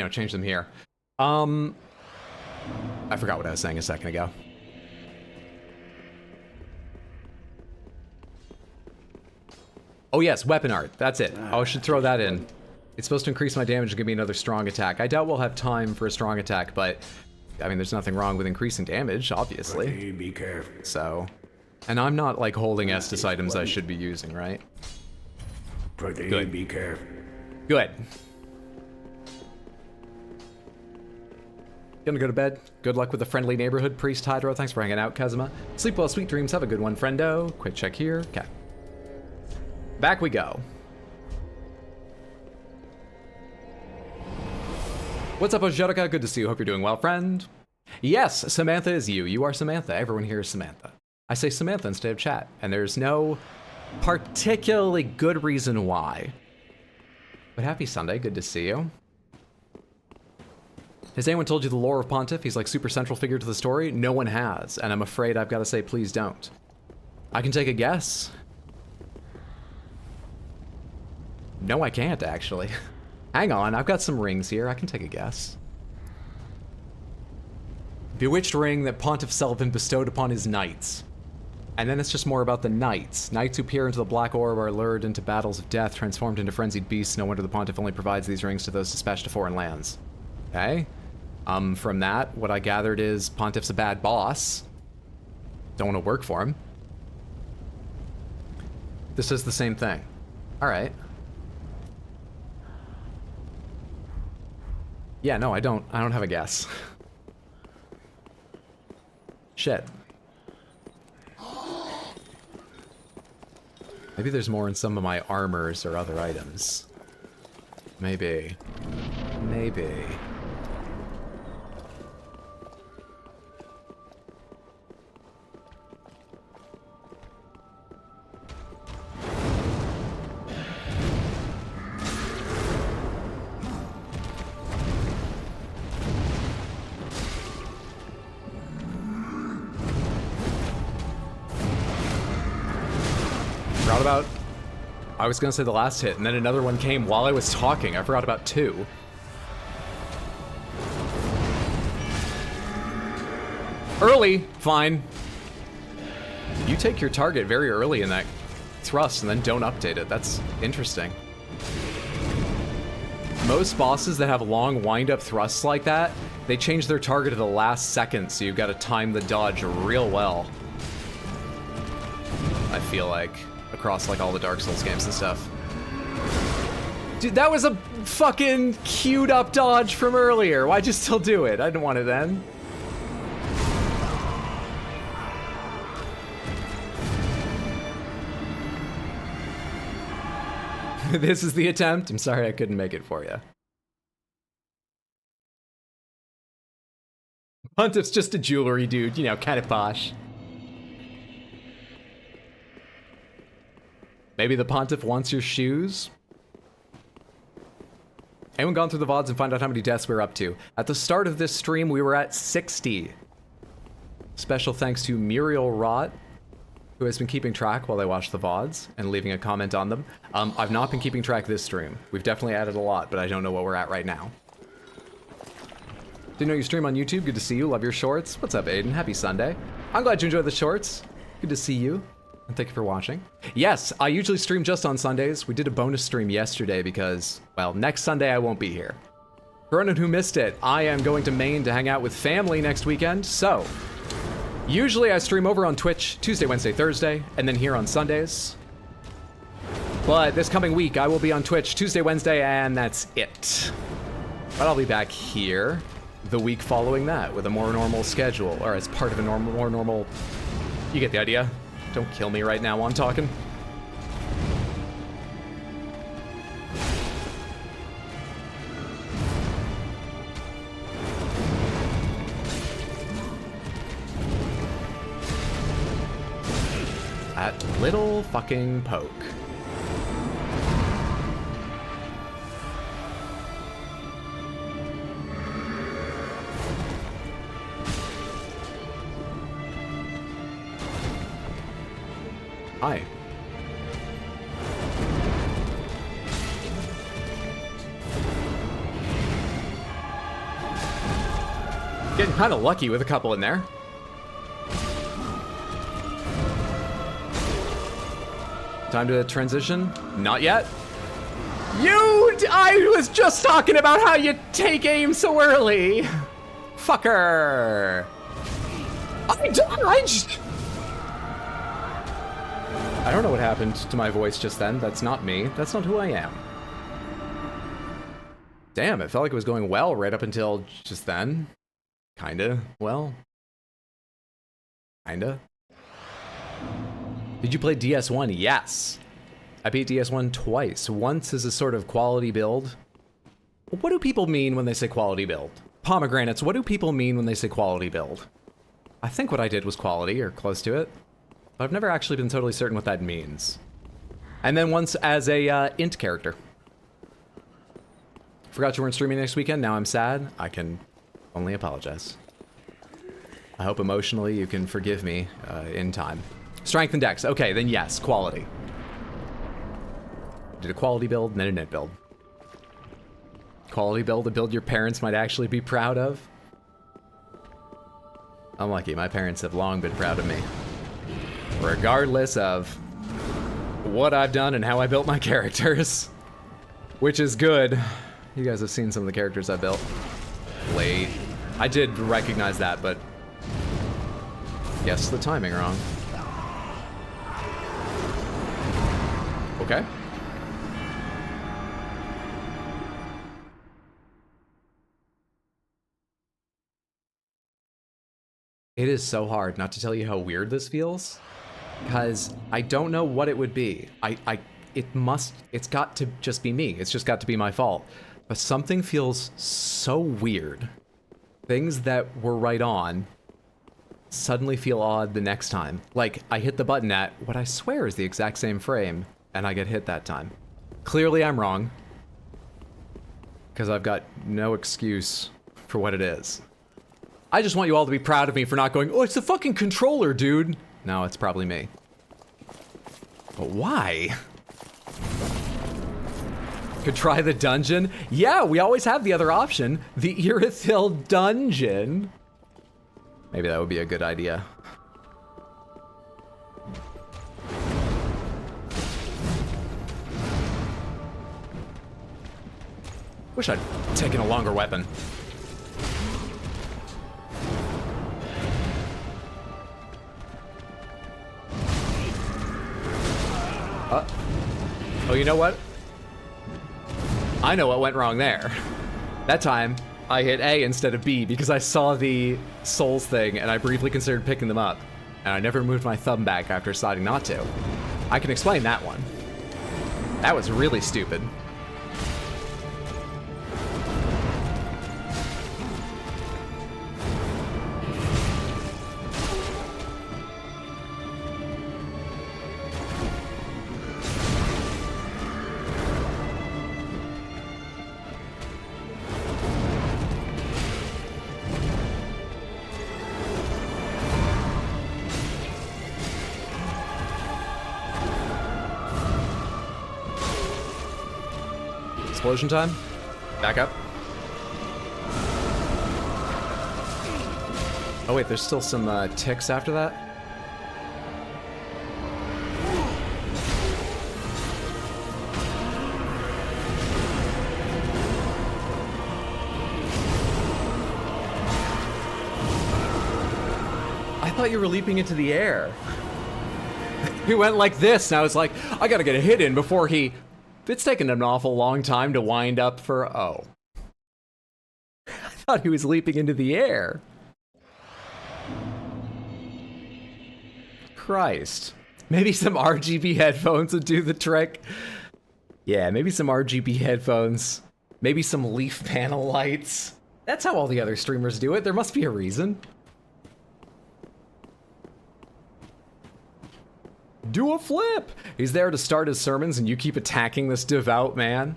know, change them here. I forgot what I was saying a second ago. Oh yes, weapon art. That's it. Oh, I should throw that in. It's supposed to increase my damage and give me another strong attack. I doubt we'll have time for a strong attack, but I mean, there's nothing wrong with increasing damage, obviously. Be careful. So, and I'm not like holding Estus items I should be using, right? Good. Be careful. Good. Gonna go to bed. Good luck with the friendly neighborhood, Priest Hydro. Thanks for hanging out, Kazuma. Sleep well, sweet dreams. Have a good one, friendo. Quick check here. Okay. Back we go. What's up, Ojerica? Good to see you. Hope you're doing well, friend. Yes, Samantha is you. You are Samantha. Everyone here is Samantha. I say Samantha instead of chat, and there's no particularly good reason why. But happy Sunday. Good to see you. Has anyone told you the lore of Pontiff? He's like super central figure to the story? No one has, and I'm afraid I've got to say please don't. I can take a guess. No, I can't, actually. Hang on, I've got some rings here. I can take a guess. Bewitched ring that Pontiff Sulyvahn bestowed upon his knights. And then it's just more about the knights. Knights who peer into the black orb are lured into battles of death, transformed into frenzied beasts. No wonder the Pontiff only provides these rings to those dispatched to foreign lands. Okay. From that, what I gathered is Pontiff's a bad boss. Don't want to work for him. This is the same thing. All right. Yeah, no, I don't have a guess. Shit. Maybe there's more in some of my armors or other items. Maybe. Maybe. About, I was gonna say the last hit, and then another one came while I was talking. I forgot about two. Early, fine. You take your target very early in that thrust and then don't update it. That's interesting. Most bosses that have long wind-up thrusts like that, they change their target to the last second, so you've got to time the dodge real well. I feel like. Across like all the Dark Souls games and stuff. Dude, that was a fucking queued up dodge from earlier. Why'd you still do it? I didn't want it then. This is the attempt. I'm sorry I couldn't make it for you. Pontiff's just a jewelry dude, you know, kind of posh. Maybe the Pontiff wants your shoes? Anyone gone through the VODs and find out how many deaths we're up to? At the start of this stream, we were at 60. Special thanks to Muriel Rott, who has been keeping track while I watch the VODs and leaving a comment on them. I've not been keeping track this stream. We've definitely added a lot, but I don't know what we're at right now. Didn't know you stream on YouTube. Good to see you. Love your shorts. What's up, Aiden? Happy Sunday. I'm glad you enjoy the shorts. Good to see you. And thank you for watching. Yes, I usually stream just on Sundays. We did a bonus stream yesterday because, well, next Sunday I won't be here. For anyone who missed it, I am going to Maine to hang out with family next weekend, so usually I stream over on Twitch Tuesday, Wednesday, Thursday, and then here on Sundays. But this coming week, I will be on Twitch Tuesday, Wednesday, and that's it. But I'll be back here. the week following that with a more normal schedule, or as part of a more normal... You get the idea. Don't kill me right now while I'm talking. That little fucking poke. Hi. Getting kind of lucky with a couple in there. Time to transition? Not yet. I was just talking about how you take aim so early. Fucker. I don't know what happened to my voice just then. That's not me. That's not who I am. Damn, it felt like it was going well right up until just then. Kinda. Well. Kinda. Did you play DS1? Yes. I beat DS1 twice. Once as a sort of quality build. What do people mean when they say quality build? Pomegranates, what do people mean when they say quality build? I think what I did was quality, or close to it. But I've never actually been totally certain what that means. And then once as a int character. Forgot you weren't streaming next weekend, now I'm sad. I can only apologize. I hope emotionally you can forgive me in time. Strength and dex. Okay, then yes, quality. Did a quality build, and then an int build. Quality build, a build your parents might actually be proud of. Unlucky, my parents have long been proud of me. Regardless of what I've done and how I built my characters. Which is good. You guys have seen some of the characters I built. Late. I did recognize that, but... guessed the timing wrong. Okay. It is so hard not to tell you how weird this feels, because I don't know what it would be. It's got to just be me. It's just got to be my fault. But something feels so weird. Things that were right on suddenly feel odd the next time. Like, I hit the button at what I swear is the exact same frame, and I get hit that time. Clearly I'm wrong, because I've got no excuse for what it is. I just want you all to be proud of me for not going, oh, it's the fucking controller, dude. No, it's probably me. But why? Could try the dungeon? Yeah, we always have the other option. The Irithyll dungeon. Maybe that would be a good idea. Wish I'd taken a longer weapon. Oh, you know what? I know what went wrong there. That time, I hit A instead of B because I saw the souls thing and I briefly considered picking them up. And I never moved my thumb back after deciding not to. I can explain that one. That was really stupid. Explosion time. Back up. Oh wait, there's still some ticks after that? I thought you were leaping into the air. He went like this, and I was like, I gotta get a hit in before he... It's taken an awful long time to wind up for... Oh. thought he was leaping into the air. Christ. Maybe some RGB headphones would do the trick. Yeah, maybe some RGB headphones. Maybe some leaf panel lights. That's how all the other streamers do it. There must be a reason. Do a flip! He's there to start his sermons and you keep attacking this devout man.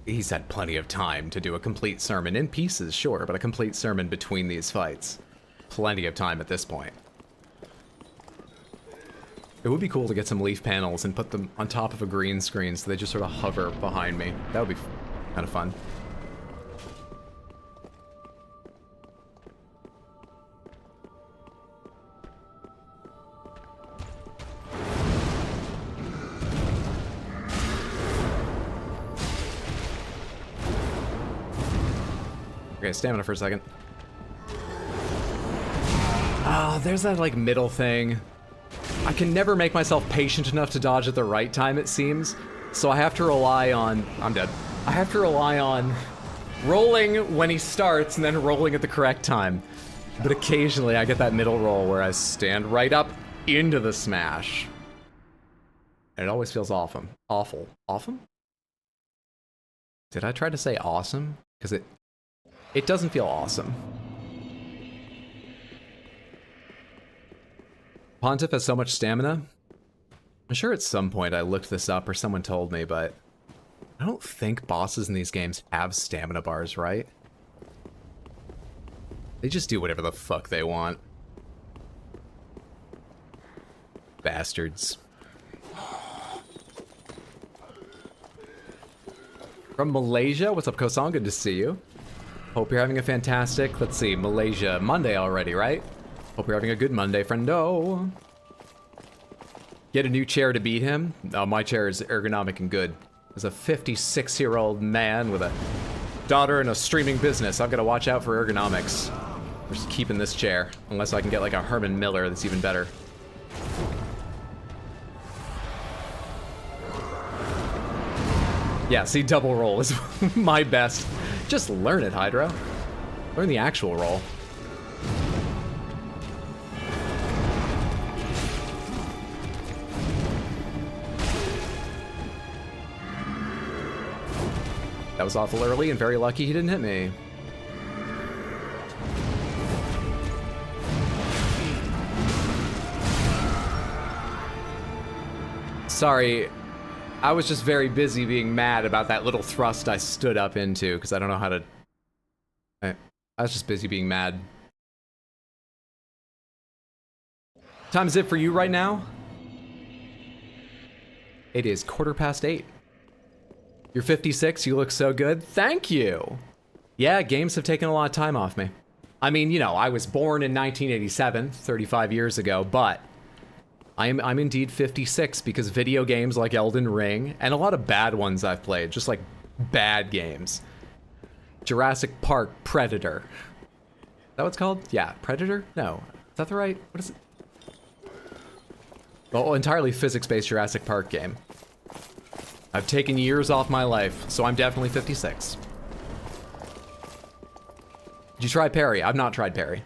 He's had plenty of time to do a complete sermon in pieces, sure, but a complete sermon between these fights. Plenty of time at this point. It would be cool to get some leaf panels and put them on top of a green screen so they just sort of hover behind me. That would be kind of fun. Okay, stamina for a second. Oh, there's that, like, middle thing. I can never make myself patient enough to dodge at the right time, it seems. So I have to rely on... I'm dead. I have to rely on rolling when he starts and then rolling at the correct time. But occasionally I get that middle roll where I stand right up into the smash. And it always feels awesome. Awful. Awesome? Did I try to say awesome? Because it doesn't feel awesome. Pontiff has so much stamina. I'm sure at some point I looked this up or someone told me, but I don't think bosses in these games have stamina bars, right? They just do whatever the fuck they want. Bastards. From Malaysia, what's up, Kosong? Good to see you. Hope you're having a fantastic, let's see, Malaysia Monday already, right? Hope you're having a good Monday, friendo. Get a new chair to beat him? Oh, my chair is ergonomic and good. As a 56-year-old man with a daughter and a streaming business, I've got to watch out for ergonomics. We're just keeping this chair, unless I can get like a Herman Miller that's even better. Yeah, see, double roll is my best. Just learn it, Hydro. Learn the actual roll. That was awful early and very lucky he didn't hit me. Sorry, I was just very busy being mad about that little thrust I stood up into, because I don't know how to... I was just busy being mad. Time is it for you right now? It is 8:15. You're 56, you look so good. Thank you! Yeah, games have taken a lot of time off me. I mean, you know, I was born in 1987, 35 years ago, but I'm indeed 56 because video games like Elden Ring, and a lot of bad ones I've played, just like bad games. Jurassic Park Predator. Is that what it's called? Yeah, Predator? No. Is that the right? What is it? Well, entirely physics-based Jurassic Park game. I've taken years off my life, so I'm definitely 56. Did you try parry? I've not tried parry.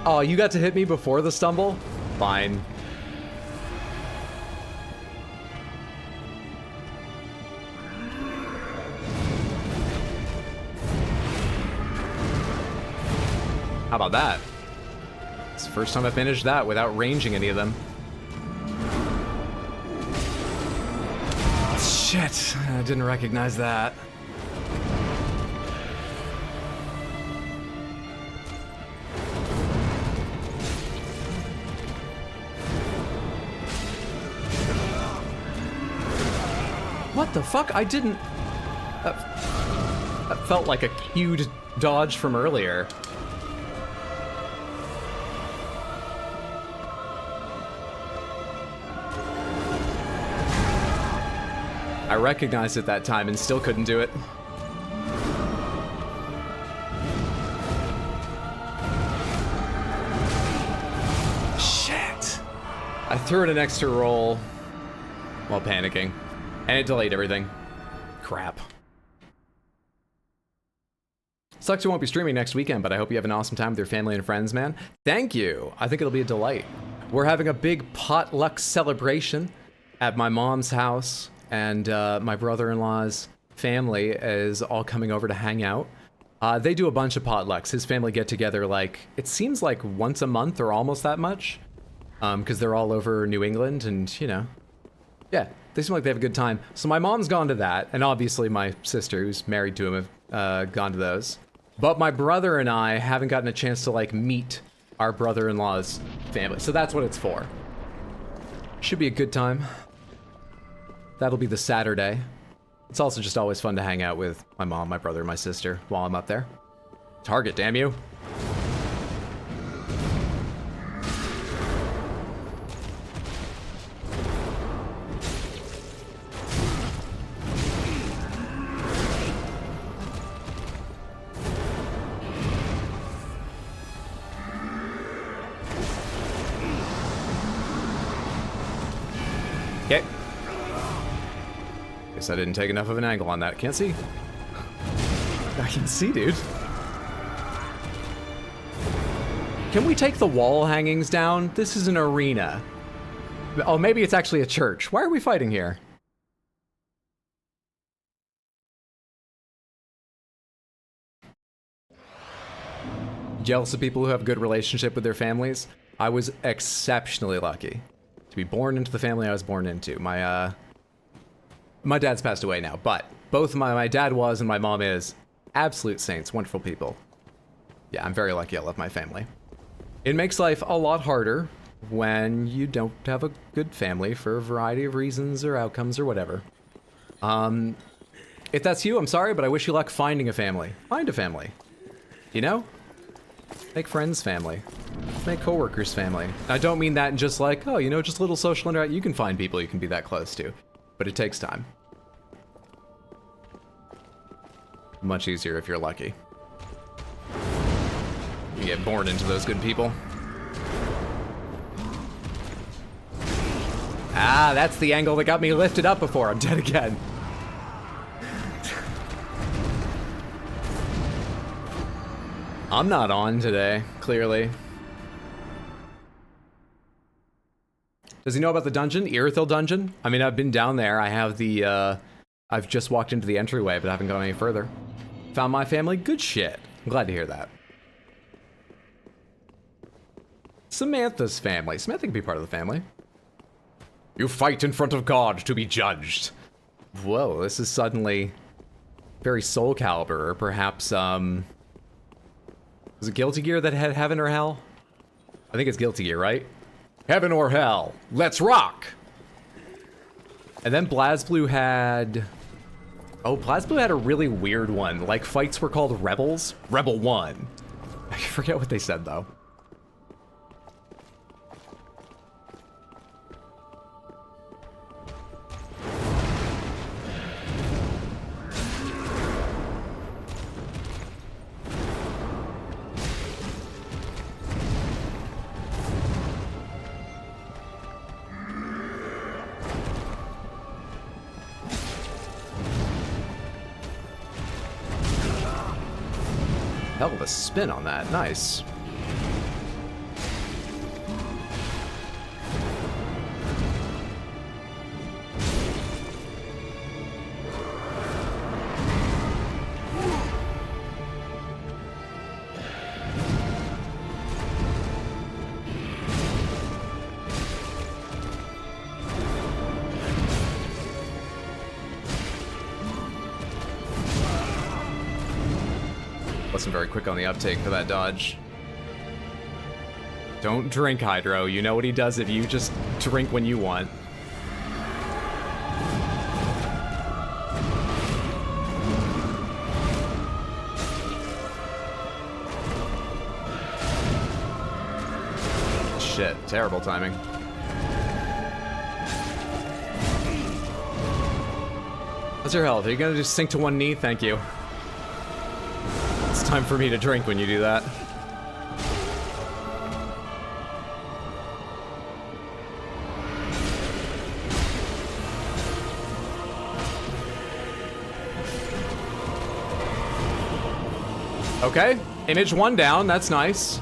Oh, you got to hit me before the stumble? Fine. How about that? It's the first time I finished that without ranging any of them. Shit, I didn't recognize that. What the fuck? I didn't... That felt like a cued dodge from earlier. I recognized it that time and still couldn't do it. Shit. I threw in an extra roll while panicking, and it delayed everything. Crap. Sucks you won't be streaming next weekend, but I hope you have an awesome time with your family and friends, man. Thank you. I think it'll be a delight. We're having a big potluck celebration at my mom's house, and my brother-in-law's family is all coming over to hang out. They do a bunch of potlucks. His family get together like, it seems like once a month or almost that much, because they're all over New England, and you know, yeah, they seem like they have a good time. So my mom's gone to that, and obviously my sister, who's married to him, have gone to those. But my brother and I haven't gotten a chance to like meet our brother-in-law's family, so that's what it's for. Should be a good time. That'll be the Saturday. It's also just always fun to hang out with my mom, my brother, and my sister while I'm up there. Target, damn you. Okay. Guess I didn't take enough of an angle on that. Can't see. I can see, dude. Can we take the wall hangings down? This is an arena. Oh, maybe it's actually a church. Why are we fighting here? Jealous of people who have a good relationship with their families? I was exceptionally lucky to be born into the family I was born into. My dad's passed away now, but both my dad was and my mom is absolute saints, wonderful people. Yeah, I'm very lucky I love my family. It makes life a lot harder when you don't have a good family for a variety of reasons or outcomes or whatever. If that's you, I'm sorry, but I wish you luck finding a family. Find a family. You know? Make friends family. Make coworkers family. I don't mean that in just like, oh, you know, just a little social interaction. You can find people you can be that close to, but it takes time. Much easier if you're lucky. You get born into those good people. Ah, that's the angle that got me lifted up before. I'm dead again. I'm not on today, clearly. Does he know about the dungeon? Irithyll dungeon? I mean, I've been down there. I have the, I've just walked into the entryway, but I haven't gone any further. Found my family? Good shit. I'm glad to hear that. Samantha's family. Samantha can be part of the family. You fight in front of God to be judged. Whoa, this is suddenly very Soul Calibur, or perhaps, was it Guilty Gear that had Heaven or Hell? I think it's Guilty Gear, right? Heaven or Hell, let's rock! And then BlazBlue had... Oh, BlazBlue had a really weird one. Like, fights were called Rebels. Rebel 1. I forget what they said, though. Hell of a spin on that. Nice. Wasn't very quick on the uptake for that dodge. Don't drink, Hydro. You know what he does if you just drink when you want. Shit, terrible timing. How's your health? Are you gonna just sink to one knee? Thank you. It's time for me to drink when you do that. Okay, image 1 down, that's nice.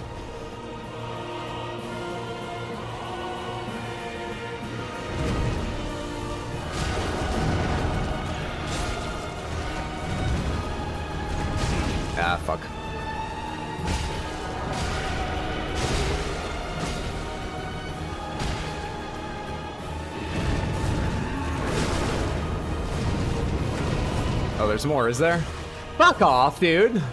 Ah, fuck. Oh, there's more, is there? Fuck off, dude!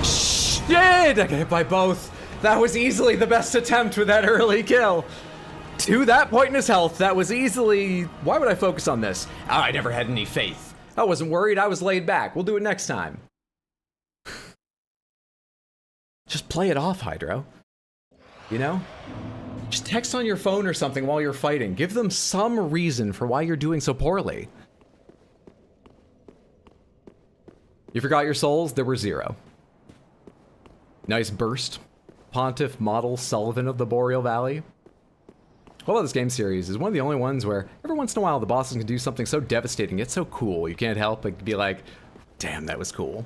Shit! I got hit by both. That was easily the best attempt with that early kill. To that point in his health, that was easily... Why would I focus on this? Oh, I never had any faith. I wasn't worried, I was laid back. We'll do it next time. Just play it off, Hydro. You know? Just text on your phone or something while you're fighting. Give them some reason for why you're doing so poorly. You forgot your souls? There were 0. Nice burst. Pontiff Model Sulyvahn of the Boreal Valley. What about this game series is one of the only ones where every once in a while the bosses can do something so devastating, yet so cool. You can't help but be like, damn, that was cool.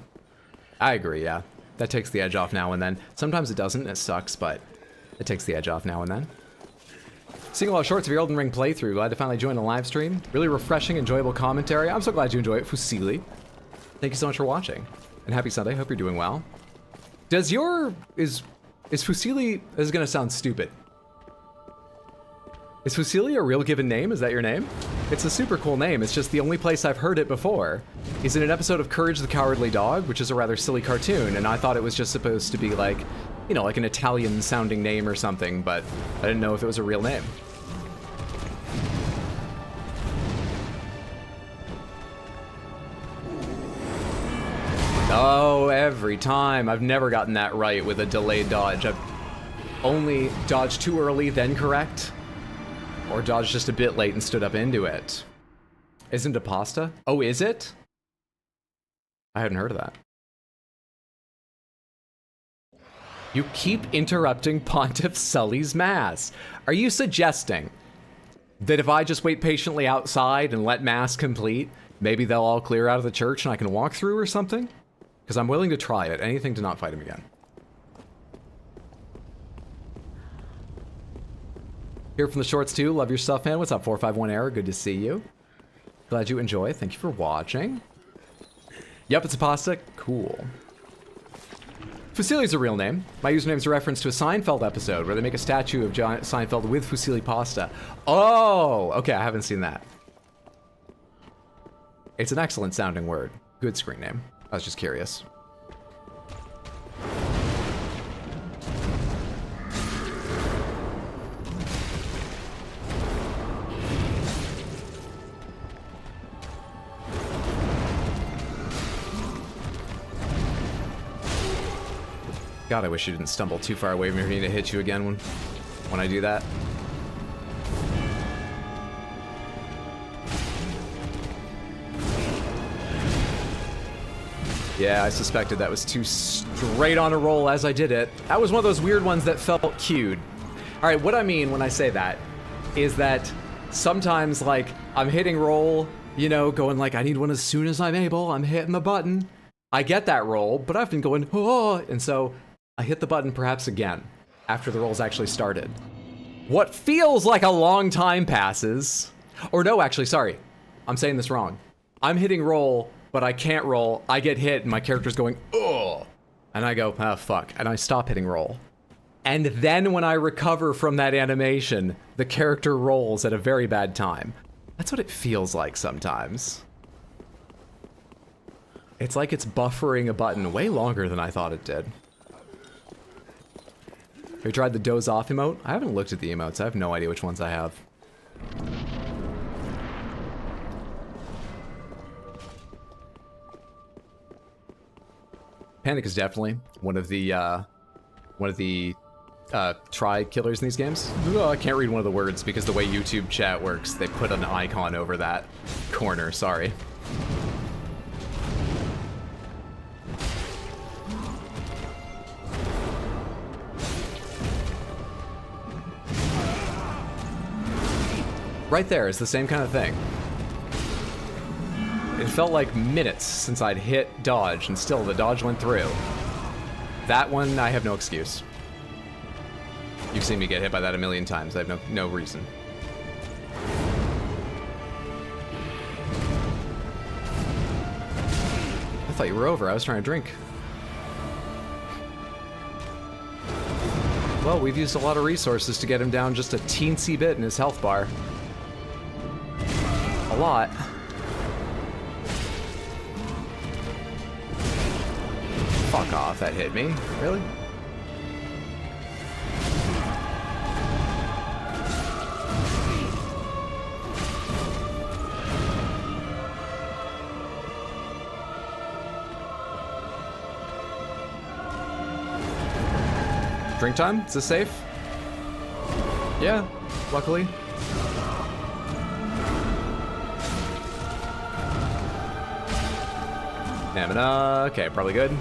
I agree, yeah. That takes the edge off now and then. Sometimes it doesn't, it sucks, but it takes the edge off now and then. Seeing a lot of shorts of your Elden Ring playthrough. Glad to finally join a live stream. Really refreshing, enjoyable commentary. I'm so glad you enjoy it, Fusyli. Thank you so much for watching. And happy Sunday, hope you're doing well. Does your... Is Fusyli... This is gonna sound stupid. Is Fusyli a real given name? Is that your name? It's a super cool name, it's just the only place I've heard it before. He's in an episode of Courage the Cowardly Dog, which is a rather silly cartoon, and I thought it was just supposed to be like, you know, like an Italian sounding name or something, but I didn't know if it was a real name. Oh, every time. I've never gotten that right with a delayed dodge. I've only dodged too early, then correct. Or dodged just a bit late and stood up into it. Isn't it pasta? Oh, is it? I hadn't heard of that. You keep interrupting Pontiff Sully's mass. Are you suggesting that if I just wait patiently outside and let mass complete, maybe they'll all clear out of the church and I can walk through or something? Because I'm willing to try it. Anything to not fight him again. Here from the shorts too. Love your stuff, man. What's up, 451 Error? Good to see you. Glad you enjoy. Thank you for watching. Yep, it's a pasta. Cool. Fusyli's a real name. My username is a reference to a Seinfeld episode where they make a statue of John Seinfeld with Fusyli pasta. Oh, okay. I haven't seen that. It's an excellent sounding word. Good screen name. I was just curious. God, I wish you didn't stumble too far away from me for me to hit you again when I do that. Yeah, I suspected that was too straight on a roll as I did it. That was one of those weird ones that felt cued. All right, what I mean when I say that is that sometimes, like, I'm hitting roll, you know, going like, I need one as soon as I'm able, I'm hitting the button. I get that roll, but I've been going, oh, and so I hit the button perhaps again after the roll's actually started. What feels like a long time passes, or no, actually, sorry, I'm saying this wrong. I'm hitting roll, but I can't roll. I get hit and my character's going, oh, and I go, oh, fuck, and I stop hitting roll. And then when I recover from that animation, the character rolls at a very bad time. That's what it feels like sometimes. It's like it's buffering a button way longer than I thought it did. Have you tried the doze off emote? I haven't looked at the emotes. I have no idea which ones I have. Panic is definitely one of the try killers in these games. Oh, I can't read one of the words because the way YouTube chat works, they put an icon over that corner, sorry. Right there is the same kind of thing. It felt like minutes since I'd hit dodge, and still the dodge went through. That one, I have no excuse. You've seen me get hit by that a million times. I have no reason. I thought you were over. I was trying to drink. Well, we've used a lot of resources to get him down just a teensy bit in his health bar. A lot. Fuck off, that hit me. Really? Drink time? Is this safe? Yeah, luckily. Stamina, okay, probably good.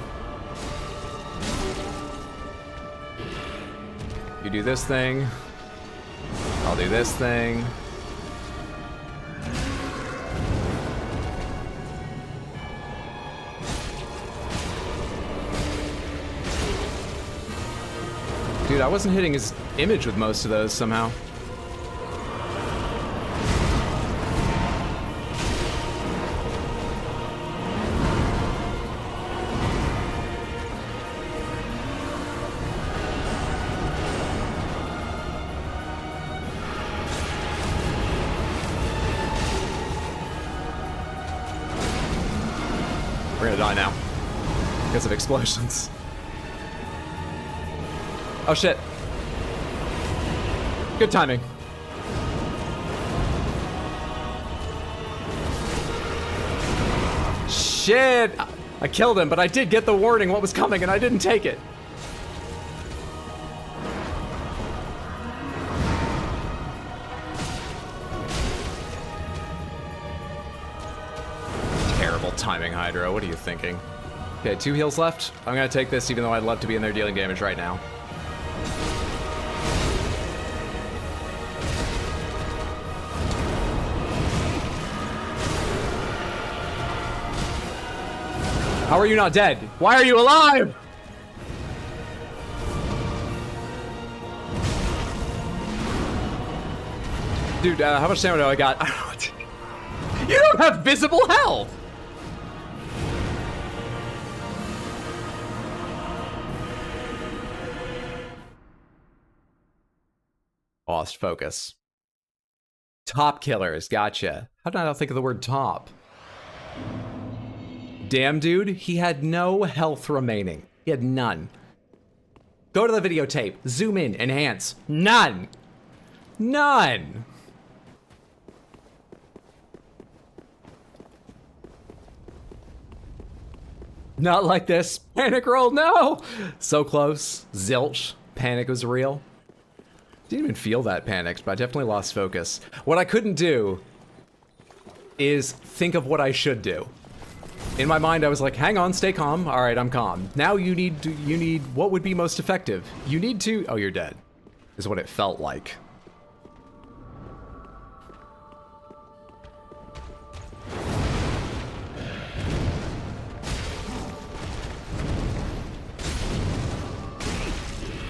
You do this thing. I'll do this thing. Dude, I wasn't hitting his image with most of those somehow. We're gonna die now because of explosions. Oh shit. Good timing. Shit! I killed him, but I did get the warning what was coming and I didn't take it. Terrible timing, Hydro. What are you thinking? Okay, 2 heals left. I'm gonna take this even though I'd love to be in there dealing damage right now. How are you not dead? Why are you alive? Dude, how much stamina do I got? I don't know what you don't have visible health! Lost focus. Top killers, gotcha. How did I not think of the word top? Damn, dude, he had no health remaining. He had none. Go to the videotape, zoom in, enhance. None. None. Not like this. Panic roll, no. So close. Zilch. Panic was real. Didn't even feel that panicked, but I definitely lost focus. What I couldn't do is think of what I should do. In my mind, I was like, hang on, stay calm. All right, I'm calm. Now you need what would be most effective? You need to, oh, you're dead, is what it felt like.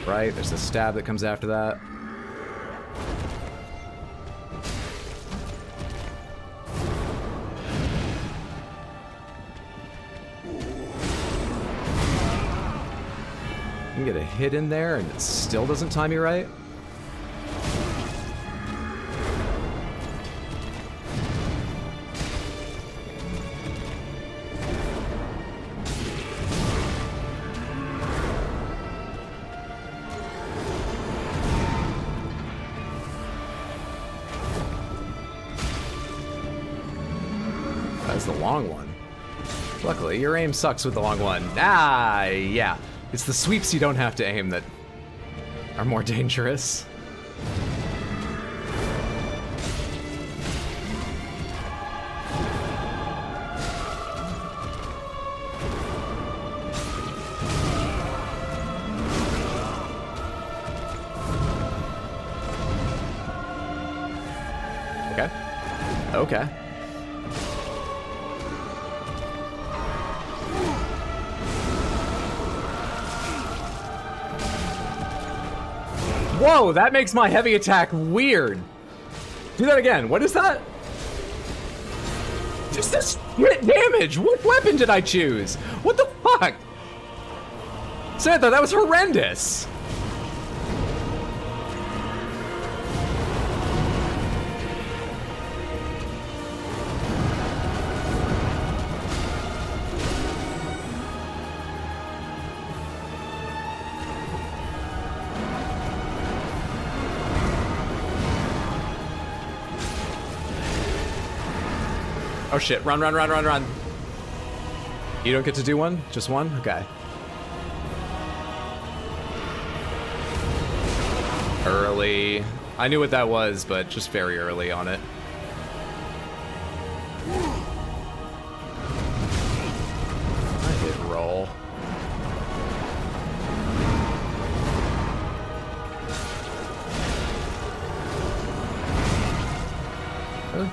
Right, there's the stab that comes after that. You can get a hit in there and it still doesn't time you right. That's the long one. Luckily, your aim sucks with the long one. Ah, yeah. It's the sweeps you don't have to aim that are more dangerous. Okay. Okay. Whoa, that makes my heavy attack weird. Do that again. What is that? Just this shit damage. What weapon did I choose? What the fuck? Samantha, that was horrendous. Oh shit, run, run, run, run, run. You don't get to do one? Just one? Okay. Early. I knew what that was, but just very early on it. I hit roll. Really?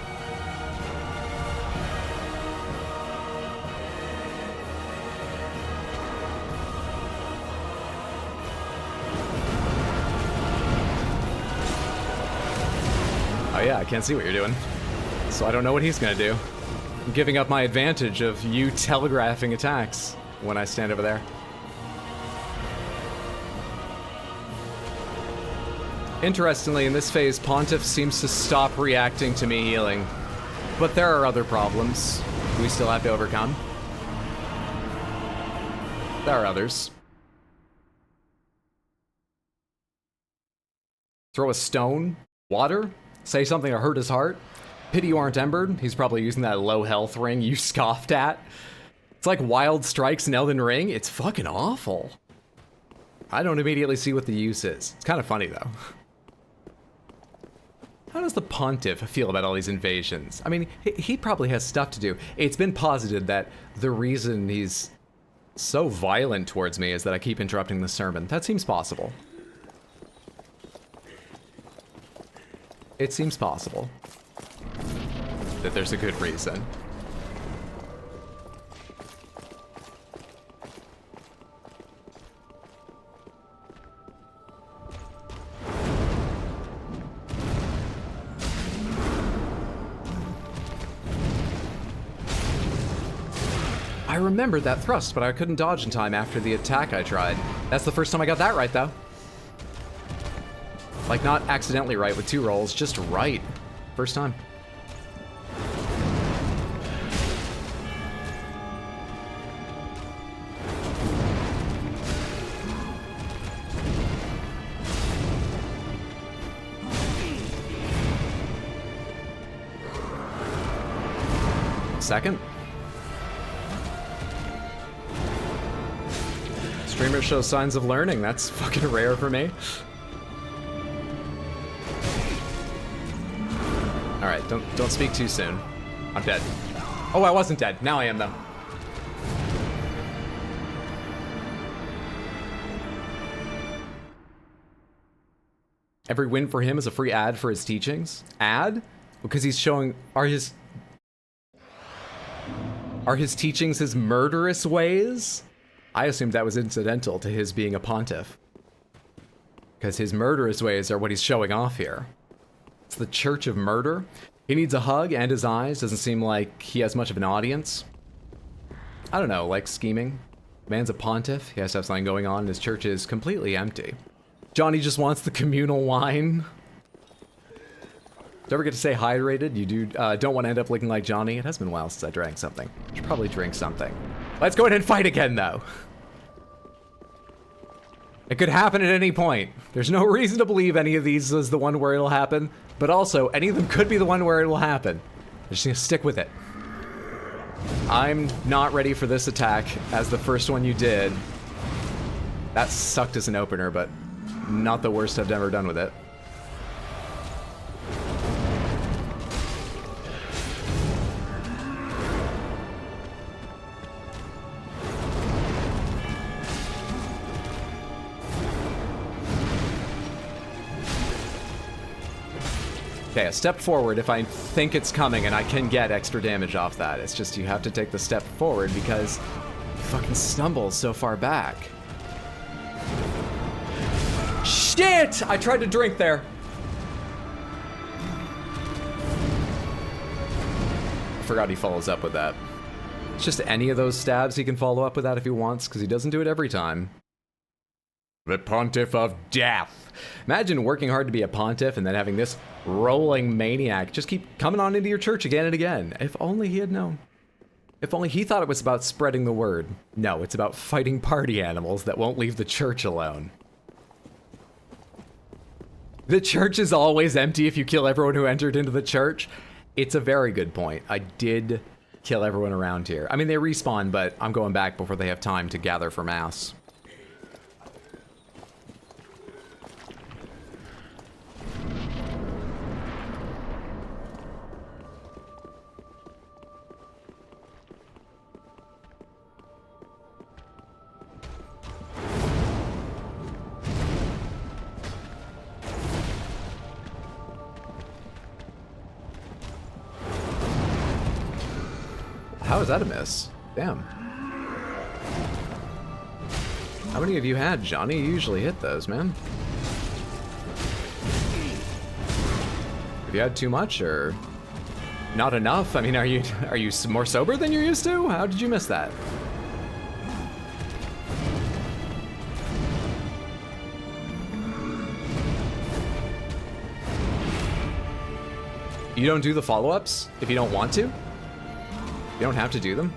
Yeah, I can't see what you're doing. So I don't know what he's gonna do. I'm giving up my advantage of you telegraphing attacks when I stand over there. Interestingly, in this phase, Pontiff seems to stop reacting to me healing. But there are other problems we still have to overcome. There are others. Throw a stone? Water? Say something to hurt his heart? Pity you aren't embered? He's probably using that low health ring you scoffed at. It's like Wild Strikes in Elden Ring. It's fucking awful. I don't immediately see what the use is. It's kind of funny, though. How does the Pontiff feel about all these invasions? I mean, he probably has stuff to do. It's been posited that the reason he's so violent towards me is that I keep interrupting the sermon. That seems possible. It seems possible that there's a good reason. I remembered that thrust, but I couldn't dodge in time after the attack I tried. That's the first time I got that right, though. Like, not accidentally right with 2 rolls, just right. First time. Second. Streamers show signs of learning. That's fucking rare for me. Alright, don't speak too soon. I'm dead. Oh, I wasn't dead. Now I am, though. Every win for him is a free ad for his teachings. Ad? Because he's showing... Are his teachings his murderous ways? I assumed that was incidental to his being a pontiff. Because his murderous ways are what he's showing off here. It's the Church of Murder. He needs a hug, and his eyes. Doesn't seem like he has much of an audience. I don't know, like scheming. Man's a pontiff. He has to have something going on, and his church is completely empty. Johnny just wants the communal wine. Don't forget to stay hydrated. You don't want to end up looking like Johnny. It has been a while since I drank something. Should probably drink something. Let's go ahead and fight again, though. It could happen at any point. There's no reason to believe any of these is the one where it'll happen, but also, any of them could be the one where it will happen. I'm just gonna stick with it. I'm not ready for this attack as the first one you did. That sucked as an opener, but not the worst I've ever done with it. Okay, a step forward if I think it's coming and I can get extra damage off that. It's just you have to take the step forward because you fucking stumble so far back. Shit! I tried to drink there. I forgot he follows up with that. It's just any of those stabs he can follow up with that if he wants, because he doesn't do it every time. The Pontiff of Death. Imagine working hard to be a pontiff and then having this rolling maniac just keep coming on into your church again and again. If only he had known. If only he thought it was about spreading the word. No, it's about fighting party animals that won't leave the church alone. The church is always empty if you kill everyone who entered into the church. It's a very good point. I did kill everyone around here. I mean, they respawn, but I'm going back before they have time to gather for mass. How is that a miss? Damn. How many of you had, Johnny? You usually hit those, man. Have you had too much or not enough? I mean, are you more sober than you're used to? How did you miss that? You don't do the follow-ups if you don't want to? You don't have to do them?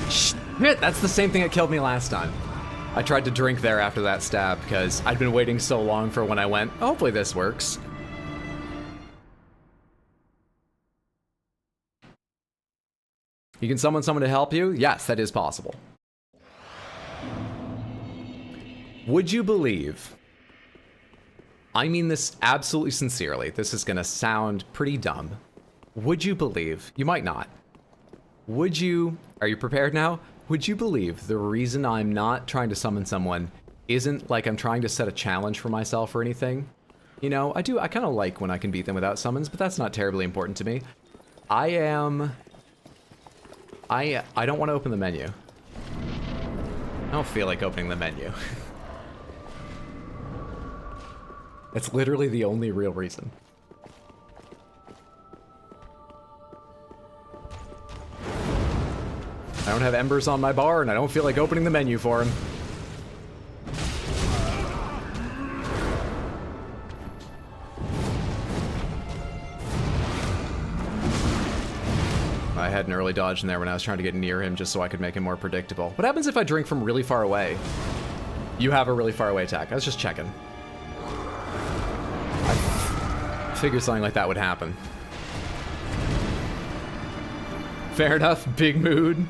Shit, that's the same thing that killed me last time. I tried to drink there after that stab because I'd been waiting so long for when I went, hopefully this works. You can summon someone to help you? Yes, that is possible. Would you believe, I mean this absolutely sincerely, this is gonna sound pretty dumb. Would you believe, you might not, would you, are you prepared now? Would you believe the reason I'm not trying to summon someone isn't like I'm trying to set a challenge for myself or anything? You know, I kind of like when I can beat them without summons, but that's not terribly important to me. I don't want to open the menu. I don't feel like opening the menu. That's literally the only real reason. I don't have embers on my bar, and I don't feel like opening the menu for him. I had an early dodge in there when I was trying to get near him just so I could make him more predictable. What happens if I drink from really far away? You have a really far away attack. I was just checking. I figured something like that would happen. Fair enough, big mood.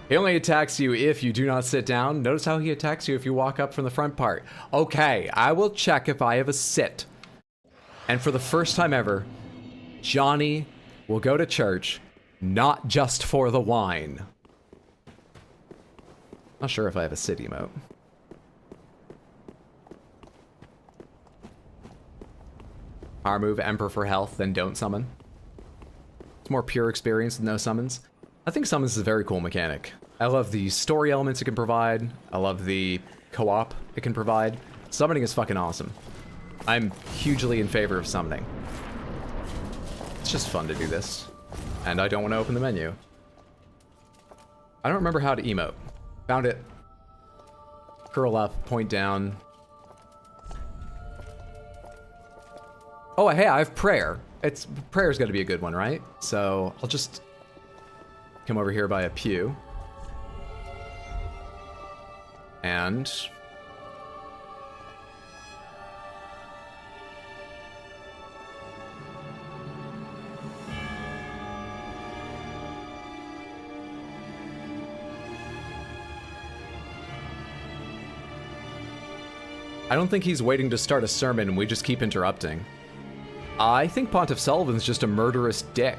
He only attacks you if you do not sit down. Notice how he attacks you if you walk up from the front part. Okay, I will check if I have a sit. And for the first time ever, Johnny will go to church, not just for the wine. Not sure if I have a sit emote. Power move, Emperor for health, then don't summon. It's more pure experience with no summons. I think summons is a very cool mechanic. I love the story elements it can provide. I love the co-op it can provide. Summoning is fucking awesome. I'm hugely in favor of summoning. It's just fun to do this. And I don't want to open the menu. I don't remember how to emote. Found it. Curl up, point down. Oh, hey, I have prayer. Prayer's gotta be a good one, right? So I'll just come over here by a pew. And I don't think he's waiting to start a sermon and we just keep interrupting. I think Pontiff Sulyvahn just a murderous dick.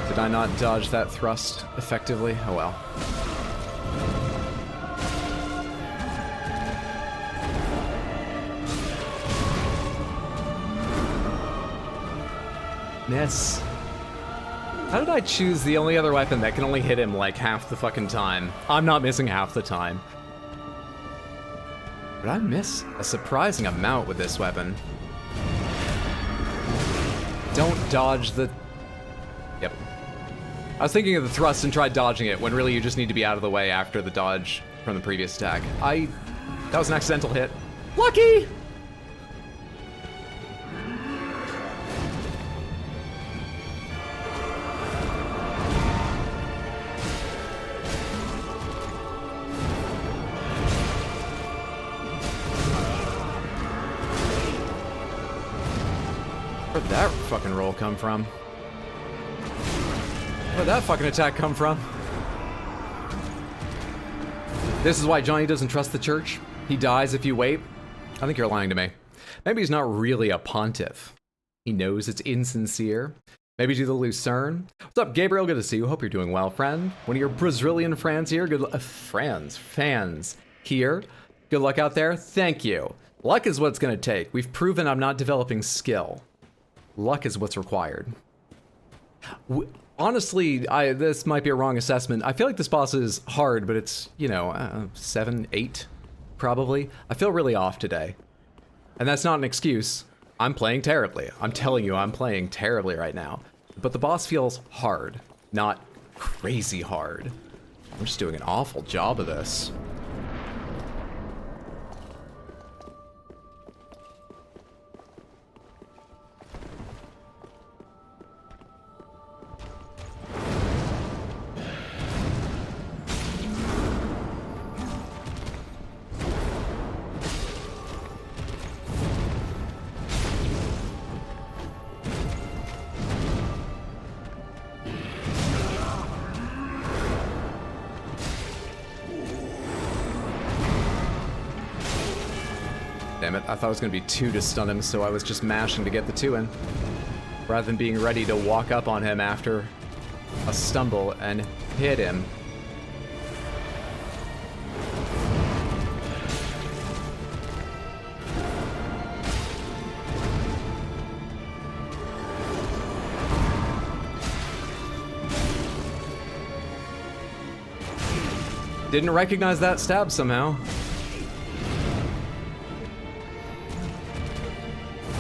Did I not dodge that thrust effectively? Oh well. Miss. How did I choose the only other weapon that can only hit him like half the fucking time? I'm not missing half the time. But I miss a surprising amount with this weapon. Don't dodge the... Yep. I was thinking of the thrust and tried dodging it when really you just need to be out of the way after the dodge from the previous attack. That was an accidental hit. Lucky! Where'd that fucking roll come from? Where'd that fucking attack come from? This is why Johnny doesn't trust the church. He dies if you wait. I think you're lying to me. Maybe he's not really a pontiff. He knows it's insincere. Maybe do the Lucerne. What's up, Gabriel? Good to see you. Hope you're doing well, friend. One of your Brazilian fans here. Fans here. Good luck out there. Thank you. Luck is what it's gonna take. We've proven I'm not developing skill. Luck is what's required. Honestly, this might be a wrong assessment. I feel like this boss is hard, but it's, you know, 7, 8, probably. I feel really off today. And that's not an excuse. I'm playing terribly. I'm telling you, I'm playing terribly right now. But the boss feels hard, not crazy hard. I'm just doing an awful job of this. Damn it, I thought it was gonna be 2 to stun him, so I was just mashing to get the 2 in. Rather than being ready to walk up on him after a stumble and hit him. Didn't recognize that stab somehow.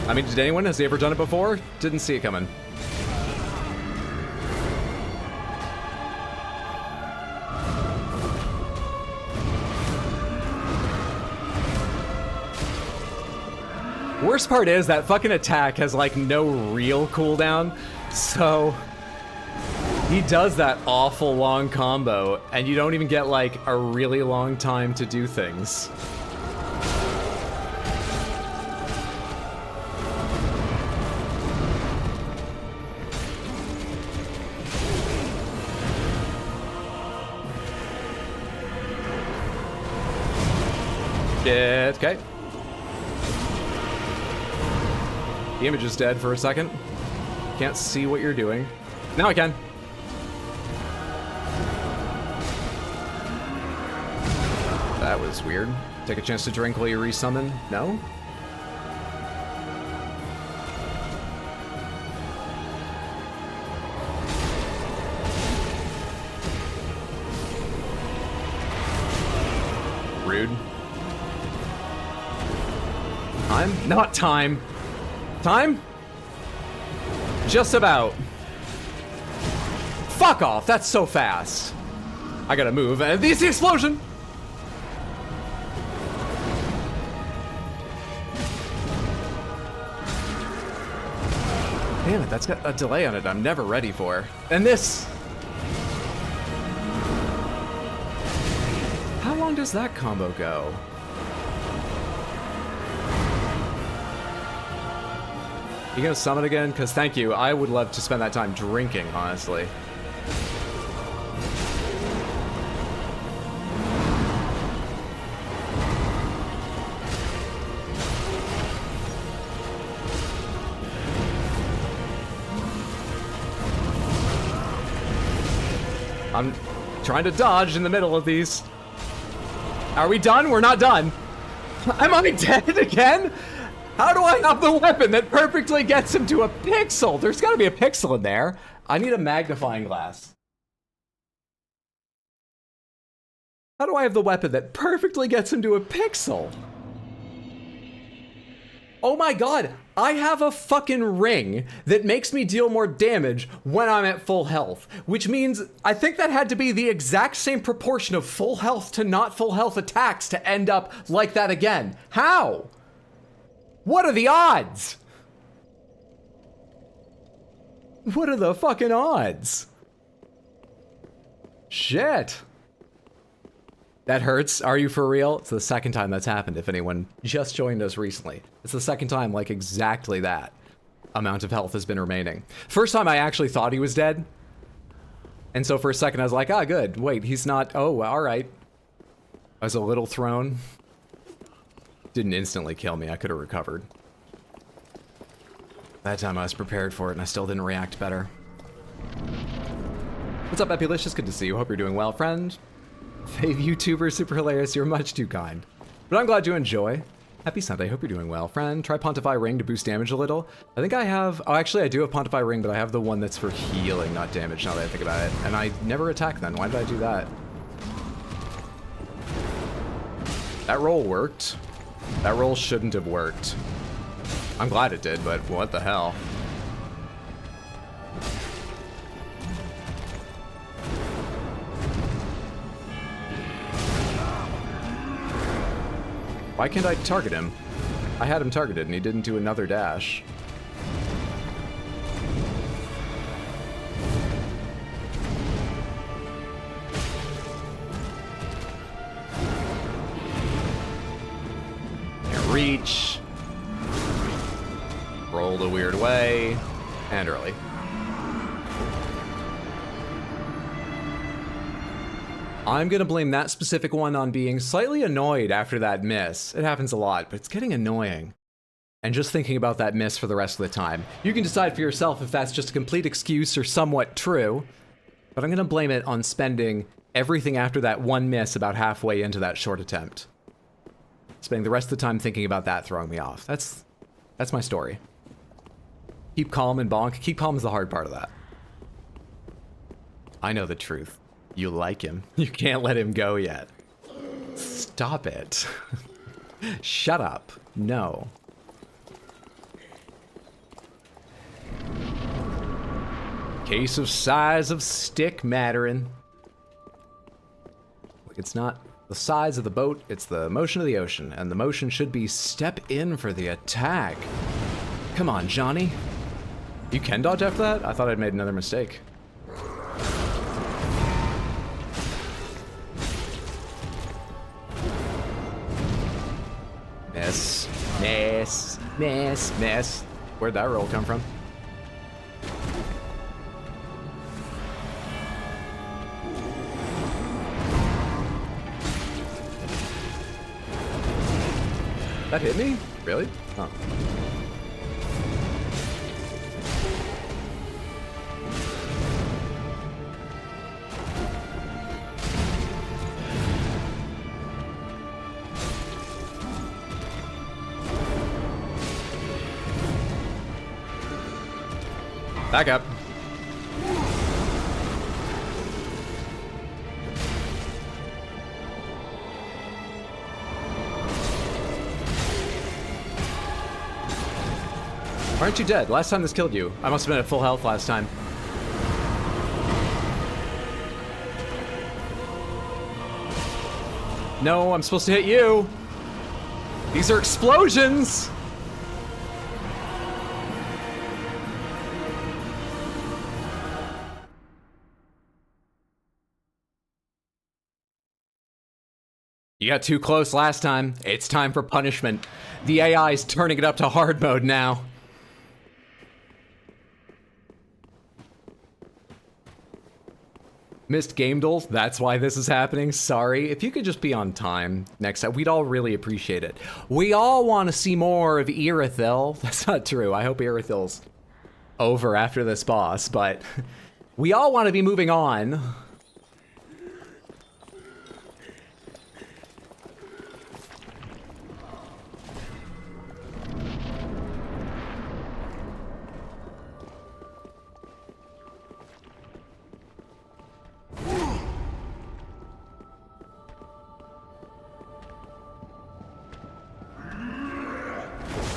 I mean, did anyone? Has he ever done it before? Didn't see it coming. Worst part is that fucking attack has like no real cooldown, so he does that awful long combo and you don't even get like a really long time to do things. Okay. The image is dead for a second. Can't see what you're doing. Now I can. That was weird. Take a chance to drink while you resummon? No? Rude. Time? Not time. Time? Just about. Fuck off, that's so fast. I gotta move, and this is the explosion! Damn it, that's got a delay on it I'm never ready for. And this! How long does that combo go? You gonna summon again? Because thank you, I would love to spend that time drinking, honestly. I'm trying to dodge in the middle of these. Are we done? We're not done. Am I dead again? How do I have the weapon that perfectly gets him to a pixel? There's gotta be a pixel in there. I need a magnifying glass. How do I have the weapon that perfectly gets him to a pixel? Oh my god, I have a fucking ring that makes me deal more damage when I'm at full health, which means I think that had to be the exact same proportion of full health to not full health attacks to end up like that again. How? What are the odds? What are the fucking odds? Shit. That hurts. Are you for real? It's the second time that's happened, if anyone just joined us recently. It's the second time, like, exactly that amount of health has been remaining. First time I actually thought he was dead. And so for a second I was like, ah, good. Wait, he's not. Oh, alright. I was a little thrown. Didn't instantly kill me. I could have recovered. That time I was prepared for it and I still didn't react better. What's up, Epilicious? Good to see you. Hope you're doing well, friend. Fave YouTuber, super hilarious. You're much too kind. But I'm glad you enjoy. Happy Sunday. Hope you're doing well, friend. Try Pontiff Ring to boost damage a little. I think I have... Oh, actually, I do have Pontiff Ring, but I have the one that's for healing, not damage, now that I think about it. And I never attack then. Why did I do that? That roll worked. That roll shouldn't have worked. I'm glad it did, but what the hell? Why can't I target him? I had him targeted and he didn't do another dash. Can't reach. Rolled a weird way. And early. I'm gonna blame that specific one on being slightly annoyed after that miss. It happens a lot, but it's getting annoying. And just thinking about that miss for the rest of the time. You can decide for yourself if that's just a complete excuse or somewhat true, but I'm gonna blame it on spending everything after that one miss about halfway into that short attempt. Spending the rest of the time thinking about that throwing me off. That's my story. Keep calm and bonk. Keep calm is the hard part of that. I know the truth. You like him. You can't let him go yet. Stop it. Shut up. No. Case of size of stick mattering. It's not the size of the boat, it's the motion of the ocean, and the motion should be step in for the attack. Come on, Johnny. You can dodge after that? I thought I'd made another mistake. Miss, miss, miss, miss. Where'd that roll come from? That hit me? Really? Oh. Back up. Aren't you dead? Last time this killed you. I must have been at full health last time. No, I'm supposed to hit you. These are explosions. You got too close last time. It's time for punishment. The AI's turning it up to hard mode now. Missed gamedle, that's why this is happening. Sorry. If you could just be on time next time, we'd all really appreciate it. We all want to see more of Irithyll. That's not true. I hope Irithyll's over after this boss, but we all want to be moving on.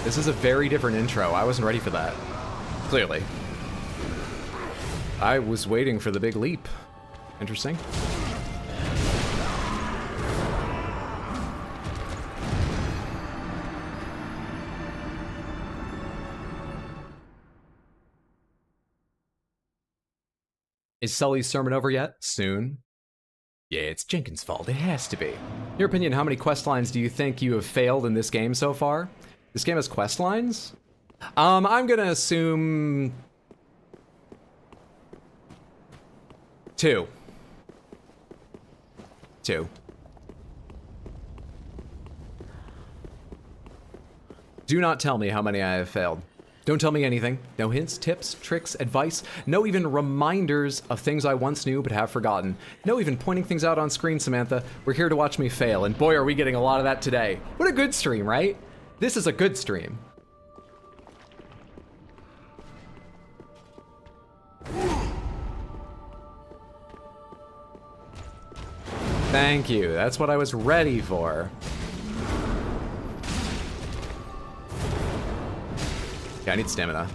This is a very different intro. I wasn't ready for that. Clearly. I was waiting for the big leap. Interesting. Is Sully's sermon over yet? Soon. Yeah, it's Jenkins' fault. It has to be. In your opinion, how many quest lines do you think you have failed in this game so far? This game has quest lines? I'm gonna assume 2. 2. Do not tell me how many I have failed. Don't tell me anything. No hints, tips, tricks, advice. No even reminders of things I once knew but have forgotten. No even pointing things out on screen, Samantha. We're here to watch me fail, and boy are we getting a lot of that today. What a good stream, right? This is a good stream. Thank you. That's what I was ready for. Okay, I need stamina.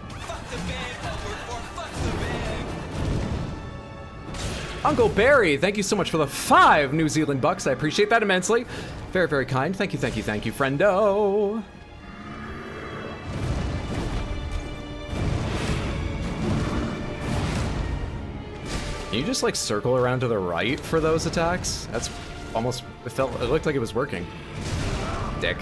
Fuck the band I work for. Fuck the band. Uncle Barry, thank you so much for the 5 New Zealand bucks. I appreciate that immensely. Very, very kind. Thank you, thank you, thank you, friendo. Can you just like circle around to the right for those attacks? That's almost, it looked like it was working. Dick.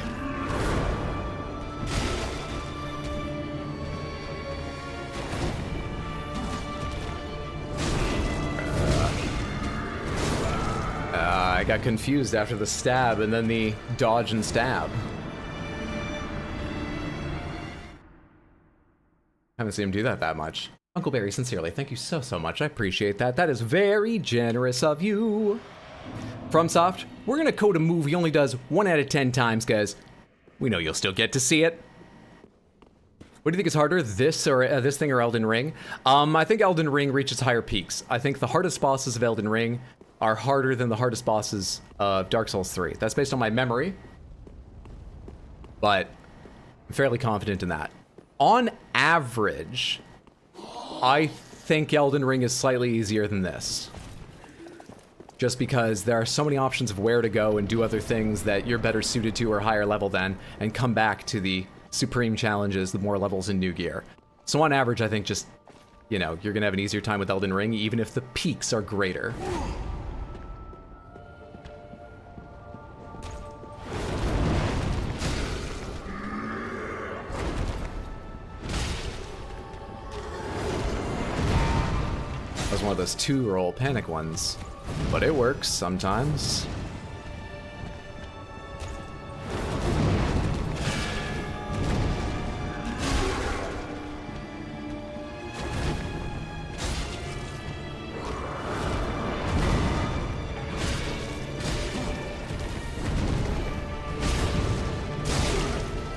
I got confused after the stab and then the dodge and stab. Haven't seen him do that much. Uncle Barry, sincerely, thank you so, so much. I appreciate that. That is very generous of you. FromSoft, we're gonna code a move he only does 1 out of 10 times, guys. We know you'll still get to see it. What do you think is harder, this thing or Elden Ring? I think Elden Ring reaches higher peaks. I think the hardest bosses of Elden Ring are harder than the hardest bosses of Dark Souls 3. That's based on my memory, but I'm fairly confident in that. On average, I think Elden Ring is slightly easier than this. Just because there are so many options of where to go and do other things that you're better suited to or higher level than, and come back to the supreme challenges, the more levels in New Gear. So on average, I think just, you know, you're gonna have an easier time with Elden Ring, even if the peaks are greater. That was one of those 2-roll panic ones, but it works sometimes.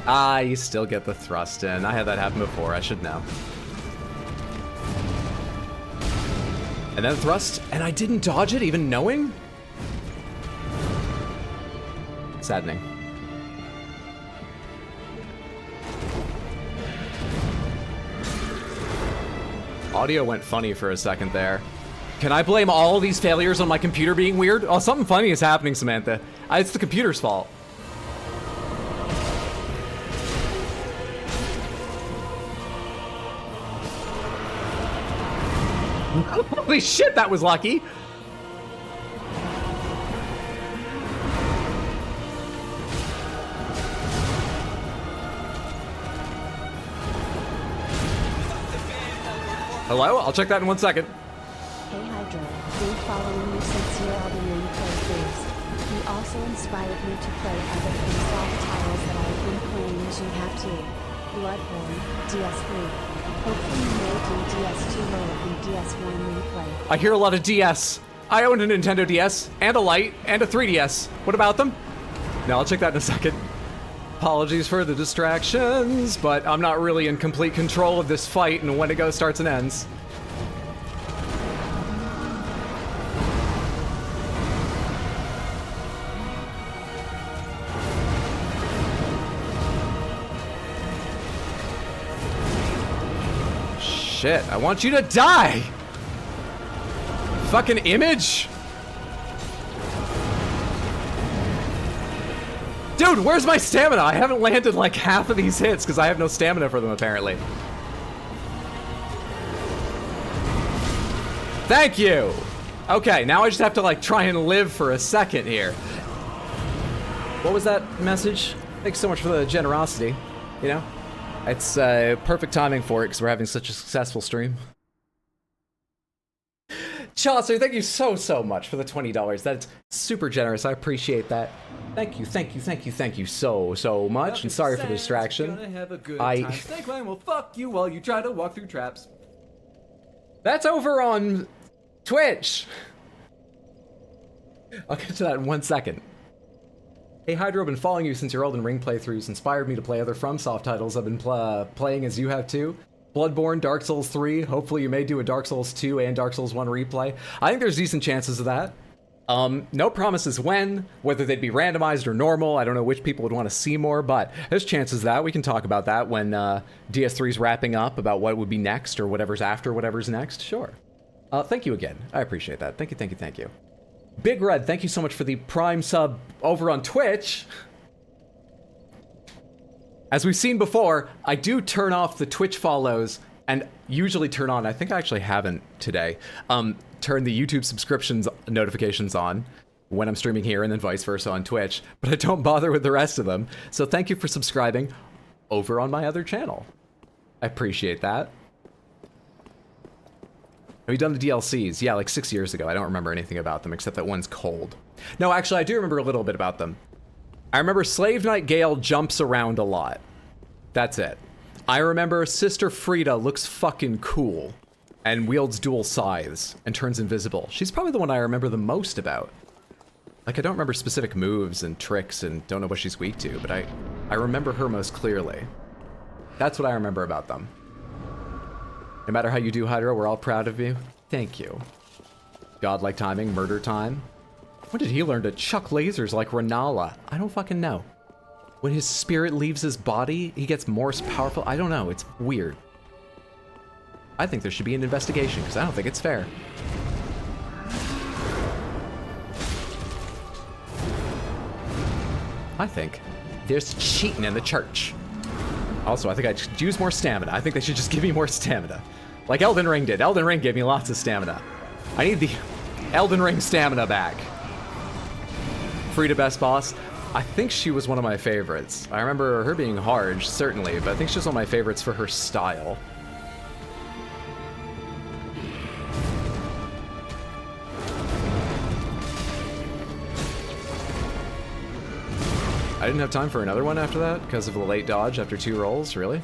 Ah, you still get the thrust in. I had that happen before, I should know. And then thrust, and I didn't dodge it, even knowing? Saddening. Audio went funny for a second there. Can I blame all these failures on my computer being weird? Oh, something funny is happening, Samantha. It's the computer's fault. Holy shit, that was lucky. Hello? I'll check that in 1 second. Hey Hydro, been following you since your Elden Ring playthroughs. You also inspired me to play other Ubisoft titles that I have been playing as you have too. Bloodborne, DS3. Hopefully you may do DS2 roll and DS1 replay. I hear a lot of DS. I own a Nintendo DS, and a Lite, and a 3DS. What about them? No, I'll check that in a second. Apologies for the distractions, but I'm not really in complete control of this fight and when it goes, starts, and ends. Shit, I want you to die! Fucking image! Dude, where's my stamina? I haven't landed like half of these hits because I have no stamina for them, apparently. Thank you! Okay, now I just have to like try and live for a second here. What was that message? Thanks so much for the generosity, you know? It's perfect timing for it because we're having such a successful stream. Chaucer, thank you so much for the $20. That's super generous. I appreciate that. Thank you so much. And sorry for the distraction. Gonna have a good time. Snake Line will fuck you while you try to walk through traps. That's over on Twitch. I'll get to that in 1 second. Hey Hydro, been following you since your Elden Ring playthroughs. Inspired me to play other FromSoft titles I've been playing as you have too. Bloodborne, Dark Souls 3, hopefully you may do a Dark Souls 2 and Dark Souls 1 replay. I think there's decent chances of that. No promises when, whether they'd be randomized or normal. I don't know which people would want to see more, but there's chances of that. We can talk about that when DS3's wrapping up, about what would be next or whatever's after whatever's next. Sure. Thank you again. I appreciate that. Thank you. Big Red, thank you so much for the Prime sub over on Twitch. As we've seen before, I do turn off the Twitch follows and usually turn on, I think I actually haven't today, turn the YouTube subscriptions notifications on when I'm streaming here and then vice versa on Twitch, but I don't bother with the rest of them. So thank you for subscribing over on my other channel. I appreciate that. Have you done the DLCs? Yeah, like 6 years ago. I don't remember anything about them except that one's cold. No, actually, I do remember a little bit about them. I remember Slave Knight Gale jumps around a lot. That's it. I remember Sister Frida looks fucking cool and wields dual scythes and turns invisible. She's probably the one I remember the most about. Like, I don't remember specific moves and tricks and don't know what she's weak to, but I remember her most clearly. That's what I remember about them. No matter how you do, Hydro, we're all proud of you. Thank you. Godlike timing, murder time. When did he learn to chuck lasers like Renala? I don't fucking know. When his spirit leaves his body, he gets more powerful. I don't know. It's weird. I think there should be an investigation because I don't think it's fair. I think there's cheating in the church. Also, I think I should use more stamina. I think they should just give me more stamina. Like Elden Ring did. Elden Ring gave me lots of stamina. I need the Elden Ring stamina back. Frida best boss. I think she was one of my favorites. I remember her being hard, certainly, but I think she's one of my favorites for her style. I didn't have time for another one after that because of the late dodge after 2 rolls, really?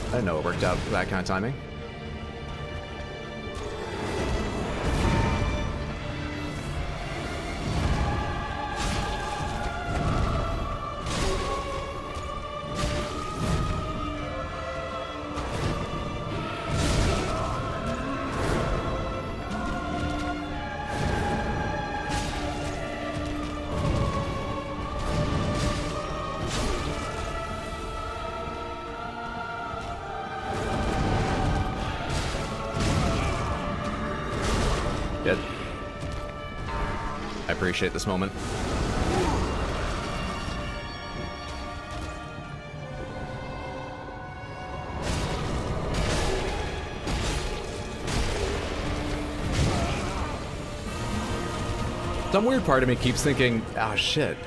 I didn't know it worked out for that kind of timing. Good. I appreciate this moment. Some weird part of me keeps thinking, ah, shit.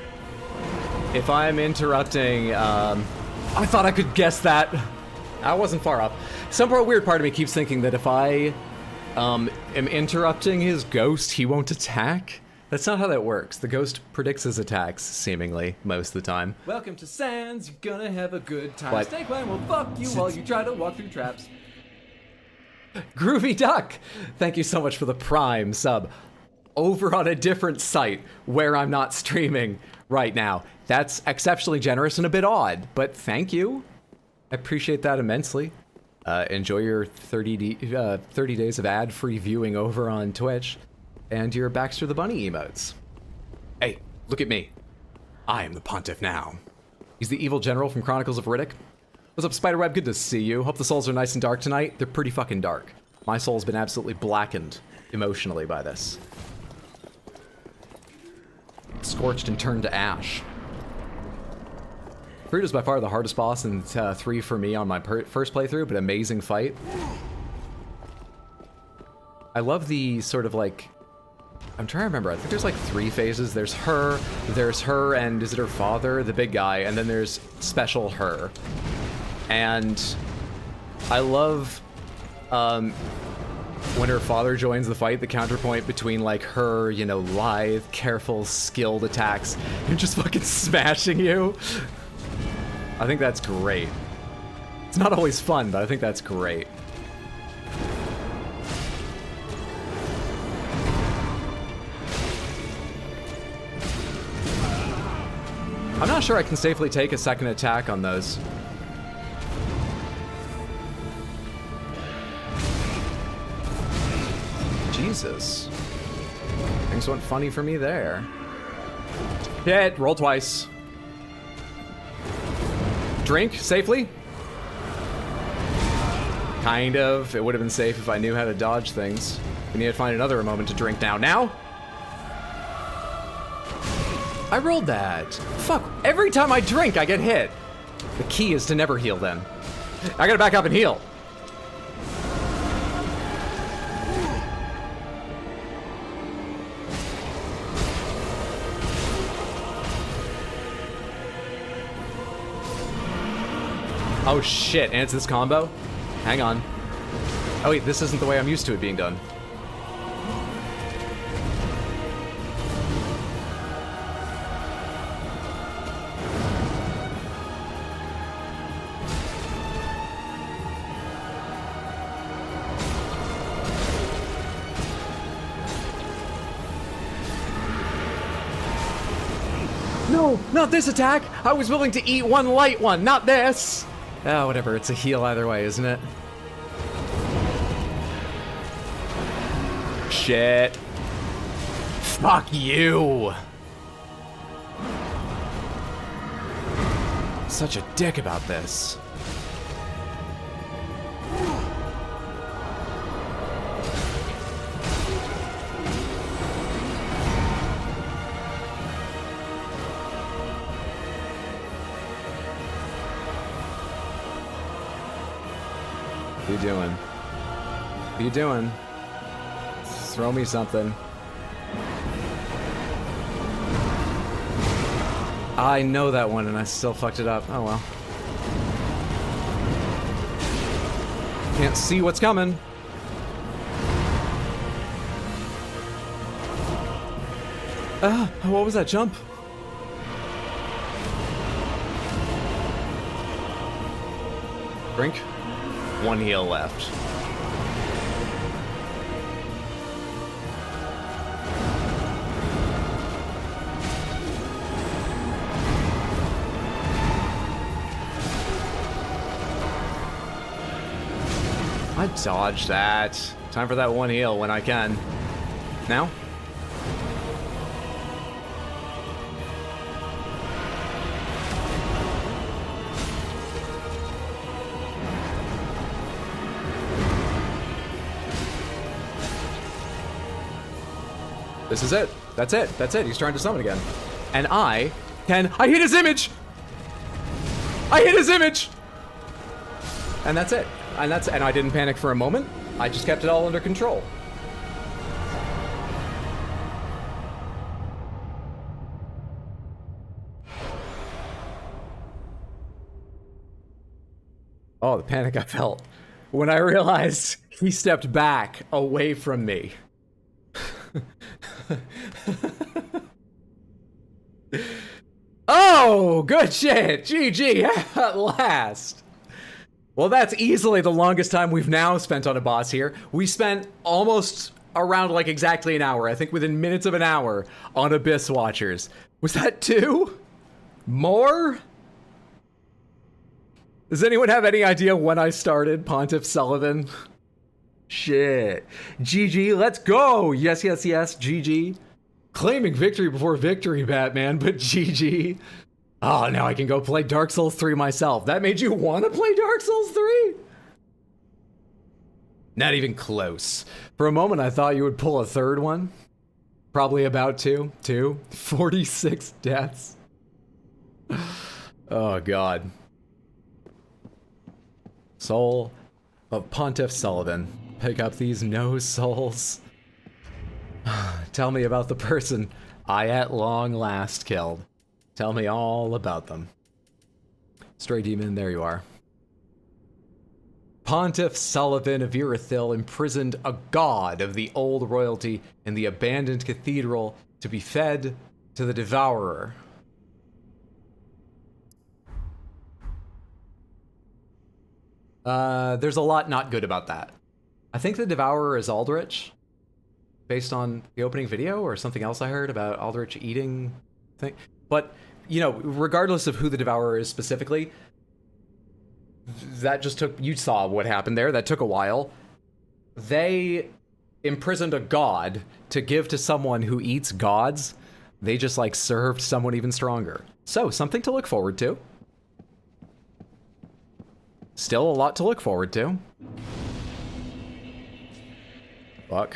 If I'm interrupting, I thought I could guess that. I wasn't far off. Weird part of me keeps thinking that if I am interrupting his ghost, he won't attack. That's not how that works. The ghost predicts his attacks, seemingly, most of the time. Welcome to Sands, you're gonna have a good time. What? Snake Line will fuck you while you try to walk through traps. Groovy Duck! Thank you so much for the Prime sub. Over on a different site where I'm not streaming right now. That's exceptionally generous and a bit odd, but thank you. I appreciate that immensely. Enjoy your 30 days of ad-free viewing over on Twitch and your Baxter the Bunny emotes. Hey, look at me. I am the Pontiff now. He's the evil general from Chronicles of Riddick. What's up, Spiderweb? Good to see you. Hope the souls are nice and dark tonight. They're pretty fucking dark. My soul's been absolutely blackened emotionally by this. Scorched and turned to ash. Fruit is by far the hardest boss in 3 for me on my first playthrough, but amazing fight. I love the sort of like... I'm trying to remember, I think there's like 3 phases. There's her, and is it her father, the big guy, and then there's special her. And I love when her father joins the fight, the counterpoint between like her, you know, lithe, careful, skilled attacks and just fucking smashing you. I think that's great. It's not always fun, but I think that's great. I'm not sure I can safely take a second attack on those. Jesus. Things went funny for me there. Hit, roll twice. Drink safely? Kind of. It would have been safe if I knew how to dodge things. We need to find another moment to drink now. Now? I rolled that. Fuck, every time I drink, I get hit. The key is to never heal then. I gotta back up and heal. Oh shit, and it's this combo? Hang on. Oh wait, this isn't the way I'm used to it being done. No, not this attack! I was willing to eat one light one, not this! Oh, whatever, it's a heal either way, isn't it? Shit. Fuck you! Such a dick about this. What are you doing? What are you doing? Throw me something. I know that one and I still fucked it up. Oh well. Can't see what's coming. What was that jump? Drink. 1 heal left. I dodged that. Time for that 1 heal when I can. Now? This is it. That's it. That's it. He's trying to summon again. And I hit his image! I hit his image! And that's it. And I didn't panic for a moment. I just kept it all under control. Oh, the panic I felt when I realized he stepped back away from me. Oh, good shit. GG at last. Well, that's easily the longest time we've now spent on a boss here. We spent almost around like exactly an hour, I think within minutes of an hour, on Abyss Watchers. Was that 2? More? Does anyone have any idea when I started Pontiff Sulyvahn? Shit. GG, let's go! Yes, yes, yes, GG. Claiming victory before victory, Batman, but GG. Oh, now I can go play Dark Souls 3 myself. That made you want to play Dark Souls 3? Not even close. For a moment, I thought you would pull a third one. Probably about to. 46 deaths. Oh, God. Soul of Pontiff Sulyvahn. Pick up these no souls. Tell me about the person I at long last killed. Tell me all about them. Stray Demon, there you are. Pontiff Sulyvahn of Irithyll imprisoned a god of the old royalty in the abandoned cathedral to be fed to the devourer. There's a lot not good about that. I think the devourer is Aldrich, based on the opening video or something else I heard about Aldrich eating thing. But, you know, regardless of who the devourer is specifically, that just took, you saw what happened there, that took a while. They imprisoned a god to give to someone who eats gods. They just like served someone even stronger. So, something to look forward to. Still a lot to look forward to. Fuck.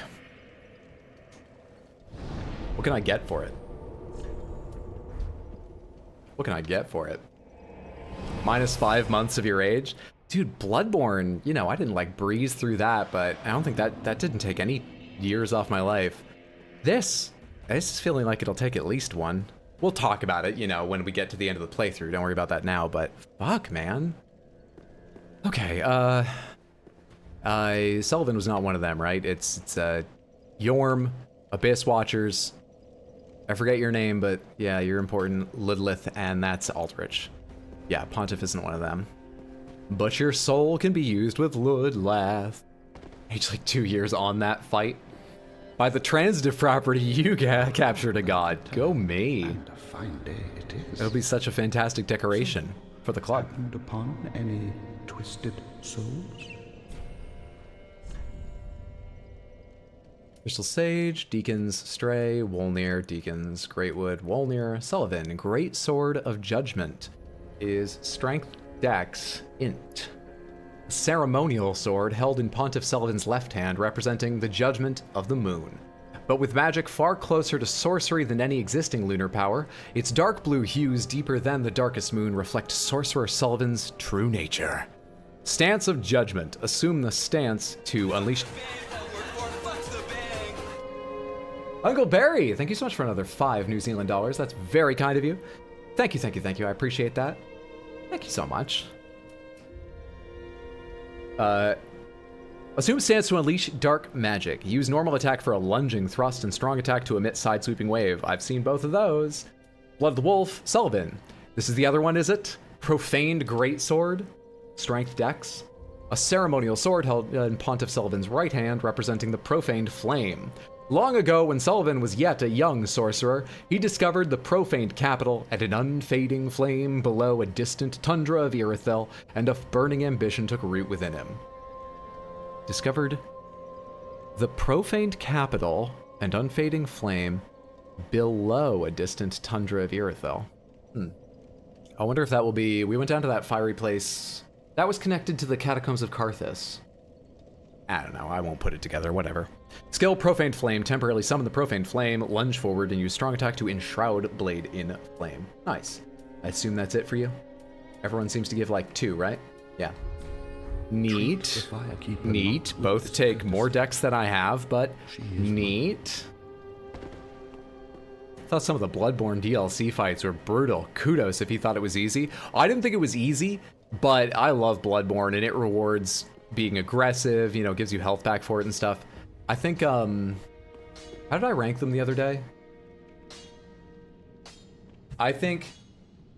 What can I get for it? What can I get for it? Minus 5 months of your age? Dude, Bloodborne, you know, I didn't like breeze through that, but I don't think that didn't take any years off my life. This is feeling like it'll take at least one. We'll talk about it, you know, when we get to the end of the playthrough. Don't worry about that now, but fuck, man. Okay, Sulyvahn was not one of them, right? It's Yorm, Abyss Watchers. I forget your name, but yeah, you're important. Lidlith, and that's Aldrich. Yeah, Pontiff isn't one of them. But your soul can be used with Ludlath. Aged like 2 years on that fight. By the transitive property, you captured a god. Go me. And a fine day it is. It'll be such a fantastic decoration for the club. Happened upon any twisted souls? Crystal Sage, Deacons, Stray, Wolnir, Deacons, Greatwood, Wolnir, Sulyvahn, Great Sword of Judgment is Strength Dex Int. A ceremonial sword held in Pontiff Sulyvahn's left hand representing the judgment of the moon. But with magic far closer to sorcery than any existing lunar power, its dark blue hues deeper than the darkest moon reflect Sorcerer Sulyvahn's true nature. Stance of Judgment. Assume the stance to unleash... Uncle Barry, thank you so much for another 5 New Zealand dollars. That's very kind of you. Thank you, thank you, thank you. I appreciate that. Thank you so much. Assume stance to unleash dark magic. Use normal attack for a lunging thrust and strong attack to emit side sweeping wave. I've seen both of those. Blood of the Wolf, Sulyvahn. This is the other one, is it? Profaned Greatsword, Strength Dex. A ceremonial sword held in Pontiff Sulyvahn's right hand representing the profaned flame. Long ago, when Sulyvahn was yet a young sorcerer, he discovered the profaned capital at an unfading flame below a distant tundra of Irithyll, and a burning ambition took root within him. Discovered the profaned capital and unfading flame below a distant tundra of Irithyll. I wonder if that will be... We went down to that fiery place. That was connected to the catacombs of Karthus. I don't know, I won't put it together, whatever. Skill Profaned Flame, temporarily summon the Profaned Flame, lunge forward, and use strong attack to enshroud blade in flame. Nice. I assume that's it for you? Everyone seems to give like 2, right? Yeah. Neat. Neat. Both take more decks than I have, but neat. I thought some of the Bloodborne DLC fights were brutal. Kudos if he thought it was easy. I didn't think it was easy, But I love Bloodborne, and it rewards being aggressive, you know, gives you health back for it and stuff. I think, how did I rank them the other day? I think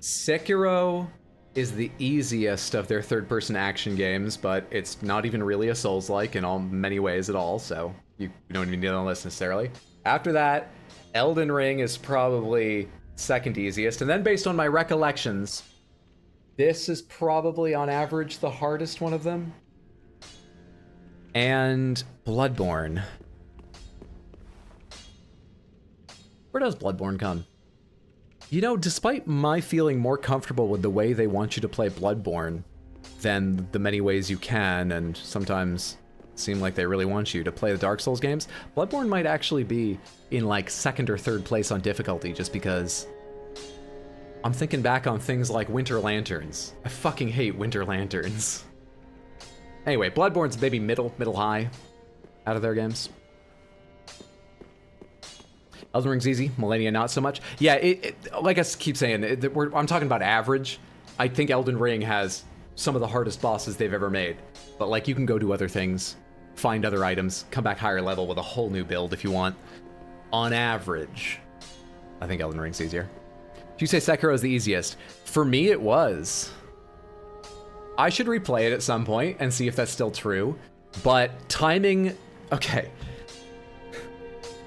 Sekiro is the easiest of their third-person action games, but it's not even really a Souls-like in many ways at all, so you don't even need on the list necessarily. After that, Elden Ring is probably second easiest, and then based on my recollections, this is probably on average the hardest one of them. And Bloodborne. Where does Bloodborne come? You know, despite my feeling more comfortable with the way they want you to play Bloodborne than the many ways you can, and sometimes seem like they really want you to play the Dark Souls games, Bloodborne might actually be in like second or third place on difficulty just because I'm thinking back on things like Winter Lanterns. I fucking hate Winter Lanterns. Anyway, Bloodborne's maybe middle high out of their games. Elden Ring's easy, Millennia not so much. Yeah, like I keep saying, I'm talking about average. I think Elden Ring has some of the hardest bosses they've ever made. But like, you can go do other things, find other items, come back higher level with a whole new build if you want. On average, I think Elden Ring's easier. Did you say Sekiro is the easiest? For me, it was. I should replay it at some point and see if that's still true. But timing... Okay.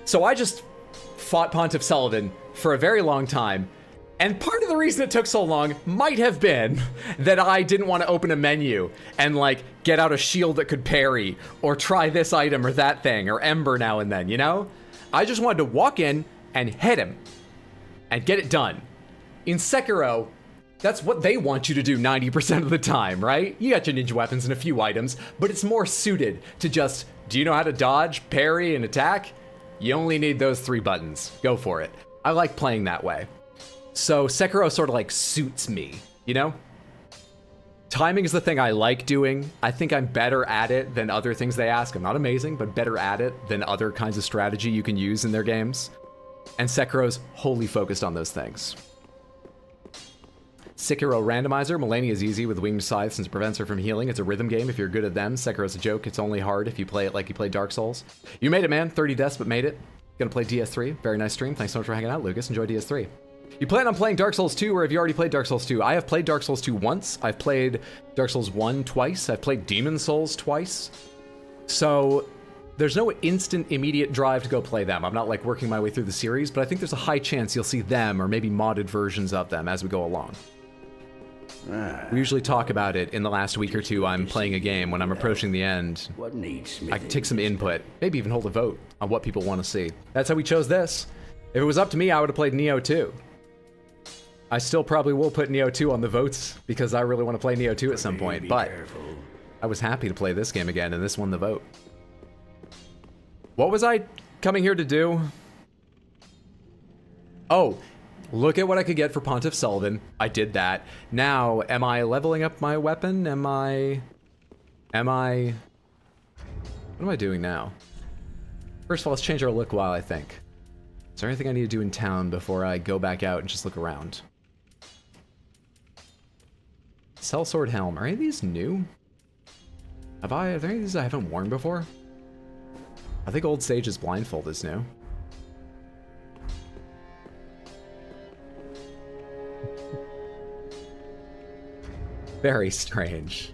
So I just fought Pontiff Sulyvahn for a very long time, and part of the reason it took so long might have been that I didn't want to open a menu and like get out a shield that could parry or try this item or that thing or Ember now and then, you know? I just wanted to walk in and hit him and get it done. In Sekiro, that's what they want you to do 90% of the time, right? You got your ninja weapons and a few items, but it's more suited to just, do you know how to dodge, parry, and attack? You only need those 3 buttons. Go for it. I like playing that way. So Sekiro sort of like suits me, you know? Timing is the thing I like doing. I think I'm better at it than other things they ask. I'm not amazing, but better at it than other kinds of strategy you can use in their games. And Sekiro's wholly focused on those things. Sekiro randomizer. Millennia is easy with winged scythe since it prevents her from healing. It's a rhythm game if you're good at them. Sekiro's a joke. It's only hard if you play it like you play Dark Souls. You made it, man. 30 deaths, but made it. Gonna play DS3. Very nice stream. Thanks so much for hanging out, Lucas. Enjoy DS3. You plan on playing Dark Souls 2, or have you already played Dark Souls 2? I have played Dark Souls 2 once. I've played Dark Souls 1 twice. I've played Demon Souls twice. So there's no instant, immediate drive to go play them. I'm not like working my way through the series, but I think there's a high chance you'll see them or maybe modded versions of them as we go along. We usually talk about it in the last week or two I'm playing a game. When I'm approaching the end, I can take some input, maybe even hold a vote on what people want to see. That's how we chose this. If it was up to me, I would have played Neo 2. I still probably will put Neo 2 on the votes because I really want to play Neo 2 at some point, but I was happy to play this game again, and this won the vote. What was I coming here to do? Oh, look at what I could get for Pontiff Sulyvahn. I did that. Now, am I leveling up my weapon? What am I doing now? First of all, let's change our look while I think. Is there anything I need to do in town before I go back out and just look around? Sellsword Helm. Are any of these new? Are there any of these I haven't worn before? I think Old Sage's Blindfold is new. Very strange.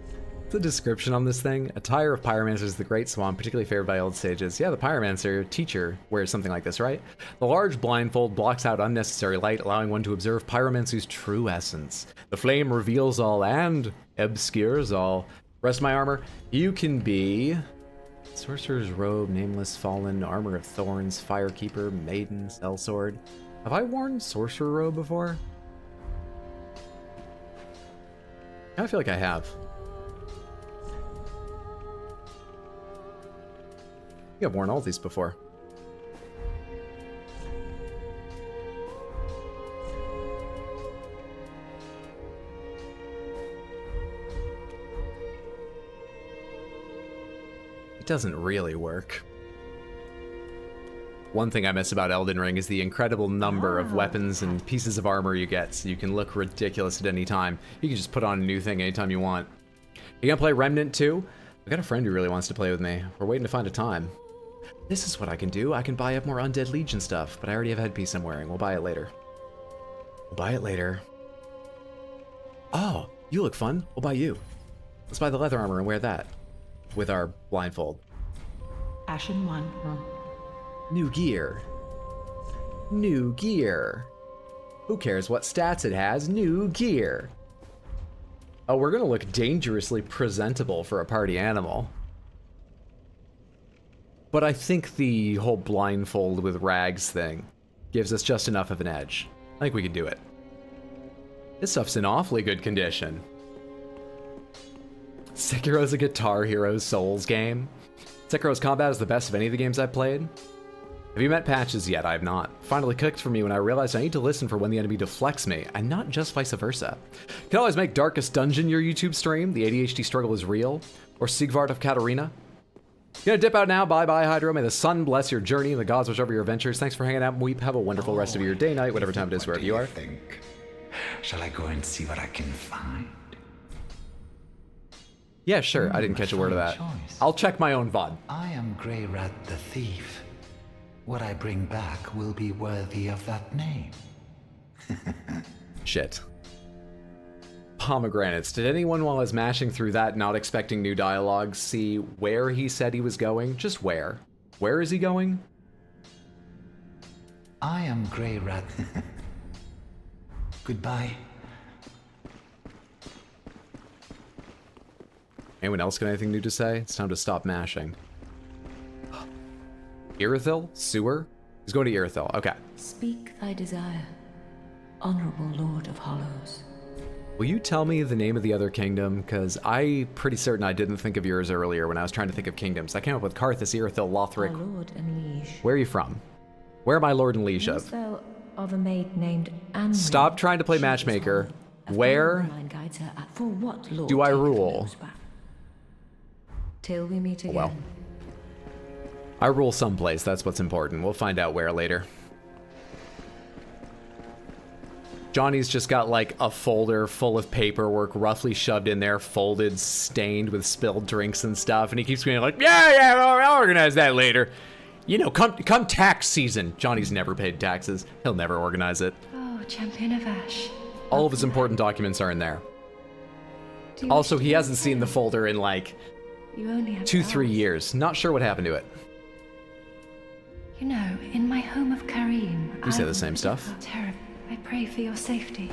The description on this thing: attire of pyromancers is the great swan, particularly favored by old sages. Yeah, the pyromancer teacher wears something like this, right? The large blindfold blocks out unnecessary light, allowing one to observe pyromancy's true essence. The flame reveals all and obscures all. Rest of my armor, you can be Sorcerer's Robe, Nameless, Fallen, Armor of Thorns, Firekeeper, Maiden, Sellsword. Have I worn Sorcerer Robe before? I feel like I have. I think I've worn all these before. It doesn't really work. One thing I miss about Elden Ring is the incredible number of weapons and pieces of armor you get, so you can look ridiculous at any time. You can just put on a new thing anytime you want. You gonna play Remnant 2? I got a friend who really wants to play with me. We're waiting to find a time. This is what I can do. I can buy up more Undead Legion stuff, but I already have a headpiece I'm wearing. We'll buy it later. We'll buy it later. Oh, you look fun. We'll buy you. Let's buy the leather armor and wear that. With our blindfold. Ashen One. New gear. New gear. Who cares what stats it has? New gear. Oh, we're gonna look dangerously presentable for a party animal. But I think the whole blindfold with rags thing gives us just enough of an edge. I think we can do it. This stuff's in awfully good condition. Sekiro's a Guitar Hero Souls game. Sekiro's combat is the best of any of the games I've played. Have you met Patches yet? I have not. Finally clicked for me when I realized I need to listen for when the enemy deflects me, and not just vice versa. You can always make Darkest Dungeon your YouTube stream. The ADHD struggle is real. Or Sigvard of Katarina. Gonna dip out now. Bye-bye, Hydro. May the sun bless your journey and the gods watch over your adventures. Thanks for hanging out, Weep. Have a wonderful rest of your day, night, whatever time it is, wherever you are. Think? Shall I go and see what I can find? Yeah, sure. I didn't catch a word of that. I'll check my own VOD. I am Grey Rat the Thief. What I bring back will be worthy of that name. Shit. Pomegranates. Did anyone while I was mashing through that, not expecting new dialogue, see where he said he was going? Just where? Where is he going? I am Grey Rat. Goodbye. Anyone else got anything new to say? It's time to stop mashing. Irithyll? Sewer? He's going to Irithyll. Okay. Speak thy desire, honorable Lord of Hollows. Will you tell me the name of the other kingdom? Because I'm pretty certain I didn't think of yours earlier when I was trying to think of kingdoms. I came up with Karthus, Irithyll, Lothric. Our lord and liege. Where are you from? Where am I lord and liege Knowest of? thou of a maid named Anne? Stop trying to play matchmaker. Where Guides her at, for what lord do I taketh rule? those back? Till we meet again. Well. I rule someplace, that's what's important. We'll find out where later. Johnny's just got like a folder full of paperwork roughly shoved in there, folded, stained with spilled drinks and stuff, and he keeps being like, yeah, I'll organize that later. You know, come tax season. Johnny's never paid taxes. He'll never organize it. Oh, champion of Ash. All of his important documents are in there. Do you Also, wish he to hasn't seen the say? folder in like You only have 2-3 hours. years. Not sure what happened to it. You know, in my home of Karim, You say the same stuff. Terrible. I pray for your safety.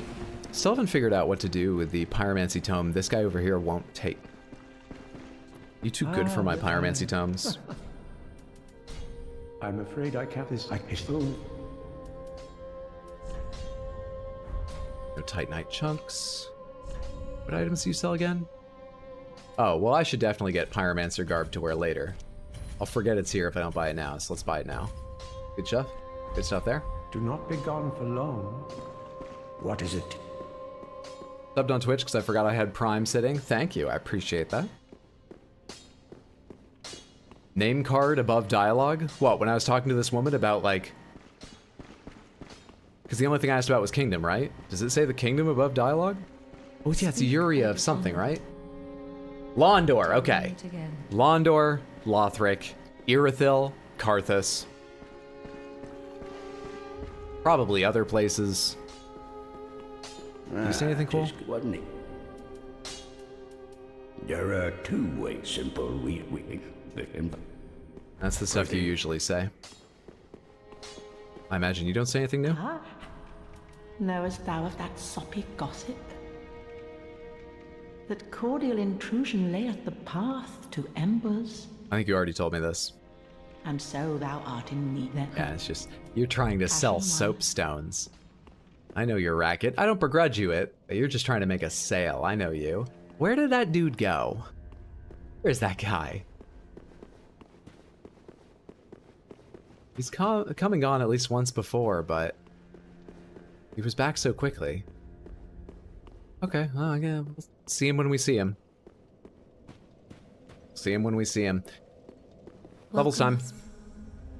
Still haven't figured out what to do with the Pyromancy tome. This guy over here won't take. You too good for my Pyromancy tomes. I'm afraid I can't. This is full. No Titanite chunks. What items do you sell again? Oh, well, I should definitely get Pyromancer garb to wear later. I'll forget it's here if I don't buy it now, so let's buy it now. Good stuff. Good stuff there. Do not be gone for long. What is it? Subbed on Twitch because I forgot I had Prime sitting. Thank you, I appreciate that. Name card above dialogue? What, when I was talking to this woman about, like... Because the only thing I asked about was kingdom, right? Does it say the kingdom above dialogue? Oh, yeah, it's Uria of something, right? Londor, okay. Meet again. Londor, Lothric, Irithyll, Karthus. Probably other places. Did you say anything cool? Just wasn't it? There are two ways simple we That's the stuff you usually say. I imagine you don't say anything new? Ah, knowest thou of that soppy gossip? That cordial intrusion layeth the path to embers, I think you already told me this. and so thou art in need then. Yeah, it's just, you're trying to sell Passion wine. soapstones. I know your racket. I don't begrudge you it, but you're just trying to make a sale. I know you. Where did that dude go? Where's that guy? He's come and gone at least once before, but he was back so quickly. Okay, well, yeah, we'll see him when we see him. See him when we see him. Levels time.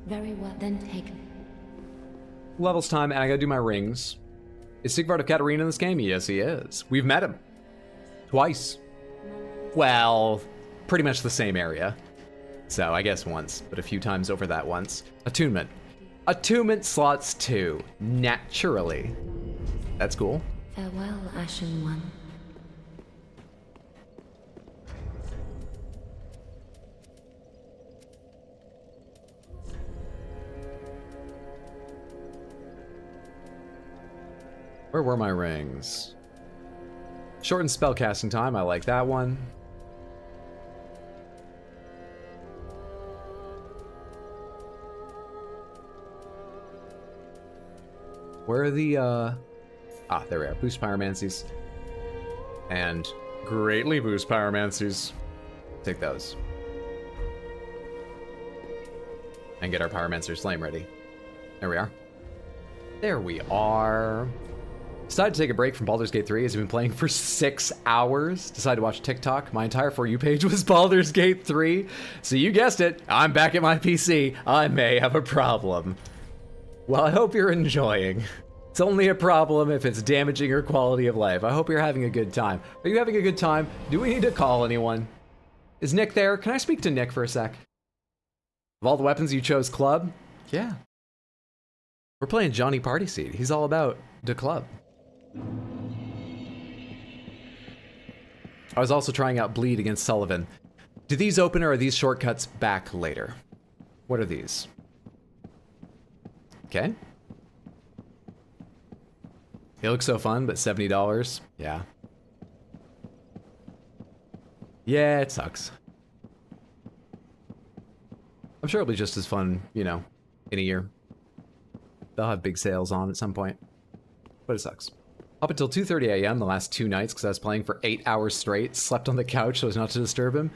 Very well, then taken. Levels time, and I gotta do my rings. Is Sigvard of Katarina in this game? Yes, he is. We've met him. Twice. Well, pretty much the same area. So I guess once, but a few times over that once. Attunement. Attunement slots 2. Naturally. That's cool. Farewell, Ashen One. Where were my rings? Shortened spellcasting time, I like that one. Where are the, there we are. Boost pyromancies. And greatly boost pyromancies. Take those. And get our pyromancer's flame ready. There we are. There we are. Decided to take a break from Baldur's Gate 3 as I've been playing for 6 hours. Decided to watch TikTok. My entire For You page was Baldur's Gate 3. So you guessed it, I'm back at my PC. I may have a problem. Well, I hope you're enjoying. It's only a problem if it's damaging your quality of life. I hope you're having a good time. Are you having a good time? Do we need to call anyone? Is Nick there? Can I speak to Nick for a sec? Of all the weapons you chose, club? Yeah. We're playing Johnny Party Seed. He's all about the club. I was also trying out Bleed against Sulyvahn. Do these open or are these shortcuts back later? What are these? Okay. They look so fun, but $70? Yeah. Yeah, it sucks. I'm sure it'll be just as fun, you know, in a year. They'll have big sales on at some point. But it sucks. Up until 2:30 a.m. the last 2 nights because I was playing for 8 hours straight. Slept on the couch so as not to disturb him.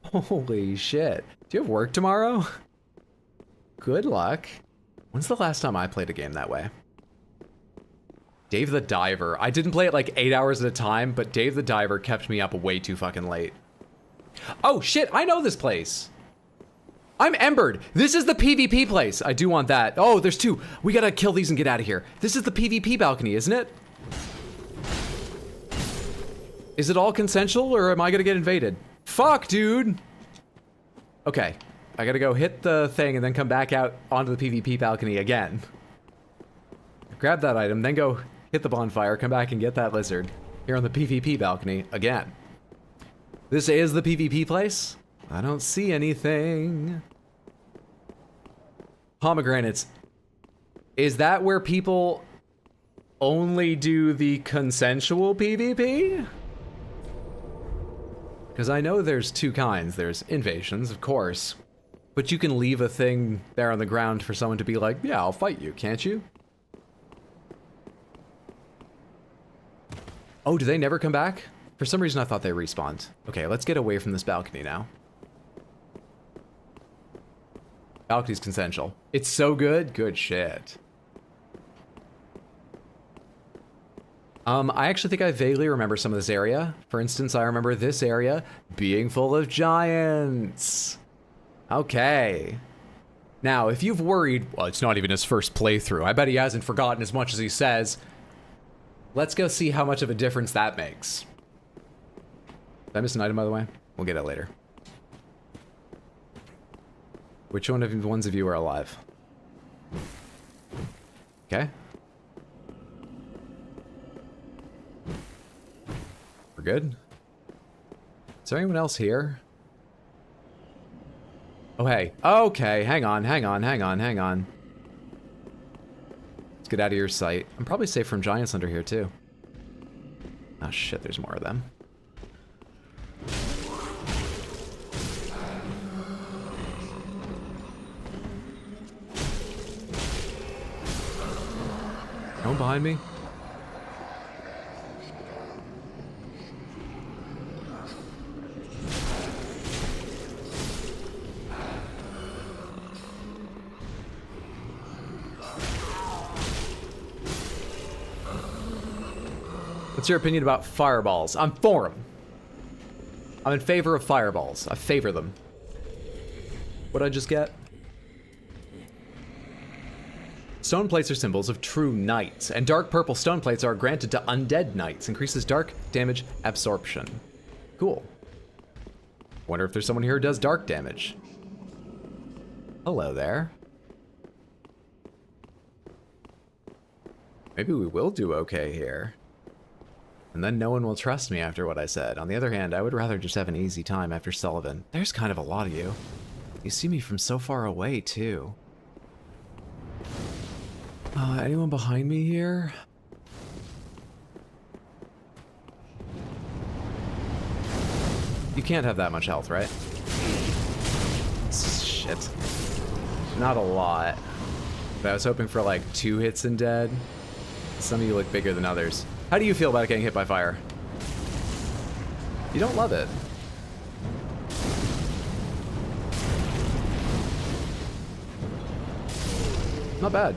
Holy shit. Do you have work tomorrow? Good luck. When's the last time I played a game that way? Dave the Diver. I didn't play it like 8 hours at a time, but Dave the Diver kept me up way too fucking late. Oh shit, I know this place. I'm Embered. This is the PvP place. I do want that. Oh, there's 2. We gotta kill these and get out of here. This is the PvP balcony, isn't it? Is it all consensual or am I gonna get invaded? Fuck, dude. Okay, I gotta go hit the thing and then come back out onto the PvP balcony again. Grab that item, then go hit the bonfire, come back and get that lizard. Here on the PvP balcony again. This is the PvP place? I don't see anything. Pomegranates. Is that where people only do the consensual PvP? Because I know there's 2 kinds. There's invasions, of course. But you can leave a thing there on the ground for someone to be like, yeah, I'll fight you, can't you? Oh, do they never come back? For some reason I thought they respawned. Okay, let's get away from this balcony now. Balcony's consensual. It's so good? Good shit. I actually think I vaguely remember some of this area. For instance, I remember this area being full of giants. Okay. Now, if you've worried, well, it's not even his first playthrough. I bet he hasn't forgotten as much as he says. Let's go see how much of a difference that makes. Did I miss an item, by the way? We'll get it later. Which one of the ones of you are alive? Okay. We're good. Is there anyone else here? Oh, hey. Okay, hang on. Let's get out of your sight. I'm probably safe from giants under here, too. Oh, shit, there's more of them. No one behind me? What's your opinion about fireballs? I'm for them. I'm in favor of fireballs. I favor them. What'd I just get? Stone plates are symbols of true knights, and dark purple stone plates are granted to undead knights. Increases dark damage absorption. Cool. Wonder if there's someone here who does dark damage. Hello there. Maybe we will do okay here. And then no one will trust me after what I said. On the other hand, I would rather just have an easy time after Sulyvahn. There's kind of a lot of you. You see me from so far away, too. Anyone behind me here? You can't have that much health, right? Shit. Not a lot. But I was hoping for like 2 hits and dead. Some of you look bigger than others. How do you feel about getting hit by fire? You don't love it. Not bad.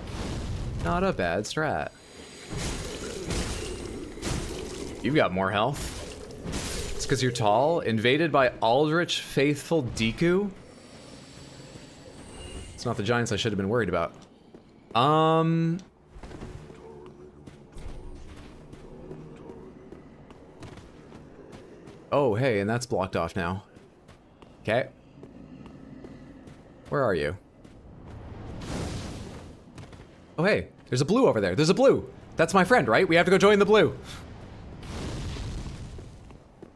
Not a bad strat. You've got more health. It's because you're tall. Invaded by Aldrich Faithful Deku. It's not the giants I should have been worried about. Oh, hey, and that's blocked off now. Okay. Where are you? Oh, hey, there's a blue over there. There's a blue. That's my friend, right? We have to go join the blue.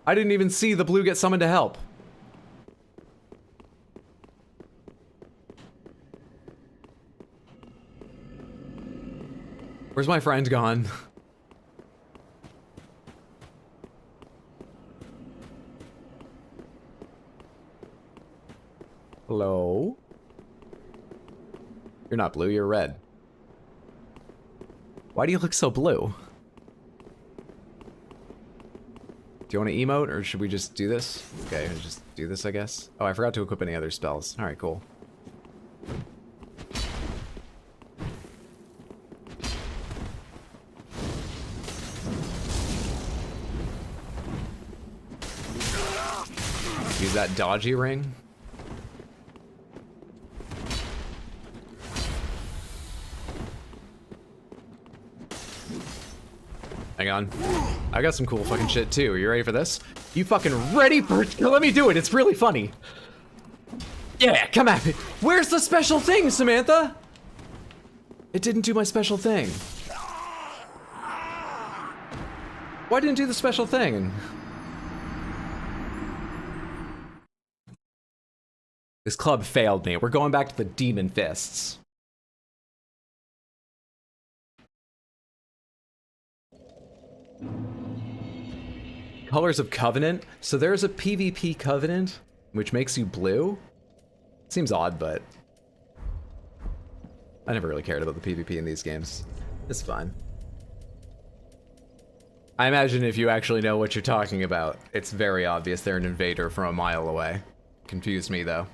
I didn't even see the blue get summoned to help. Where's my friend gone? Hello? You're not blue, you're red. Why do you look so blue? Do you want to emote, or should we just do this? Okay, I'll just do this, I guess. Oh, I forgot to equip any other spells. Alright, cool. Use that dodgy ring. Hang on. I got some cool fucking shit too. Are you ready for this? You fucking ready for it? Let me do it. It's really funny. Yeah, come at me. Where's the special thing, Samantha? It didn't do my special thing. Why didn't it do the special thing? This club failed me. We're going back to the demon fists. Colors of Covenant. So there's a PvP Covenant, which makes you blue. Seems odd, but I never really cared about the PvP in these games. It's fine. I imagine if you actually know what you're talking about, it's very obvious they're an invader from a mile away. Confused me, though.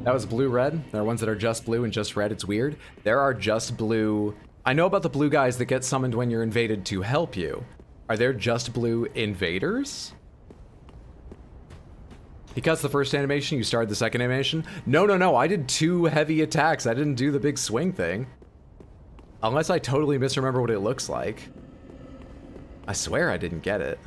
That was blue-red. There are ones that are just blue and just red. It's weird. There are just blue... I know about the blue guys that get summoned when you're invaded to help you. Are there just blue invaders? He cuts the first animation, you started the second animation? No. I did 2 heavy attacks. I didn't do the big swing thing. Unless I totally misremember what it looks like. I swear I didn't get it.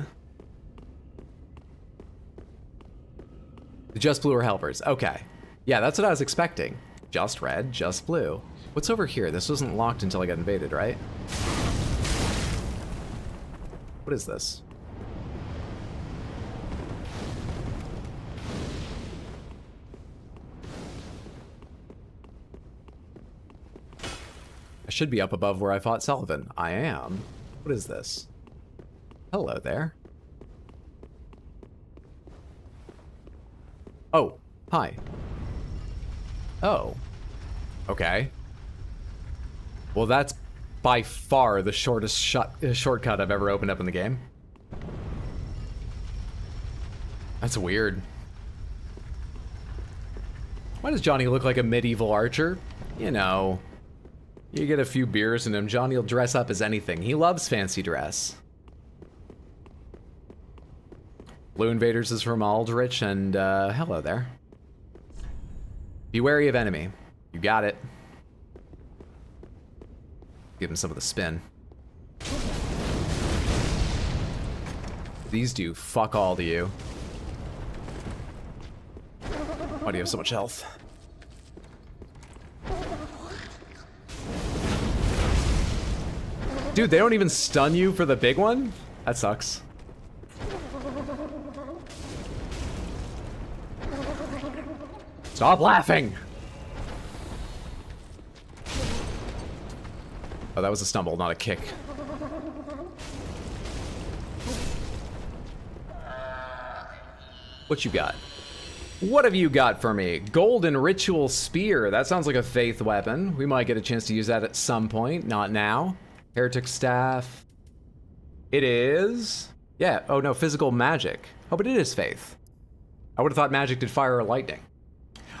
The just blue are helpers. Okay. Yeah, that's what I was expecting. Just red, just blue. What's over here? This wasn't locked until I got invaded, right? What is this? I should be up above where I fought Sulyvahn. I am. What is this? Hello there. Oh, hi. Oh. Okay. Well, that's by far the shortest shortcut I've ever opened up in the game. That's weird. Why does Johnny look like a medieval archer? You know, You get a few beers in him, Johnny will dress up as anything. He loves fancy dress. Blue Invaders is from Aldrich, and hello there. Be wary of enemy. You got it. Give him some of the spin. These do fuck all to you. Why do you have so much health? Dude, they don't even stun you for the big one? That sucks. Stop laughing! Oh, that was a stumble, not a kick. What you got? What have you got for me? Golden Ritual Spear. That sounds like a faith weapon. We might get a chance to use that at some point. Not now. Heretic Staff. It is... Yeah, oh no, physical magic. Oh, but it is faith. I would have thought magic did fire or lightning.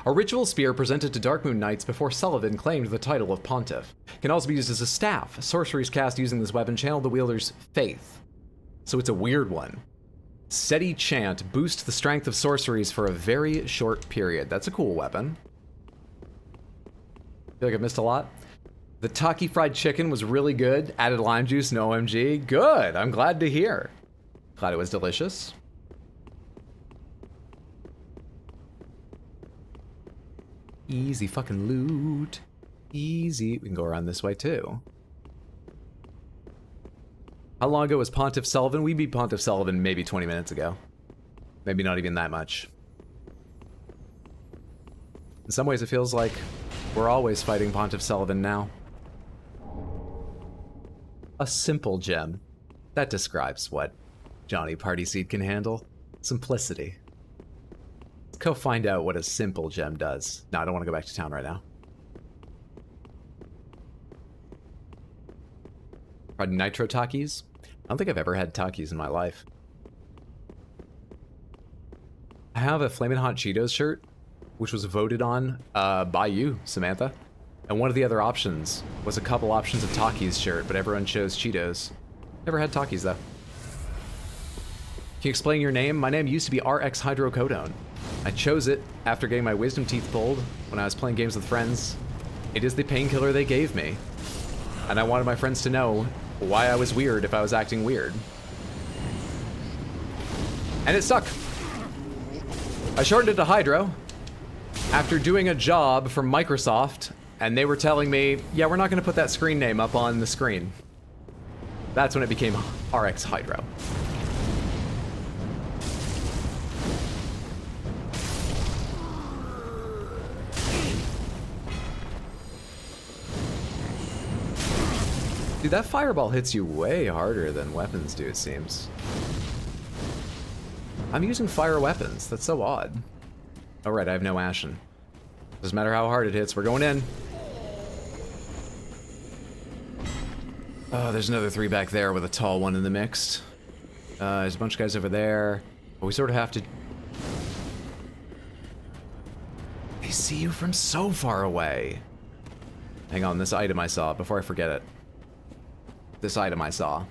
A ritual spear presented to Darkmoon Knights before Sulyvahn claimed the title of Pontiff. Can also be used as a staff. Sorceries cast using this weapon channel the wielder's faith. So it's a weird one. Steady chant. Boost the strength of sorceries for a very short period. That's a cool weapon. Feel like I missed a lot. The Taki fried chicken was really good. Added lime juice, no OMG. Good. I'm glad to hear. Glad it was delicious. Easy fucking loot. Easy. We can go around this way too. How long ago was Pontiff Sulyvahn? We beat Pontiff Sulyvahn maybe 20 minutes ago. Maybe not even that much. In some ways it feels like we're always fighting Pontiff Sulyvahn now. A simple gem. That describes what Johnny Partyseed can handle. Simplicity. Let's go find out what a simple gem does. No, I don't want to go back to town right now. Tried nitro Takis? I don't think I've ever had Takis in my life. I have a Flamin' Hot Cheetos shirt, which was voted on by you, Samantha. And one of the other options was a couple options of Takis shirt, but everyone chose Cheetos. Never had Takis, though. Can you explain your name? My name used to be RX Hydrocodone. I chose it after getting my wisdom teeth pulled when I was playing games with friends. It is the painkiller they gave me. And I wanted my friends to know why I was weird if I was acting weird. And it stuck. I shortened it to Hydro after doing a job for Microsoft, and they were telling me, yeah, we're not going to put that screen name up on the screen. That's when it became RX Hydro. Dude, that fireball hits you way harder than weapons do, it seems. I'm using fire weapons. That's so odd. Oh, right, I have no Ashen. Doesn't matter how hard it hits, we're going in. Oh, there's another 3 back there with a tall one in the mix. There's a bunch of guys over there. But we sort of have to... They see you from so far away. Hang on, this item I saw, before I forget it. This item I saw.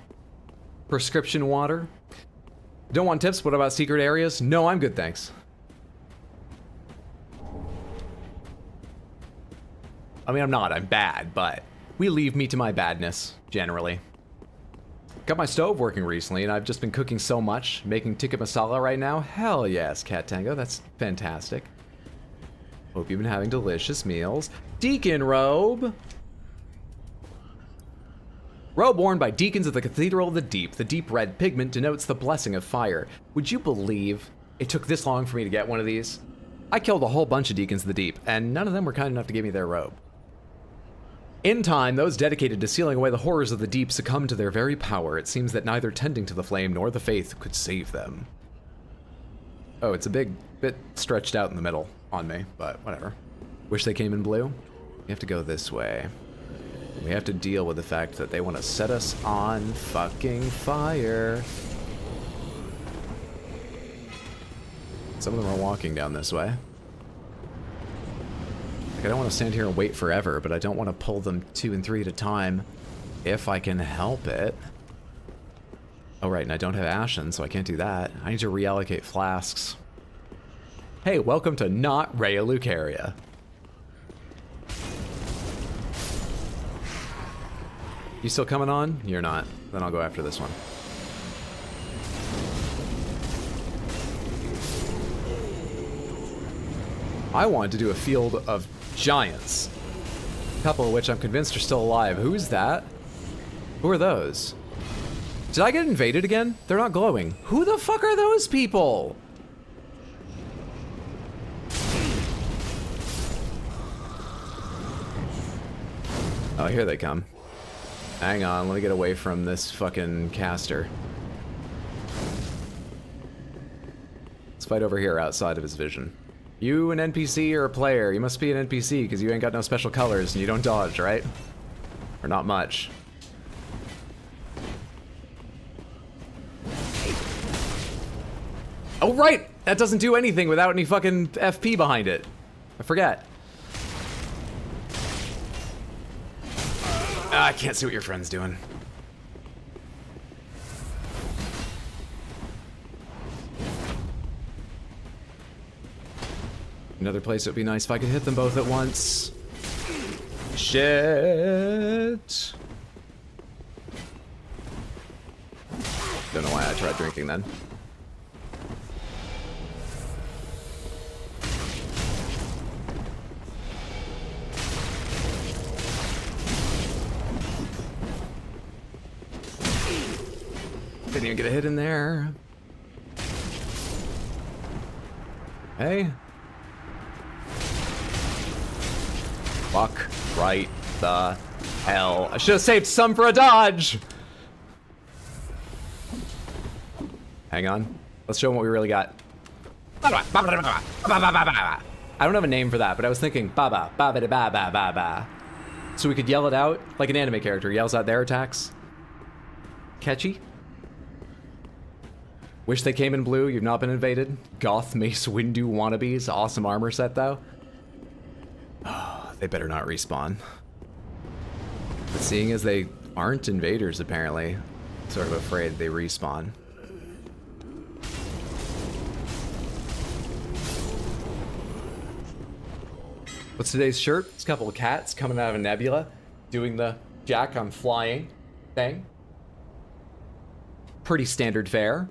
Prescription water. Don't want tips? What about secret areas? No, I'm good, thanks. I mean, I'm not. I'm bad, but we leave me to my badness, generally. Got my stove working recently, and I've just been cooking so much. Making tikka masala right now. Hell yes, Cat Tango. That's fantastic. Hope you've been having delicious meals. Deacon robe. Robe worn by deacons of the Cathedral of the Deep. The deep red pigment denotes the blessing of fire. Would you believe it took this long for me to get one of these? I killed a whole bunch of deacons of the deep, and none of them were kind enough to give me their robe. In time, those dedicated to sealing away the horrors of the deep succumbed to their very power. It seems that neither tending to the flame nor the faith could save them. Oh, it's a bit stretched out in the middle on me, but whatever. Wish they came in blue. We have to go this way. We have to deal with the fact that they want to set us on fucking fire. Some of them are walking down this way. Like, I don't want to stand here and wait forever, but I don't want to pull them 2 and 3 at a time if I can help it. Oh, right, and I don't have Ashen, so I can't do that. I need to reallocate flasks. Hey, welcome to not Rhea Lucaria. You still coming on? You're not. Then I'll go after this one. I wanted to do a field of giants. A couple of which I'm convinced are still alive. Who's that? Who are those? Did I get invaded again? They're not glowing. Who the fuck are those people? Oh, here they come. Hang on, let me get away from this fucking caster. Let's fight over here outside of his vision. You an NPC or a player? You must be an NPC because you ain't got no special colors and you don't dodge, right? Or not much. Oh, right! That doesn't do anything without any fucking FP behind it. I forget. I can't see what your friend's doing. Another place it would be nice if I could hit them both at once. Shit. Don't know why I tried drinking then. Didn't even get a hit in there. Hey. Fuck right the hell. I should have saved some for a dodge. Hang on. Let's show them what we really got. I don't have a name for that, but I was thinking baba, baba da ba ba ba ba. So we could yell it out like an anime character yells out their attacks. Catchy. Wish they came in blue. You've not been invaded. Goth Mace Windu wannabes. Awesome armor set though. Oh, they better not respawn. But seeing as they aren't invaders apparently, sort of afraid they respawn. What's today's shirt? It's a couple of cats coming out of a nebula, doing the Jack, I'm flying thing. Pretty standard fare.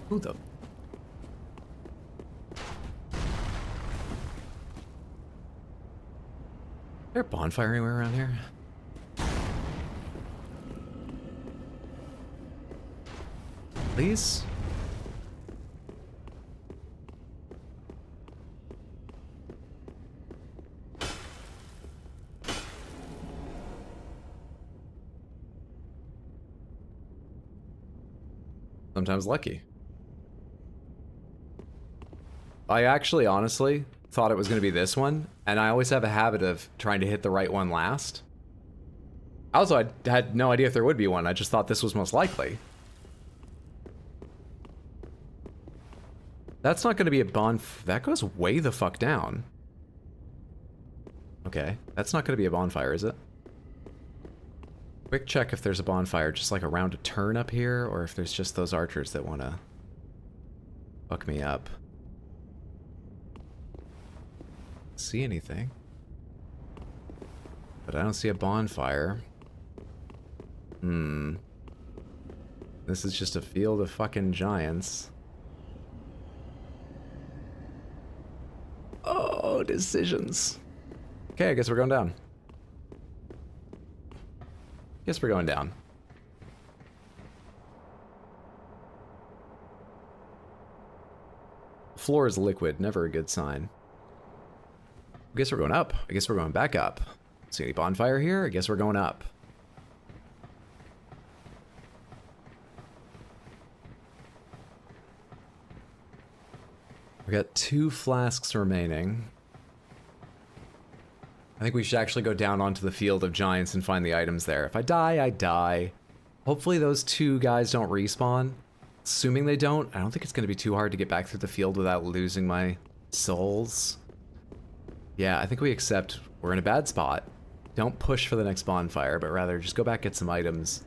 Who the? Is there a bonfire anywhere around here? Please? Sometimes lucky. I actually honestly thought it was going to be this one, and I always have a habit of trying to hit the right one last. Also, I had no idea if there would be one. I just thought this was most likely. That's not going to be a that goes way the fuck down. Okay, that's not going to be a bonfire, is it? Quick check if there's a bonfire just like around a turn up here, or if there's just those archers that want to fuck me up. See anything? But I don't see a bonfire. This is just a field of fucking giants. Oh, decisions. Okay, I guess we're going down. Guess we're going down. Floor is liquid, never a good sign. I guess we're going up. I guess we're going back up. See any bonfire here? I guess we're going up. We got 2 flasks remaining. I think we should actually go down onto the field of giants and find the items there. If I die, I die. Hopefully those 2 guys don't respawn. Assuming they don't, I don't think it's going to be too hard to get back through the field without losing my souls. Yeah, I think we accept we're in a bad spot. Don't push for the next bonfire, but rather just go back, get some items.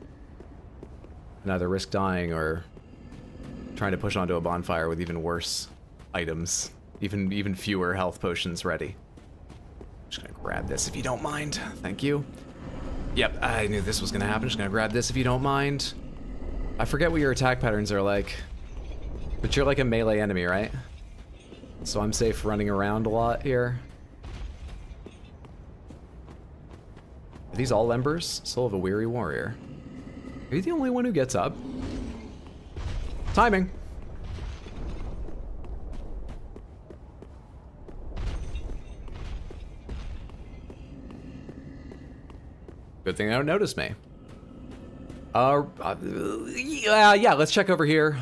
And either risk dying or trying to push onto a bonfire with even worse items. Even fewer health potions ready. Just gonna grab this if you don't mind. Thank you. Yep, I knew this was gonna happen. Just gonna grab this if you don't mind. I forget what your attack patterns are like. But you're like a melee enemy, right? So I'm safe running around a lot here. Are these all embers? Soul of a weary warrior. Are you the only one who gets up? Timing. Good thing they don't notice me. Yeah, let's check over here.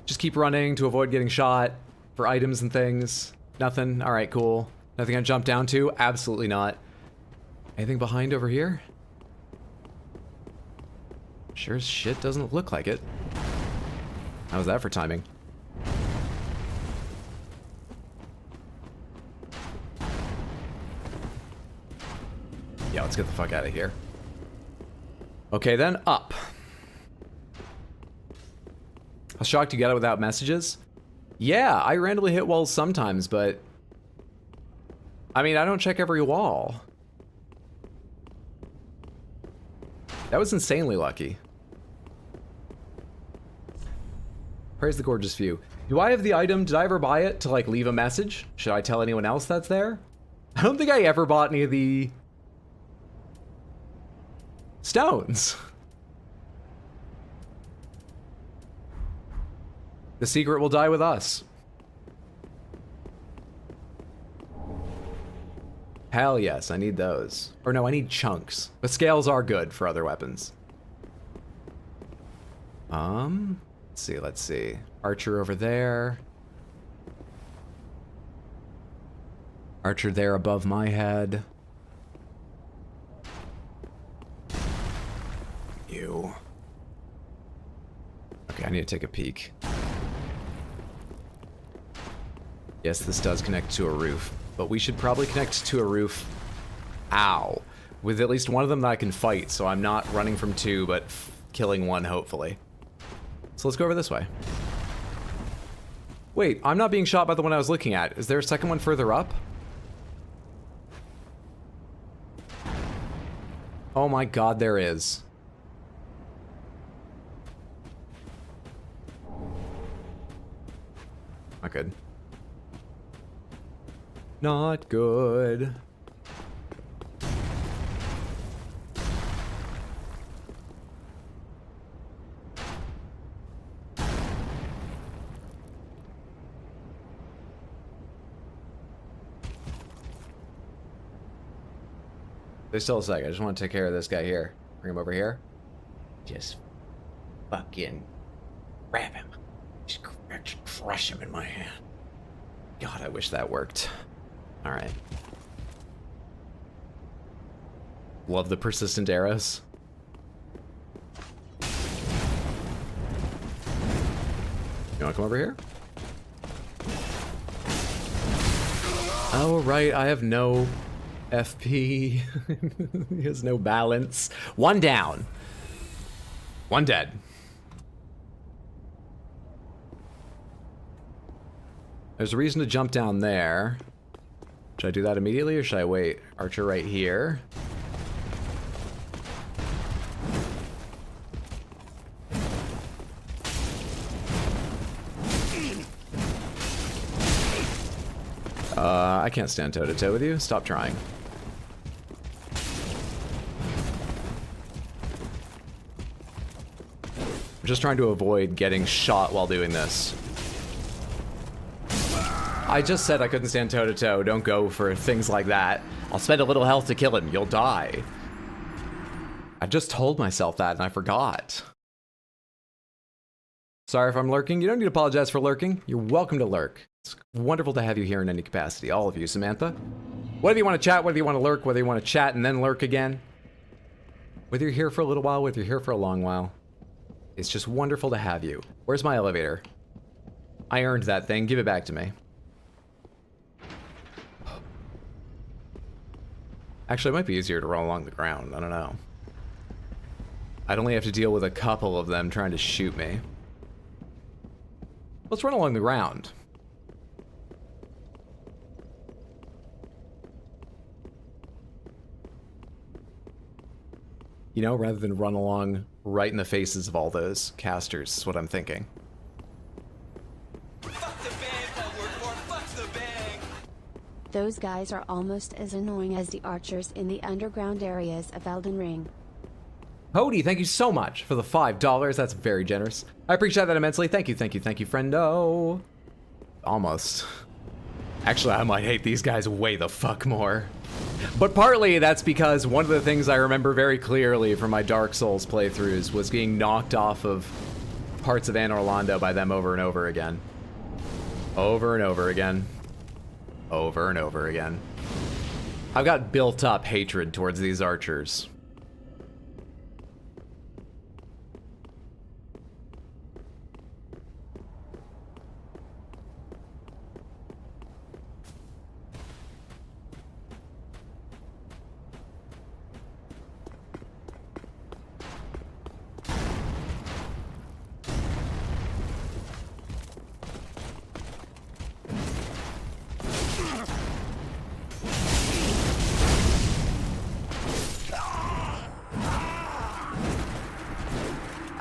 Just keep running to avoid getting shot for items and things. Nothing. All right, cool. Nothing I jump down to? Absolutely not. Anything behind over here? Sure as shit doesn't look like it. How's that for timing? Yeah, let's get the fuck out of here. Okay, then up. I was shocked you got it without messages. Yeah, I randomly hit walls sometimes, but I mean, I don't check every wall. That was insanely lucky. Praise the gorgeous view. Do I have the item? Did I ever buy it to like leave a message? Should I tell anyone else that's there? I don't think I ever bought any of the stones. The secret will die with us. Hell yes, I need those. Or no, I need chunks. But scales are good for other weapons. Let's see. Archer over there. Archer there above my head. Ew. Okay, I need to take a peek. Yes, this does connect to a roof, but we should probably connect to a roof, ow, with at least one of them that I can fight, so I'm not running from two, but killing one, hopefully. So let's go over this way. Wait, I'm not being shot by the one I was looking at. Is there a second one further up? Oh my god, there is. Not good. Not good. There's still a sec. I just want to take care of this guy here. Bring him over here. Just fucking grab him. Just crush him in my hand. God, I wish that worked. Alright. Love the persistent arrows. You wanna come over here? Oh, right, I have no FP. He has no balance. One down. One dead. There's a reason to jump down there. Should I do that immediately or should I wait? Archer right here. I can't stand toe-to-toe with you. Stop trying. I'm just trying to avoid getting shot while doing this. I just said I couldn't stand toe-to-toe. Don't go for things like that. I'll spend a little health to kill him. You'll die. I just told myself that and I forgot. Sorry if I'm lurking. You don't need to apologize for lurking. You're welcome to lurk. It's wonderful to have you here in any capacity. All of you, Samantha. Whether you want to chat, whether you want to lurk, whether you want to chat and then lurk again. Whether you're here for a little while, whether you're here for a long while. It's just wonderful to have you. Where's my elevator? I earned that thing. Give it back to me. Actually, it might be easier to run along the ground. I don't know. I'd only have to deal with a couple of them trying to shoot me. Let's run along the ground. You know, rather than run along right in the faces of all those casters, is what I'm thinking. Fuck the band I work for, fuck the bang! Those guys are almost as annoying as the archers in the underground areas of Elden Ring. Hody, thank you so much for the $5. That's very generous. I appreciate that immensely. Thank you, thank you, thank you, friendo. Almost. Actually, I might hate these guys way the fuck more. But partly that's because one of the things I remember very clearly from my Dark Souls playthroughs was being knocked off of parts of Anor Londo by them over and over again. Over and over again. Over and over again. I've got built up hatred towards these archers.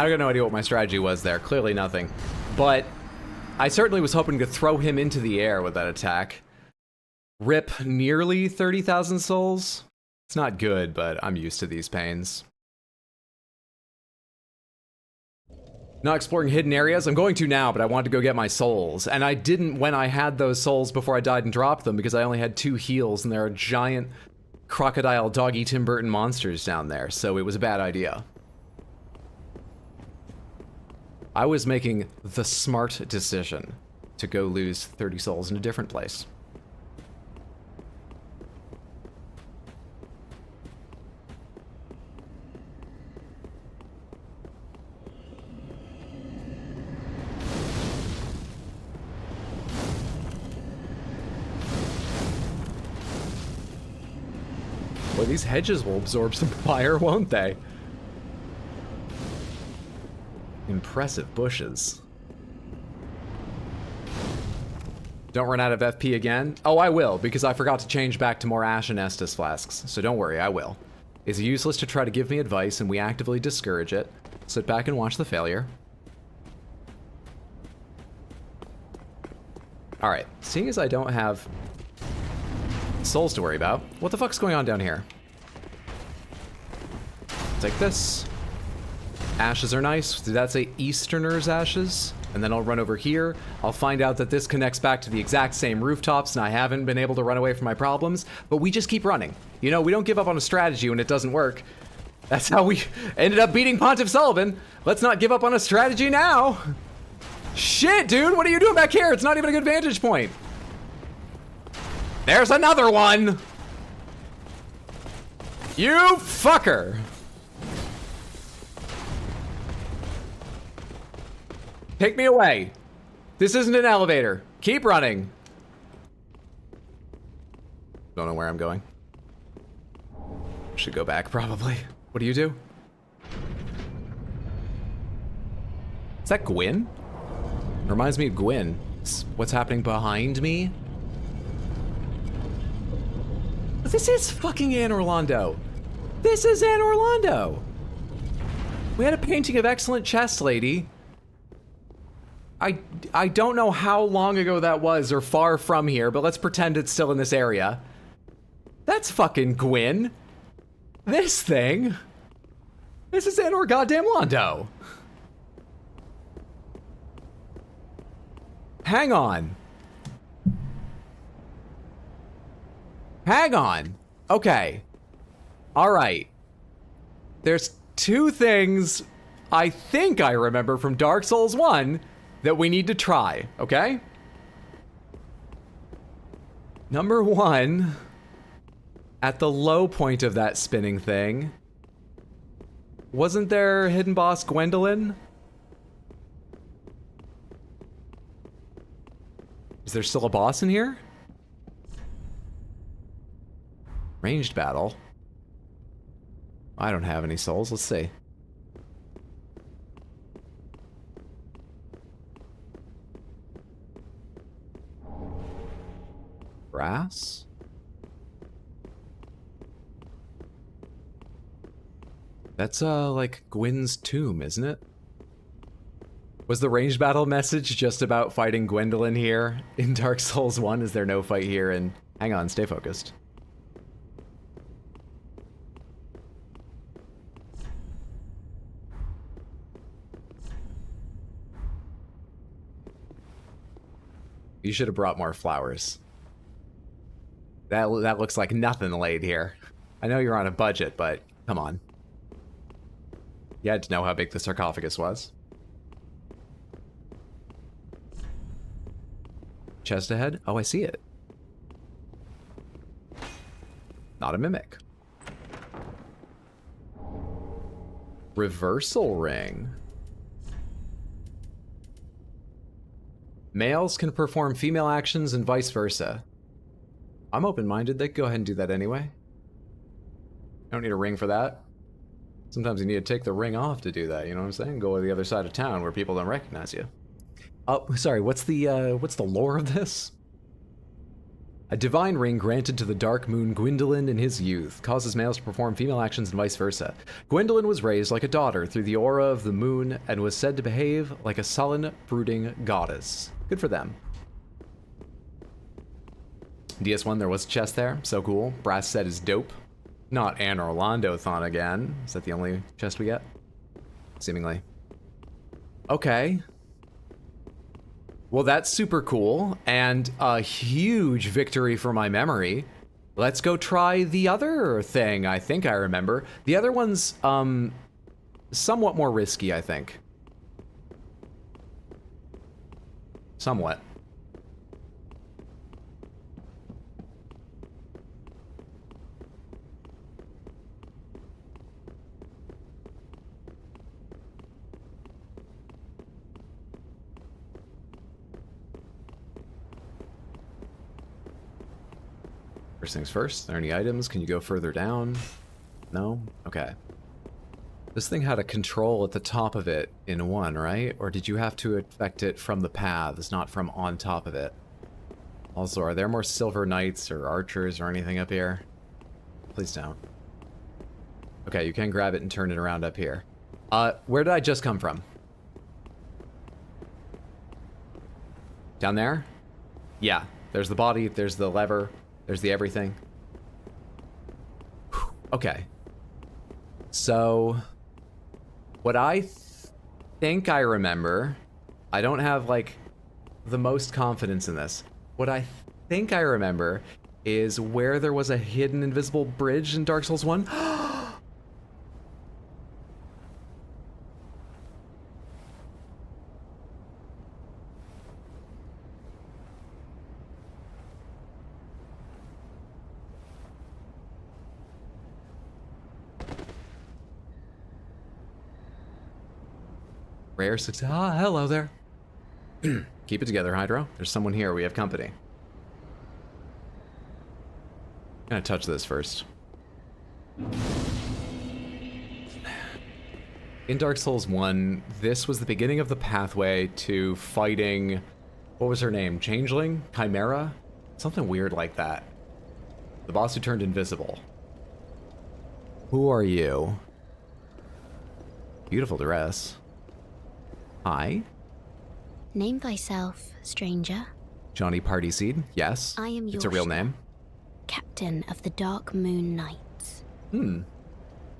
I got no idea what my strategy was there. Clearly nothing. But I certainly was hoping to throw him into the air with that attack. Rip nearly 30,000 souls. It's not good, but I'm used to these pains. Not exploring hidden areas? I'm going to now, but I wanted to go get my souls. And I didn't when I had those souls before I died and dropped them because I only had 2 heals and there are giant crocodile doggy Tim Burton monsters down there, so it was a bad idea. I was making the smart decision to go lose 30 souls in a different place. Boy, these hedges will absorb some fire, won't they? Impressive bushes. Don't run out of FP again? Oh, I will, because I forgot to change back to more Ash and Estus flasks, so don't worry, I will. It's useless to try to give me advice, and we actively discourage it. Sit back and watch the failure. Alright, seeing as I don't have souls to worry about, what the fuck's going on down here? Take this. Ashes are nice. Did that say Easterner's ashes? And then I'll run over here. I'll find out that this connects back to the exact same rooftops and I haven't been able to run away from my problems, but we just keep running. You know, we don't give up on a strategy when it doesn't work. That's how we ended up beating Pontiff Sulyvahn. Let's not give up on a strategy now. Shit, dude, what are you doing back here? It's not even a good vantage point. There's another one. You fucker. Take me away. This isn't an elevator. Keep running. Don't know where I'm going. Should go back, probably. What do you do? Is that Gwyn? Reminds me of Gwyn. What's happening behind me? This is fucking Anor Londo. This is Anor Londo. We had a painting of excellent chest lady. I don't know how long ago that was or far from here, but let's pretend it's still in this area. That's fucking Gwyn. This thing. This is Anor goddamn Londo. Hang on. Hang on. Okay. All right. There's 2 things I think I remember from Dark Souls 1 that we need to try, okay? Number 1, at the low point of that spinning thing, wasn't there hidden boss Gwendolyn? Is there still a boss in here? Ranged battle. I don't have any souls. Let's see. Brass? That's, like Gwyn's tomb, isn't it? Was the ranged battle message just about fighting Gwendolyn here in Dark Souls 1? Is there no fight here? And hang on, stay focused. You should have brought more flowers. That looks like nothing laid here. I know you're on a budget, but come on. You had to know how big the sarcophagus was. Chest ahead? Oh, I see it. Not a mimic. Reversal ring. Males can perform female actions and vice versa. I'm open-minded. They can go ahead and do that anyway. I don't need a ring for that. Sometimes you need to take the ring off to do that, you know what I'm saying? Go to the other side of town where people don't recognize you. Oh, sorry, what's the lore of this? A divine ring granted to the Dark Moon Gwendolyn in his youth causes males to perform female actions and vice versa. Gwendolyn was raised like a daughter through the aura of the moon and was said to behave like a sullen, brooding goddess. Good for them. DS1, there was a chest there. So cool. Brass set is dope. Not Anne Orlando-thon again. Is that the only chest we get? Seemingly. Okay. Well, that's super cool, and a huge victory for my memory. Let's go try the other thing I think I remember. The other one's, somewhat more risky, I think. Somewhat. First things first, are there any items? Can you go further down? No? Okay. This thing had a control at the top of it in one, right? Or did you have to affect it from the paths, not from on top of it? Also, are there more silver knights or archers or anything up here? Please don't. Okay, you can grab it and turn it around up here. Where did I just come from? Down there? Yeah, there's the body, there's the lever. There's the everything. Whew. Okay. So, what I think I remember, I don't have, like, the most confidence in this. What I think I remember is where there was a hidden invisible bridge in Dark Souls 1. Rare success. Ah, hello there. Keep it together, Hydro. There's someone here. We have company. I'm gonna touch this first. In Dark Souls 1, this was the beginning of the pathway to fighting... What was her name? Changeling? Chimera? Something weird like that. The boss who turned invisible. Who are you? Beautiful dress. Hi. Name thyself, stranger. Johnny Partyseed, yes. I am It's a real name. Captain of the Dark Moon Knights.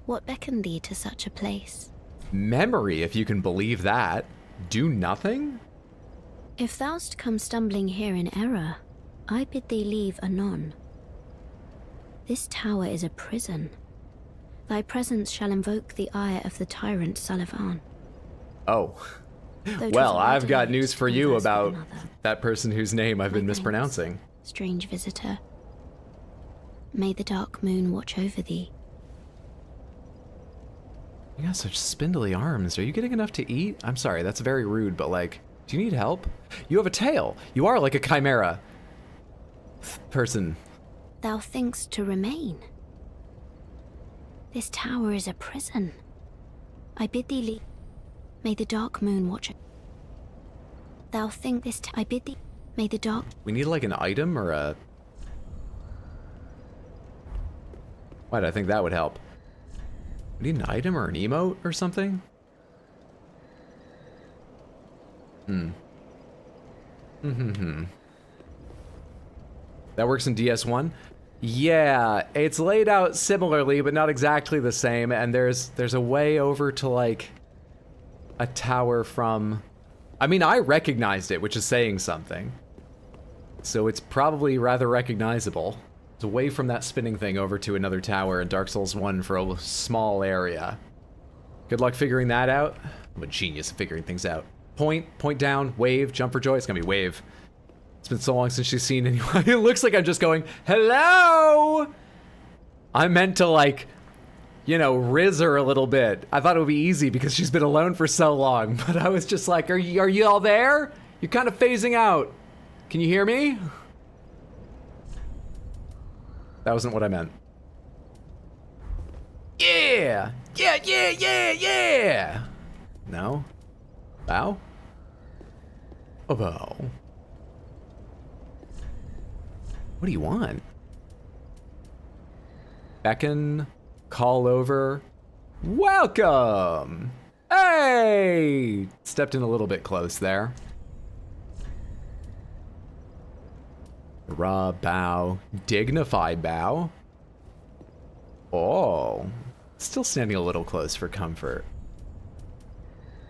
What beckoned thee to such a place? Memory, if you can believe that. Do nothing? If thou'st come stumbling here in error, I bid thee leave anon. This tower is a prison. Thy presence shall invoke the ire of the tyrant Sulyvahn. Oh. Though Well, 'twas I've got ordained news for to you converse with about another. that person whose name I've been My thanks, mispronouncing. Strange visitor. May the dark moon watch over thee. You got such spindly arms. Are you getting enough to eat? I'm sorry, that's very rude, but like, Do you need help? You have a tail. You are like a chimera person. Thou thinkst to remain? This tower is a prison. I bid thee leave. May the dark moon watch it. Thou think this I bid thee. May the dark... We need like an item or a... Why, I think that would help. We need an item or an emote or something? That works in DS1? Yeah, it's laid out similarly, but not exactly the same, and there's a way over to, like, a tower from... I mean, I recognized it, which is saying something. So it's probably rather recognizable. It's away from that spinning thing over to another tower in Dark Souls 1 for a small area. Good luck figuring that out. I'm a genius at figuring things out. Point down, wave, jump for joy. It's gonna be wave. It's been so long since she's seen anyone. It looks like I'm just going, hello! I meant to, like, you know, riz her a little bit. I thought it would be easy because she's been alone for so long, but I was just like, are you all there? You're kind of phasing out. Can you hear me? That wasn't what I meant. Yeah! Yeah! No? Bow? A bow. What do you want? Beckon, call over. Welcome! Hey! Stepped in a little bit close there. Raw bow. Dignified bow. Oh. Still standing a little close for comfort.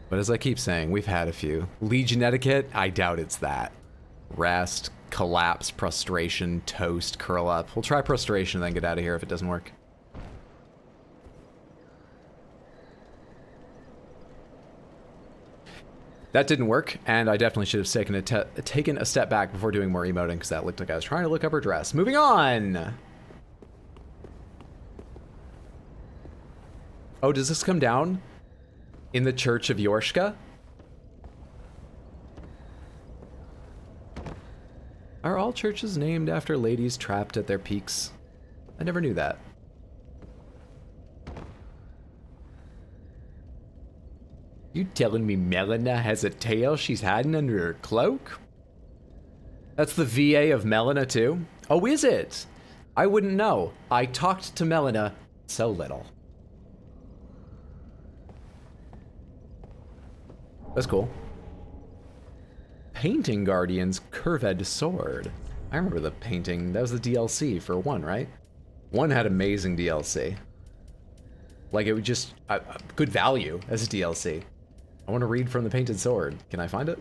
But as I keep saying, we've had a few. Legion etiquette, I doubt it's that. Rest, collapse, prostration, toast, curl up. We'll try prostration and then get out of here if it doesn't work. That didn't work, and I definitely should have taken a step back before doing more emoting, because that looked like I was trying to look up her dress. Moving on! Oh, does this come down in the Church of Yorshka? Are all churches named after ladies trapped at their peaks? I never knew that. You telling me Melina has a tail she's hiding under her cloak? That's the VA of Melina too? Oh, is it? I wouldn't know. I talked to Melina so little. That's cool. Painting Guardian's Curved Sword. I remember the painting. That was the DLC for 1, right? 1 had amazing DLC. Like, it was just good value as a DLC. I want to read from the Painted Sword. Can I find it?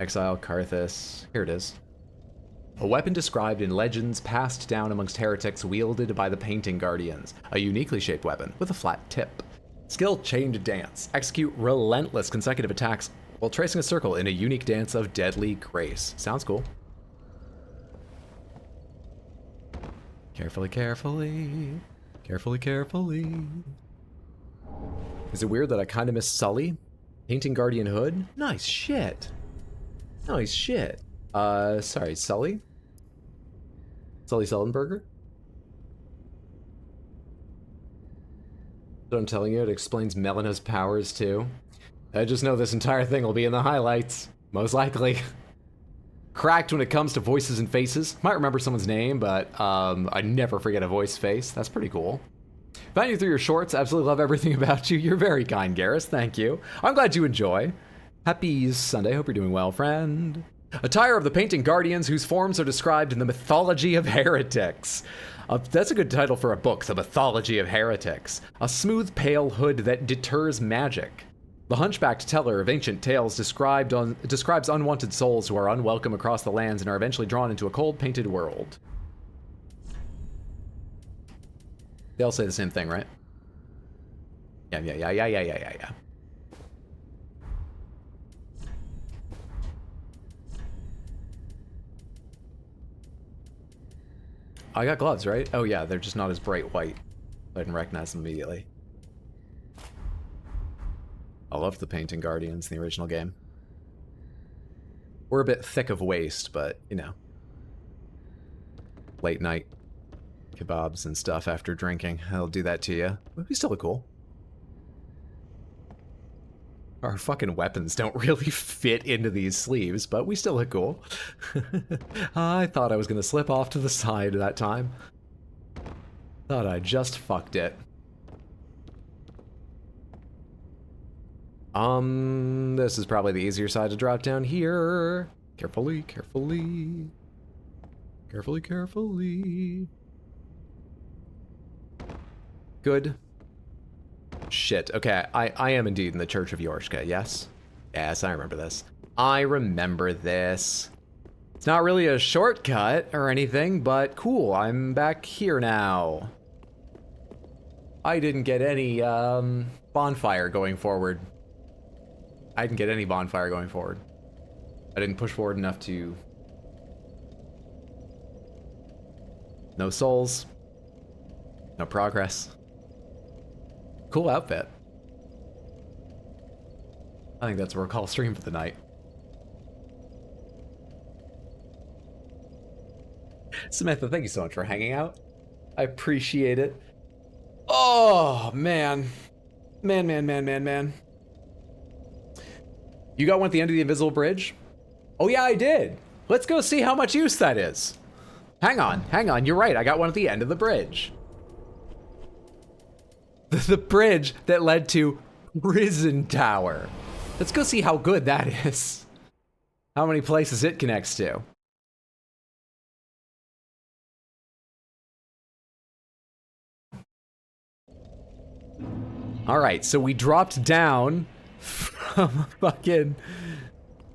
Exile, Karthus. Here it is. A weapon described in legends passed down amongst heretics wielded by the Painting Guardians. A uniquely shaped weapon with a flat tip. Skill chained dance. Execute relentless consecutive attacks while tracing a circle in a unique dance of deadly grace. Sounds cool. Carefully, carefully. Carefully, carefully. Is it weird that I kind of miss Sully? Painting Guardian Hood? Nice shit. Nice shit. Sorry, Sully? Sully Sullenberger? So I'm telling you, it explains Melina's powers too. I just know this entire thing will be in the highlights. Most likely. Cracked when it comes to voices and faces. Might remember someone's name, but I never forget a voice face. That's pretty cool. Found you through your shorts. Absolutely love everything about you. You're very kind, Garrus. Thank you. I'm glad you enjoy. Happy Sunday. Hope you're doing well, friend. Attire of the Painting Guardians, whose forms are described in the Mythology of Heretics. That's a good title for a book, The Mythology of Heretics. A smooth, pale hood that deters magic. The hunchbacked teller of ancient tales describes unwanted souls who are unwelcome across the lands and are eventually drawn into a cold, painted world. They all say the same thing, right? Yeah. I got gloves, right? Oh yeah, they're just not as bright white. I didn't recognize them immediately. I loved the Painting Guardians in the original game. We're a bit thick of waist, but, you know. Late night kebabs and stuff after drinking. I'll do that to you. But we still look cool. Our fucking weapons don't really fit into these sleeves, but we still look cool. I thought I was gonna slip off to the side that time. Thought I just fucked it. This is probably the easier side to drop down here. Carefully, carefully. Carefully, carefully. Good. Shit. Okay, I am indeed in the Church of Yorshka, yes? Yes, I remember this. I remember this. It's not really a shortcut or anything, but cool, I'm back here now. I didn't get any, bonfire going forward. I didn't get any bonfire going forward. I didn't push forward enough to... No souls. No progress. Cool outfit. I think that's where we'll call stream for the night. Samantha, thank you so much for hanging out. I appreciate it. Oh, man. Man. You got one at the end of the invisible bridge? Oh yeah, I did. Let's go see how much use that is. Hang on, you're right, I got one at the end of the bridge. The bridge that led to Prison Tower. Let's go see how good that is. How many places it connects to. All right, so we dropped down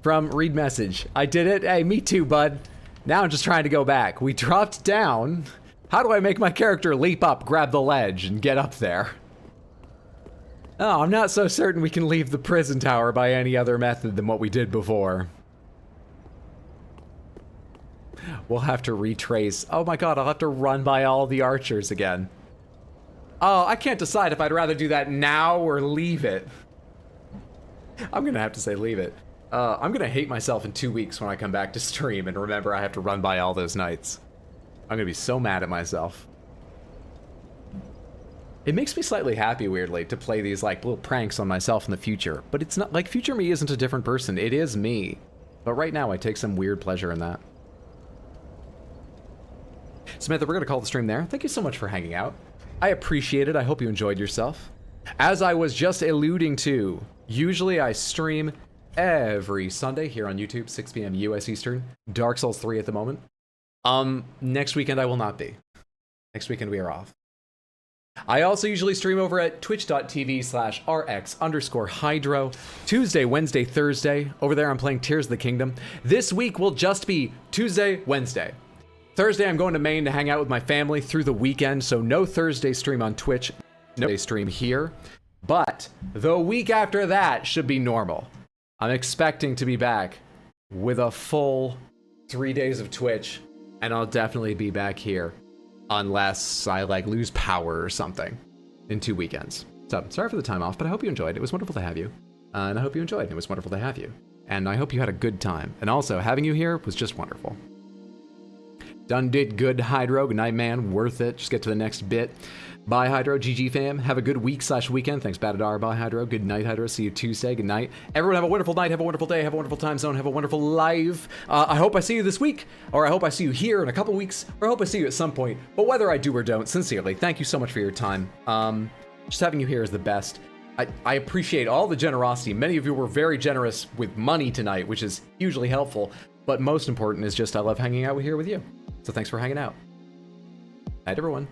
from read message. I did it. Hey, me too, bud. Now I'm just trying to go back. We dropped down. How do I make my character leap up, grab the ledge, and get up there? Oh, I'm not so certain we can leave the prison tower by any other method than what we did before. We'll have to retrace. Oh my god, I'll have to run by all the archers again. Oh, I can't decide if I'd rather do that now or leave it. I'm gonna have to say leave it. I'm gonna hate myself in 2 weeks when I come back to stream and remember I have to run by all those knights. I'm gonna be so mad at myself. It makes me slightly happy, weirdly, to play these like little pranks on myself in the future. But it's not like future me isn't a different person. It is me. But right now I take some weird pleasure in that. Samantha, we're gonna call the stream there. Thank you so much for hanging out. I appreciate it. I hope you enjoyed yourself. As I was just alluding to, usually I stream every Sunday here on YouTube, 6 p.m. US Eastern. Dark Souls 3 at the moment. Next weekend I will not be. Next weekend we are off. I also usually stream over at twitch.tv/rx_hydro. Tuesday, Wednesday, Thursday. Over there I'm playing Tears of the Kingdom. This week will just be Tuesday, Wednesday. Thursday I'm going to Maine to hang out with my family through the weekend, so no Thursday stream on Twitch, no Thursday stream here. But the week after that should be normal. I'm expecting to be back with a full 3 days of Twitch, and I'll definitely be back here. Unless I like lose power or something in 2 weekends. So sorry for the time off, but I hope you enjoyed. It was wonderful to have you. And I hope you enjoyed. It was wonderful to have you. And I hope you had a good time. And also having you here was just wonderful. Done did good, Hydro. Good night, man. Worth it. Just get to the next bit. Bye, Hydro. GG, fam. Have a good week/weekend. Thanks, Batadar. Bye, Hydro. Good night, Hydro. See you Tuesday. Good night. Everyone have a wonderful night. Have a wonderful day. Have a wonderful time zone. Have a wonderful life. I hope I see you this week, or I hope I see you here in a couple weeks, or I hope I see you at some point. But whether I do or don't, sincerely, thank you so much for your time. Just having you here is the best. I appreciate all the generosity. Many of you were very generous with money tonight, which is hugely helpful. But most important is just I love hanging out here with you. So thanks for hanging out. Night, everyone.